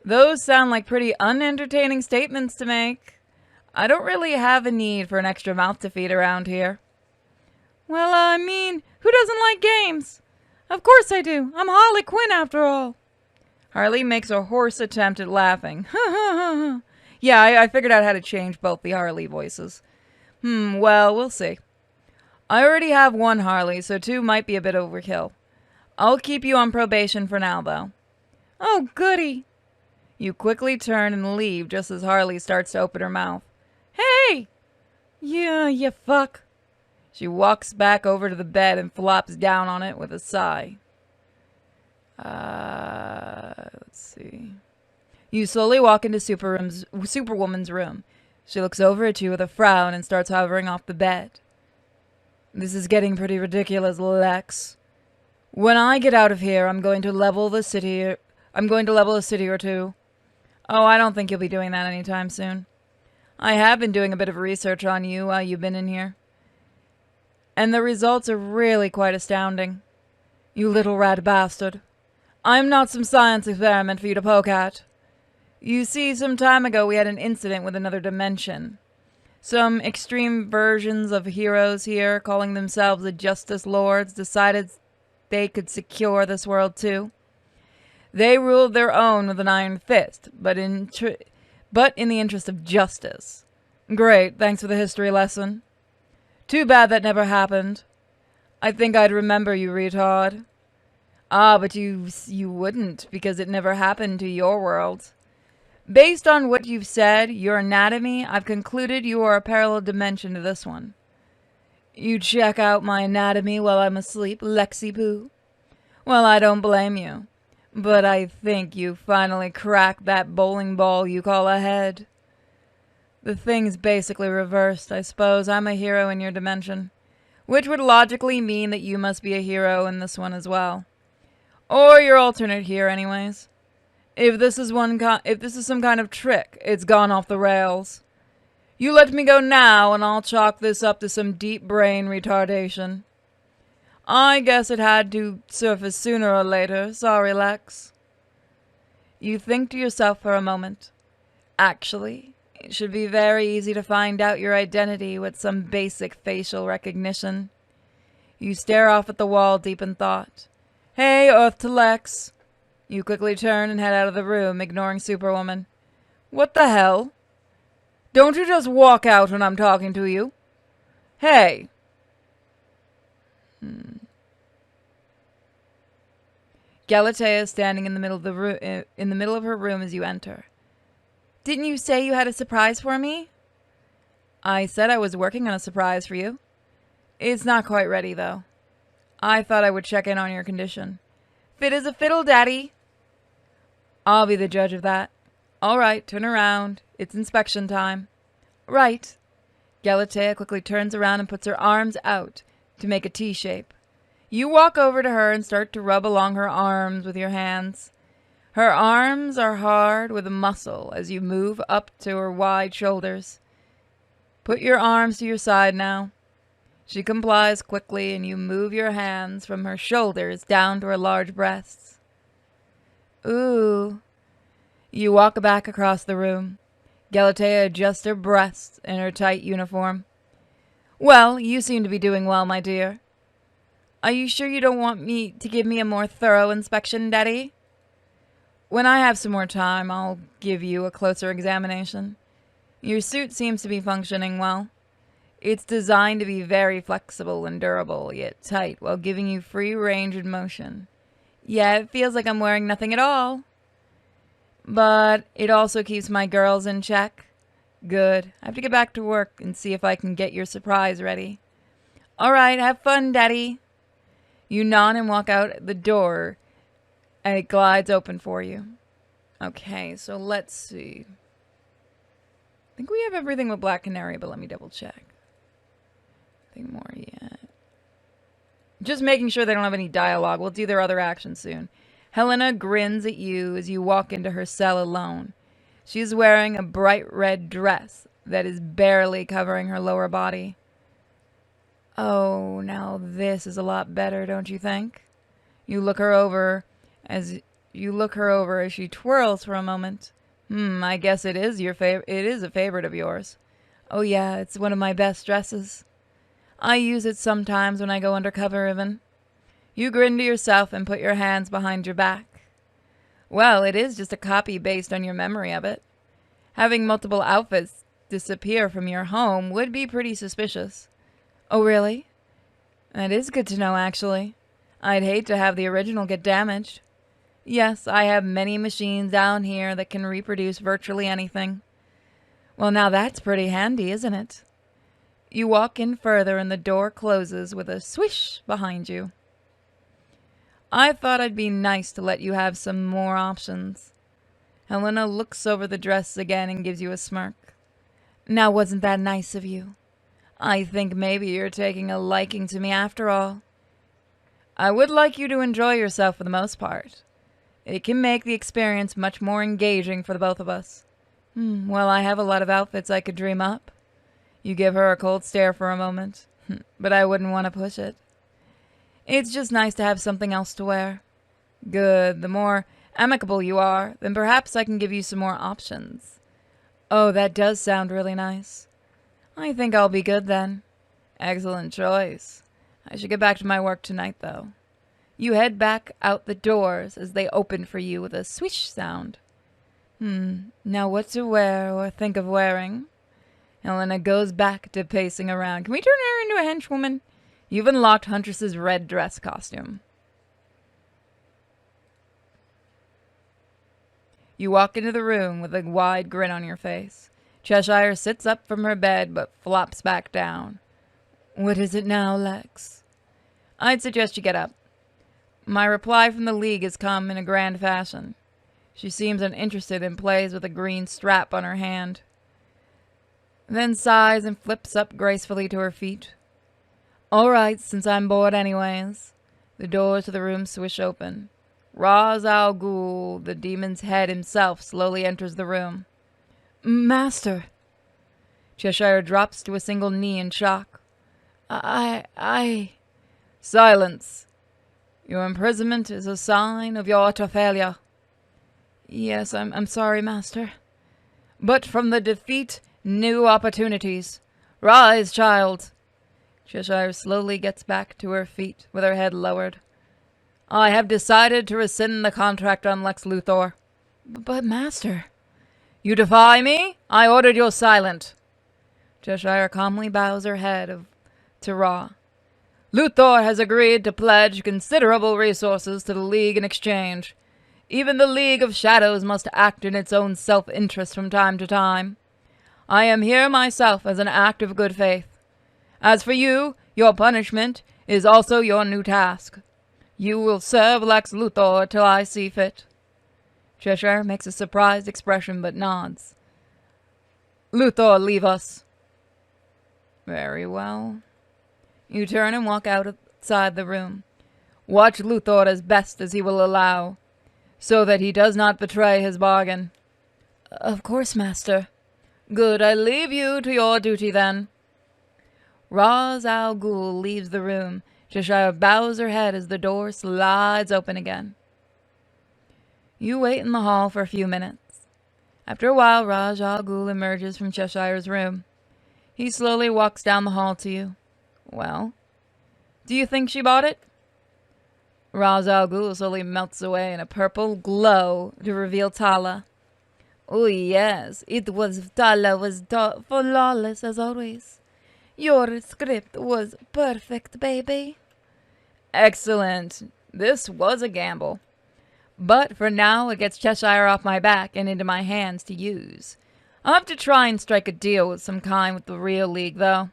Those sound like pretty unentertaining statements to make. I don't really have a need for an extra mouth to feed around here. Well, I mean, who doesn't like games? Of course I do. I'm Harley Quinn after all. Harley makes a hoarse attempt at laughing. Yeah, I figured out how to change both the Harley voices. Well, we'll see. I already have one Harley, so 2 might be a bit overkill. I'll keep you on probation for now, though. Oh, goody. You quickly turn and leave just as Harley starts to open her mouth. Hey! Yeah, you fuck. She walks back over to the bed and flops down on it with a sigh. Let's see. You slowly walk into Superwoman's room. She looks over at you with a frown and starts hovering off the bed. This is getting pretty ridiculous, Lex. When I get out of here, I'm going to level a city or two. Oh, I don't think you'll be doing that anytime soon. I have been doing a bit of research on you while you've been in here. And the results are really quite astounding. You little rat bastard. I'm not some science experiment for you to poke at. You see, some time ago we had an incident with another dimension. Some extreme versions of heroes here, calling themselves the Justice Lords, decided they could secure this world too. They ruled their own with an iron fist, but in the interest of justice. Great, thanks for the history lesson. Too bad that never happened. I think I'd remember you, retard. Ah, but you wouldn't, because it never happened to your world. Based on what you've said, your anatomy, I've concluded you are a parallel dimension to this one. You check out my anatomy while I'm asleep, Lexi Poo? Well, I don't blame you. But I think you finally cracked that bowling ball you call a head. The thing's basically reversed, I suppose. I'm a hero in your dimension. Which would logically mean that you must be a hero in this one as well. Or your alternate here, anyways. If this is some kind of trick, it's gone off the rails. You let me go now, and I'll chalk this up to some deep brain retardation. I guess it had to surface sooner or later. Sorry, Lex. You think to yourself for a moment. Actually, it should be very easy to find out your identity with some basic facial recognition. You stare off at the wall deep in thought. Hey, Earth to Lex. You quickly turn and head out of the room, ignoring Superwoman. What the hell? Don't you just walk out when I'm talking to you? Hey! Galatea is standing in the middle of her room as you enter. Didn't you say you had a surprise for me? I said I was working on a surprise for you. It's not quite ready, though. I thought I would check in on your condition. Fit as a fiddle, Daddy. I'll be the judge of that. All right, turn around. It's inspection time. Right. Galatea quickly turns around and puts her arms out to make a T shape. You walk over to her and start to rub along her arms with your hands. Her arms are hard with muscle as you move up to her wide shoulders. Put your arms to your side now. She complies quickly, and you move your hands from her shoulders down to her large breasts. Ooh. You walk back across the room. Galatea adjusts her breasts in her tight uniform. Well, you seem to be doing well, my dear. Are you sure you don't want me to give me a more thorough inspection, Daddy? When I have some more time, I'll give you a closer examination. Your suit seems to be functioning well. It's designed to be very flexible and durable, yet tight, while giving you free range of motion. Yeah, it feels like I'm wearing nothing at all. But it also keeps my girls in check. Good. I have to get back to work and see if I can get your surprise ready. All right, have fun, Daddy. You nod and walk out the door, and it glides open for you. Okay, so let's see. I think we have everything with Black Canary, but let me double check. Nothing more yet. Just making sure they don't have any dialogue. We'll do their other actions soon. Helena grins at you as you walk into her cell alone. She's wearing a bright red dress that is barely covering her lower body. Oh, now this is a lot better, don't you think? You look her over as she twirls for a moment. I guess it is a favorite of yours. Oh yeah, it's one of my best dresses. I use it sometimes when I go undercover even. You grin to yourself and put your hands behind your back. Well, it is just a copy based on your memory of it. Having multiple outfits disappear from your home would be pretty suspicious. Oh, really? That is good to know, actually. I'd hate to have the original get damaged. Yes, I have many machines down here that can reproduce virtually anything. Well, now that's pretty handy, isn't it? You walk in further and the door closes with a swish behind you. I thought I'd be nice to let you have some more options. Helena looks over the dress again and gives you a smirk. Now, wasn't that nice of you? I think maybe you're taking a liking to me after all. I would like you to enjoy yourself for the most part. It can make the experience much more engaging for the both of us. Well, I have a lot of outfits I could dream up. You give her a cold stare for a moment, but I wouldn't want to push it. It's just nice to have something else to wear. Good, the more amicable you are, then perhaps I can give you some more options. Oh, that does sound really nice. I think I'll be good then. Excellent choice. I should get back to my work tonight, though. You head back out the doors as they open for you with a swish sound. Now what to wear or think of wearing? Helena goes back to pacing around. Can we turn her into a henchwoman? You've unlocked Huntress's red dress costume. You walk into the room with a wide grin on your face. Cheshire sits up from her bed but flops back down. What is it now, Lex? I'd suggest you get up. My reply from the League has come in a grand fashion. She seems uninterested and plays with a green strap on her hand. Then sighs and flips up gracefully to her feet. All right, since I'm bored anyways. The doors to the room swish open. Ra's al Ghul, the demon's head himself, slowly enters the room. Master! Cheshire drops to a single knee in shock. I... Silence! Your imprisonment is a sign of your utter failure. Yes, I'm sorry, Master. But from the defeat, new opportunities. Rise, child! Cheshire slowly gets back to her feet with her head lowered. I have decided to rescind the contract on Lex Luthor. But, Master... You defy me? I ordered you silent. Cheshire calmly bows her head to Ra. Luthor has agreed to pledge considerable resources to the League in exchange. Even the League of Shadows must act in its own self-interest from time to time. I am here myself as an act of good faith. As for you, your punishment is also your new task. You will serve Lex Luthor till I see fit. Cheshire makes a surprised expression but nods. Luthor, leave us. Very well. You turn and walk outside the room. Watch Luthor as best as he will allow, so that he does not betray his bargain. Of course, Master. Good, I leave you to your duty then. Ra's al Ghul leaves the room. Cheshire bows her head as the door slides open again. You wait in the hall for a few minutes. After a while, Ra's al Ghul emerges from Cheshire's room. He slowly walks down the hall to you. Well, do you think she bought it? Ra's al Ghul slowly melts away in a purple glow to reveal Tala. Oh yes, Tala was flawless as always. Your script was perfect, baby. Excellent. This was a gamble. But for now, it gets Cheshire off my back and into my hands to use. I'll have to try and strike a deal of some kind with the real League, though.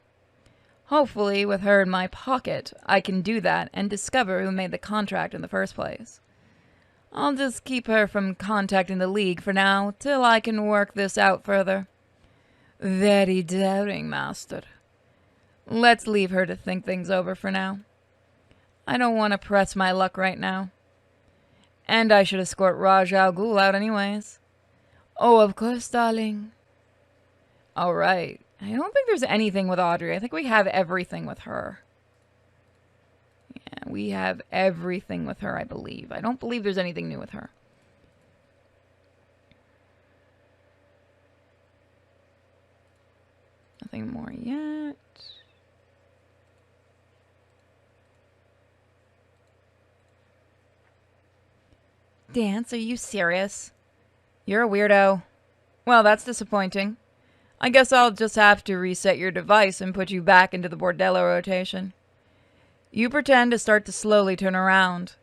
Hopefully, with her in my pocket, I can do that and discover who made the contract in the first place. I'll just keep her from contacting the League for now, till I can work this out further. Very daring, Master. Let's leave her to think things over for now. I don't want to press my luck right now. And I should escort Ra's al Ghul out anyways. Oh, of course, darling. All right. I don't think there's anything with Audrey. I think we have everything with her. Yeah, we have everything with her, I believe. I don't believe there's anything new with her. Nothing more yet. Dance, are you serious? You're a weirdo. Well, that's disappointing. I guess I'll just have to reset your device and put you back into the bordello rotation. You pretend to start to slowly turn around.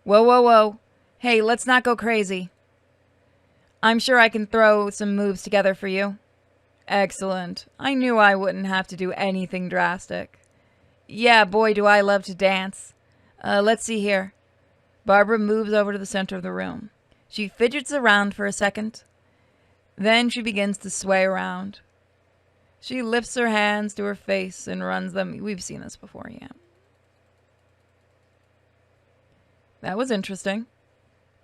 Whoa, whoa, whoa. Hey, let's not go crazy. I'm sure I can throw some moves together for you. Excellent. I knew I wouldn't have to do anything drastic. Yeah, boy, do I love to dance. Let's see here. Barbara moves over to the center of the room. She fidgets around for a second. Then she begins to sway around. She lifts her hands to her face and runs them. We've seen this before, yeah. That was interesting.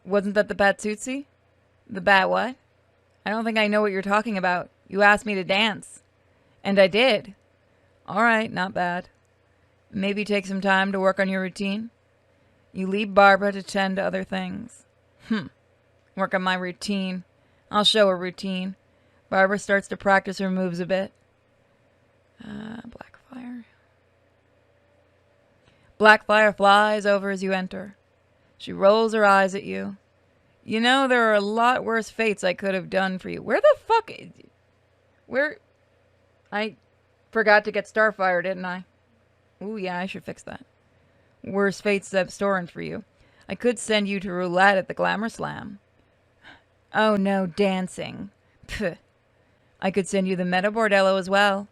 Wasn't that the Batsootsie? The bat what? I don't think I know what you're talking about. You asked me to dance. And I did. All right, not bad. Maybe take some time to work on your routine. You leave Barbara to tend to other things. Work on my routine. I'll show her routine. Barbara starts to practice her moves a bit. Blackfire. Blackfire flies over as you enter. She rolls her eyes at you. You know, there are a lot worse fates I could have done for you. Where the fuck... Where... I forgot to get Starfire, didn't I? Ooh, yeah, I should fix that. Worse fates I've stored for you. I could send you to roulette at the Glamour Slam. Oh no, dancing. Pfft. I could send you the Meta Bordello as well.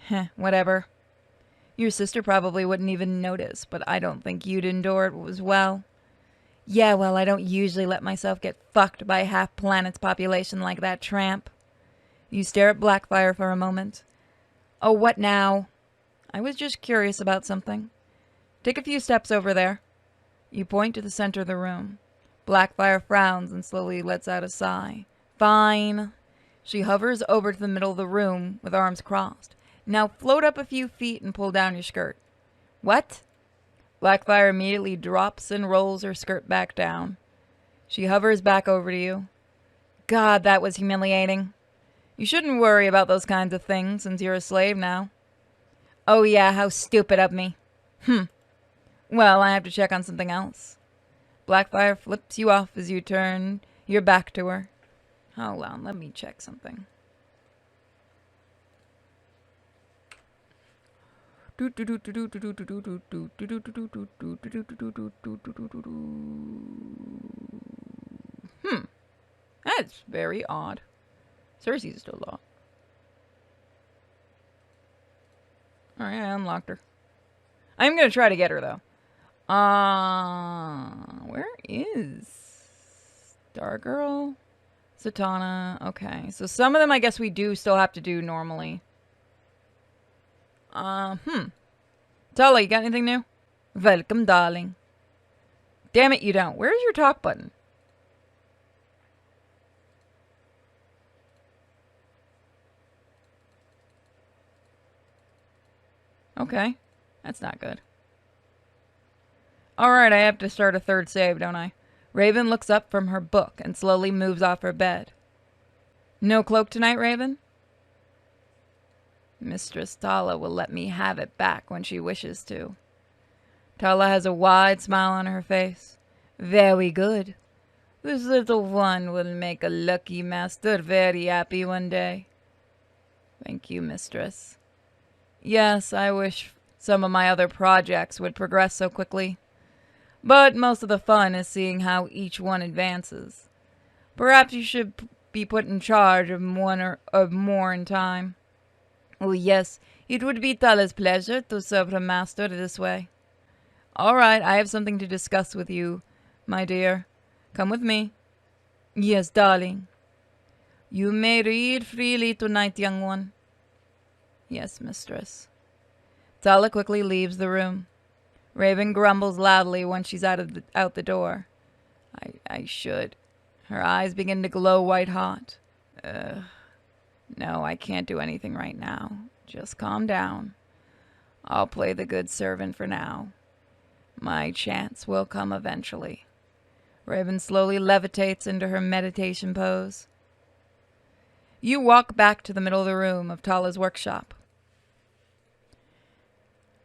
Heh, whatever. Your sister probably wouldn't even notice, but I don't think you'd endure it as well. Yeah, well, I don't usually let myself get fucked by half planet's population like that tramp. You stare at Blackfire for a moment. Oh, what now? I was just curious about something. Take a few steps over there. You point to the center of the room. Blackfire frowns and slowly lets out a sigh. Fine. She hovers over to the middle of the room with arms crossed. Now float up a few feet and pull down your skirt. What? Blackfire immediately drops and rolls her skirt back down. She hovers back over to you. God, that was humiliating. You shouldn't worry about those kinds of things since you're a slave now. Oh yeah, how stupid of me. Well, I have to check on something else. Blackfire flips you off as you turn your back to her. Hold on, let me check something. That's very odd. Cersei's still locked. Alright, I unlocked her. I'm gonna try to get her, though. Where is Stargirl? Zatanna. Okay, so some of them I guess we do still have to do normally. Tala, you got anything new? Welcome, darling. Damn it, you don't. Where's your talk button? Okay, that's not good. Alright, I have to start a third save, don't I? Raven looks up from her book and slowly moves off her bed. No cloak tonight, Raven? Mistress Tala will let me have it back when she wishes to. Tala has a wide smile on her face. Very good. This little one will make a lucky master very happy one day. Thank you, mistress. Yes, I wish some of my other projects would progress so quickly. But most of the fun is seeing how each one advances. Perhaps you should be put in charge of one or more in time. Oh yes, it would be Tala's pleasure to serve her master this way. All right, I have something to discuss with you, my dear. Come with me. Yes, darling. You may read freely tonight, young one. Yes, mistress. Tala quickly leaves the room. Raven grumbles loudly when she's out the door. I should. Her eyes begin to glow white hot. No, I can't do anything right now. Just calm down. I'll play the good servant for now. My chance will come eventually. Raven slowly levitates into her meditation pose. You walk back to the middle of the room of Tala's workshop.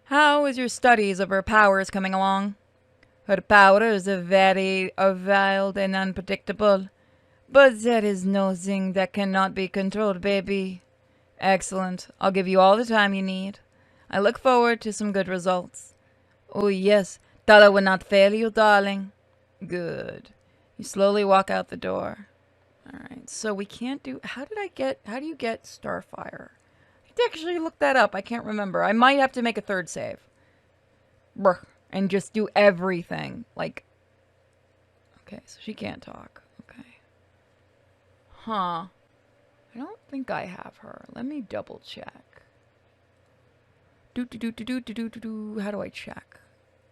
How is your studies of her powers coming along? Her powers are very wild and unpredictable, but there is nothing that cannot be controlled, baby. Excellent. I'll give you all the time you need. I look forward to some good results. Oh, yes, that I will not fail you, darling. Good. You slowly walk out the door. Alright, so we can't do... How do you get Starfire? I have to actually look that up. I can't remember. I might have to make a third save. Brr. And just do everything. Like... Okay, so she can't talk. Okay. Huh. I don't think I have her. Let me double check. How do I check?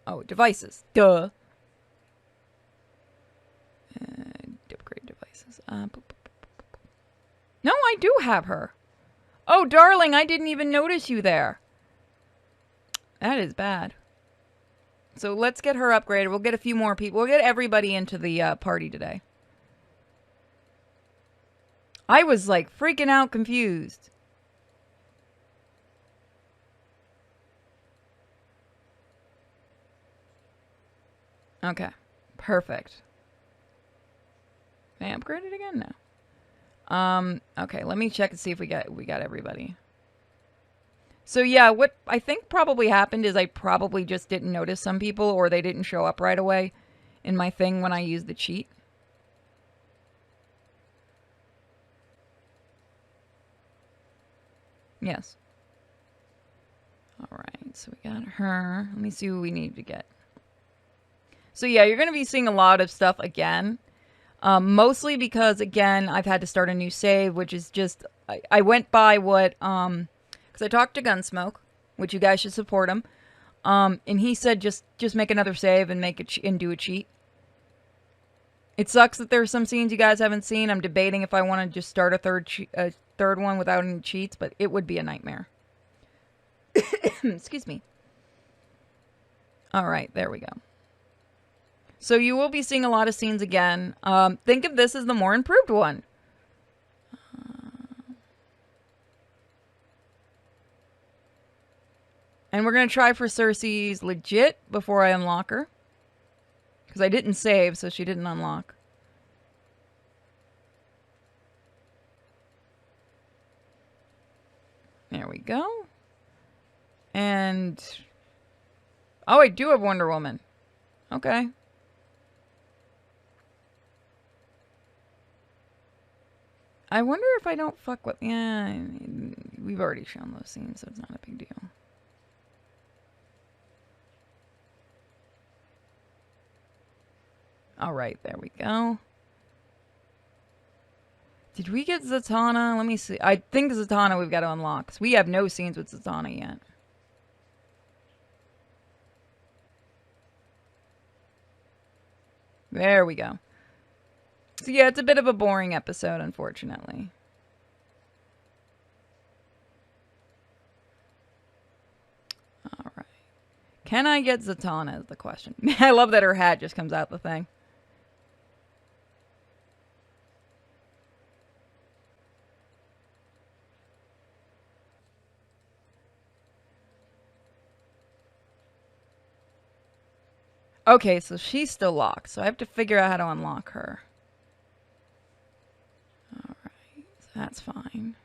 Oh, devices. Duh. Upgrade devices. No, I do have her. Oh, darling, I didn't even notice you there. That is bad. So let's get her upgraded. We'll get a few more people. We'll get everybody into the party today. I was like freaking out confused. Okay. Perfect. Can I upgrade it again? No. Okay, let me check and see if we got everybody. So yeah, what I think probably happened is I probably just didn't notice some people, or they didn't show up right away in my thing when I used the cheat. Yes. Alright, so we got her. Let me see who we need to get. So yeah, you're going to be seeing a lot of stuff again. Mostly because, again, I've had to start a new save, which is just... I went by what... Because I talked to Gunsmoke, which you guys should support him. And he said just make another save and make it and do a cheat. It sucks that there's some scenes you guys haven't seen. I'm debating if I want to just start a third one without any cheats, but it would be a nightmare. Excuse me. Alright, there we go. So you will be seeing a lot of scenes again. Think of this as the more improved one. And we're going to try for Cersei's legit before I unlock her. Because I didn't save, so she didn't unlock. There we go. And... Oh, I do have Wonder Woman. Okay. I wonder if I don't fuck with... Yeah, we've already shown those scenes, so it's not a big deal. Alright, there we go. Did we get Zatanna? Let me see. I think Zatanna we've got to unlock. So we have no scenes with Zatanna yet. There we go. So yeah, it's a bit of a boring episode, unfortunately. Alright. Can I get Zatanna is the question. I love that her hat just comes out the thing. Okay, so she's still locked, so I have to figure out how to unlock her. Alright, so that's fine.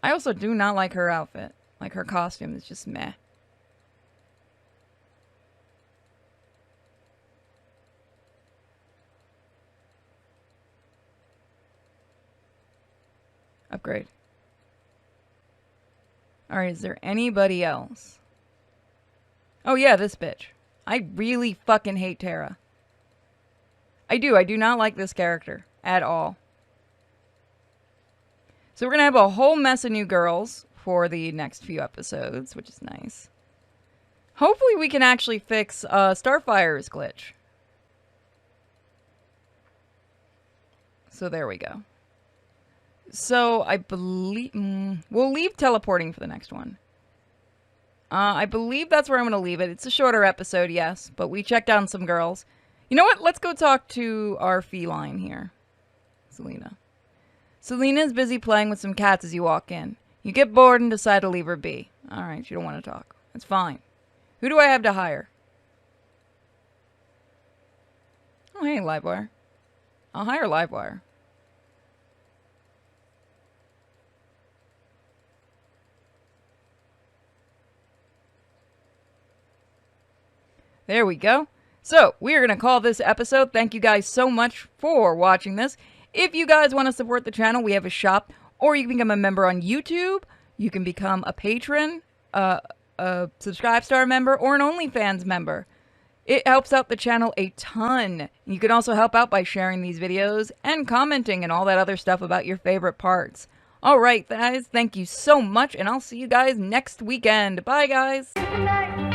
I also do not like her outfit. Like, her costume is just meh. Upgrade. Alright, is there anybody else? Oh yeah, this bitch. I really fucking hate Tara. I do not like this character. At all. So we're gonna have a whole mess of new girls for the next few episodes, which is nice. Hopefully we can actually fix Starfire's glitch. So there we go. So, I believe... we'll leave teleporting for the next one. I believe that's where I'm going to leave it. It's a shorter episode, yes. But we checked out some girls. You know what? Let's go talk to our feline here. Selena. Selena's busy playing with some cats as you walk in. You get bored and decide to leave her be. Alright, you don't want to talk. That's fine. Who do I have to hire? Oh, hey, Livewire. I'll hire Livewire. There we go. So, we are going to call this episode. Thank you guys so much for watching this. If you guys want to support the channel, we have a shop, or you can become a member on YouTube. You can become a patron, a Subscribe Star member, or an OnlyFans member. It helps out the channel a ton. You can also help out by sharing these videos and commenting and all that other stuff about your favorite parts. Alright guys, thank you so much, and I'll see you guys next weekend. Bye guys!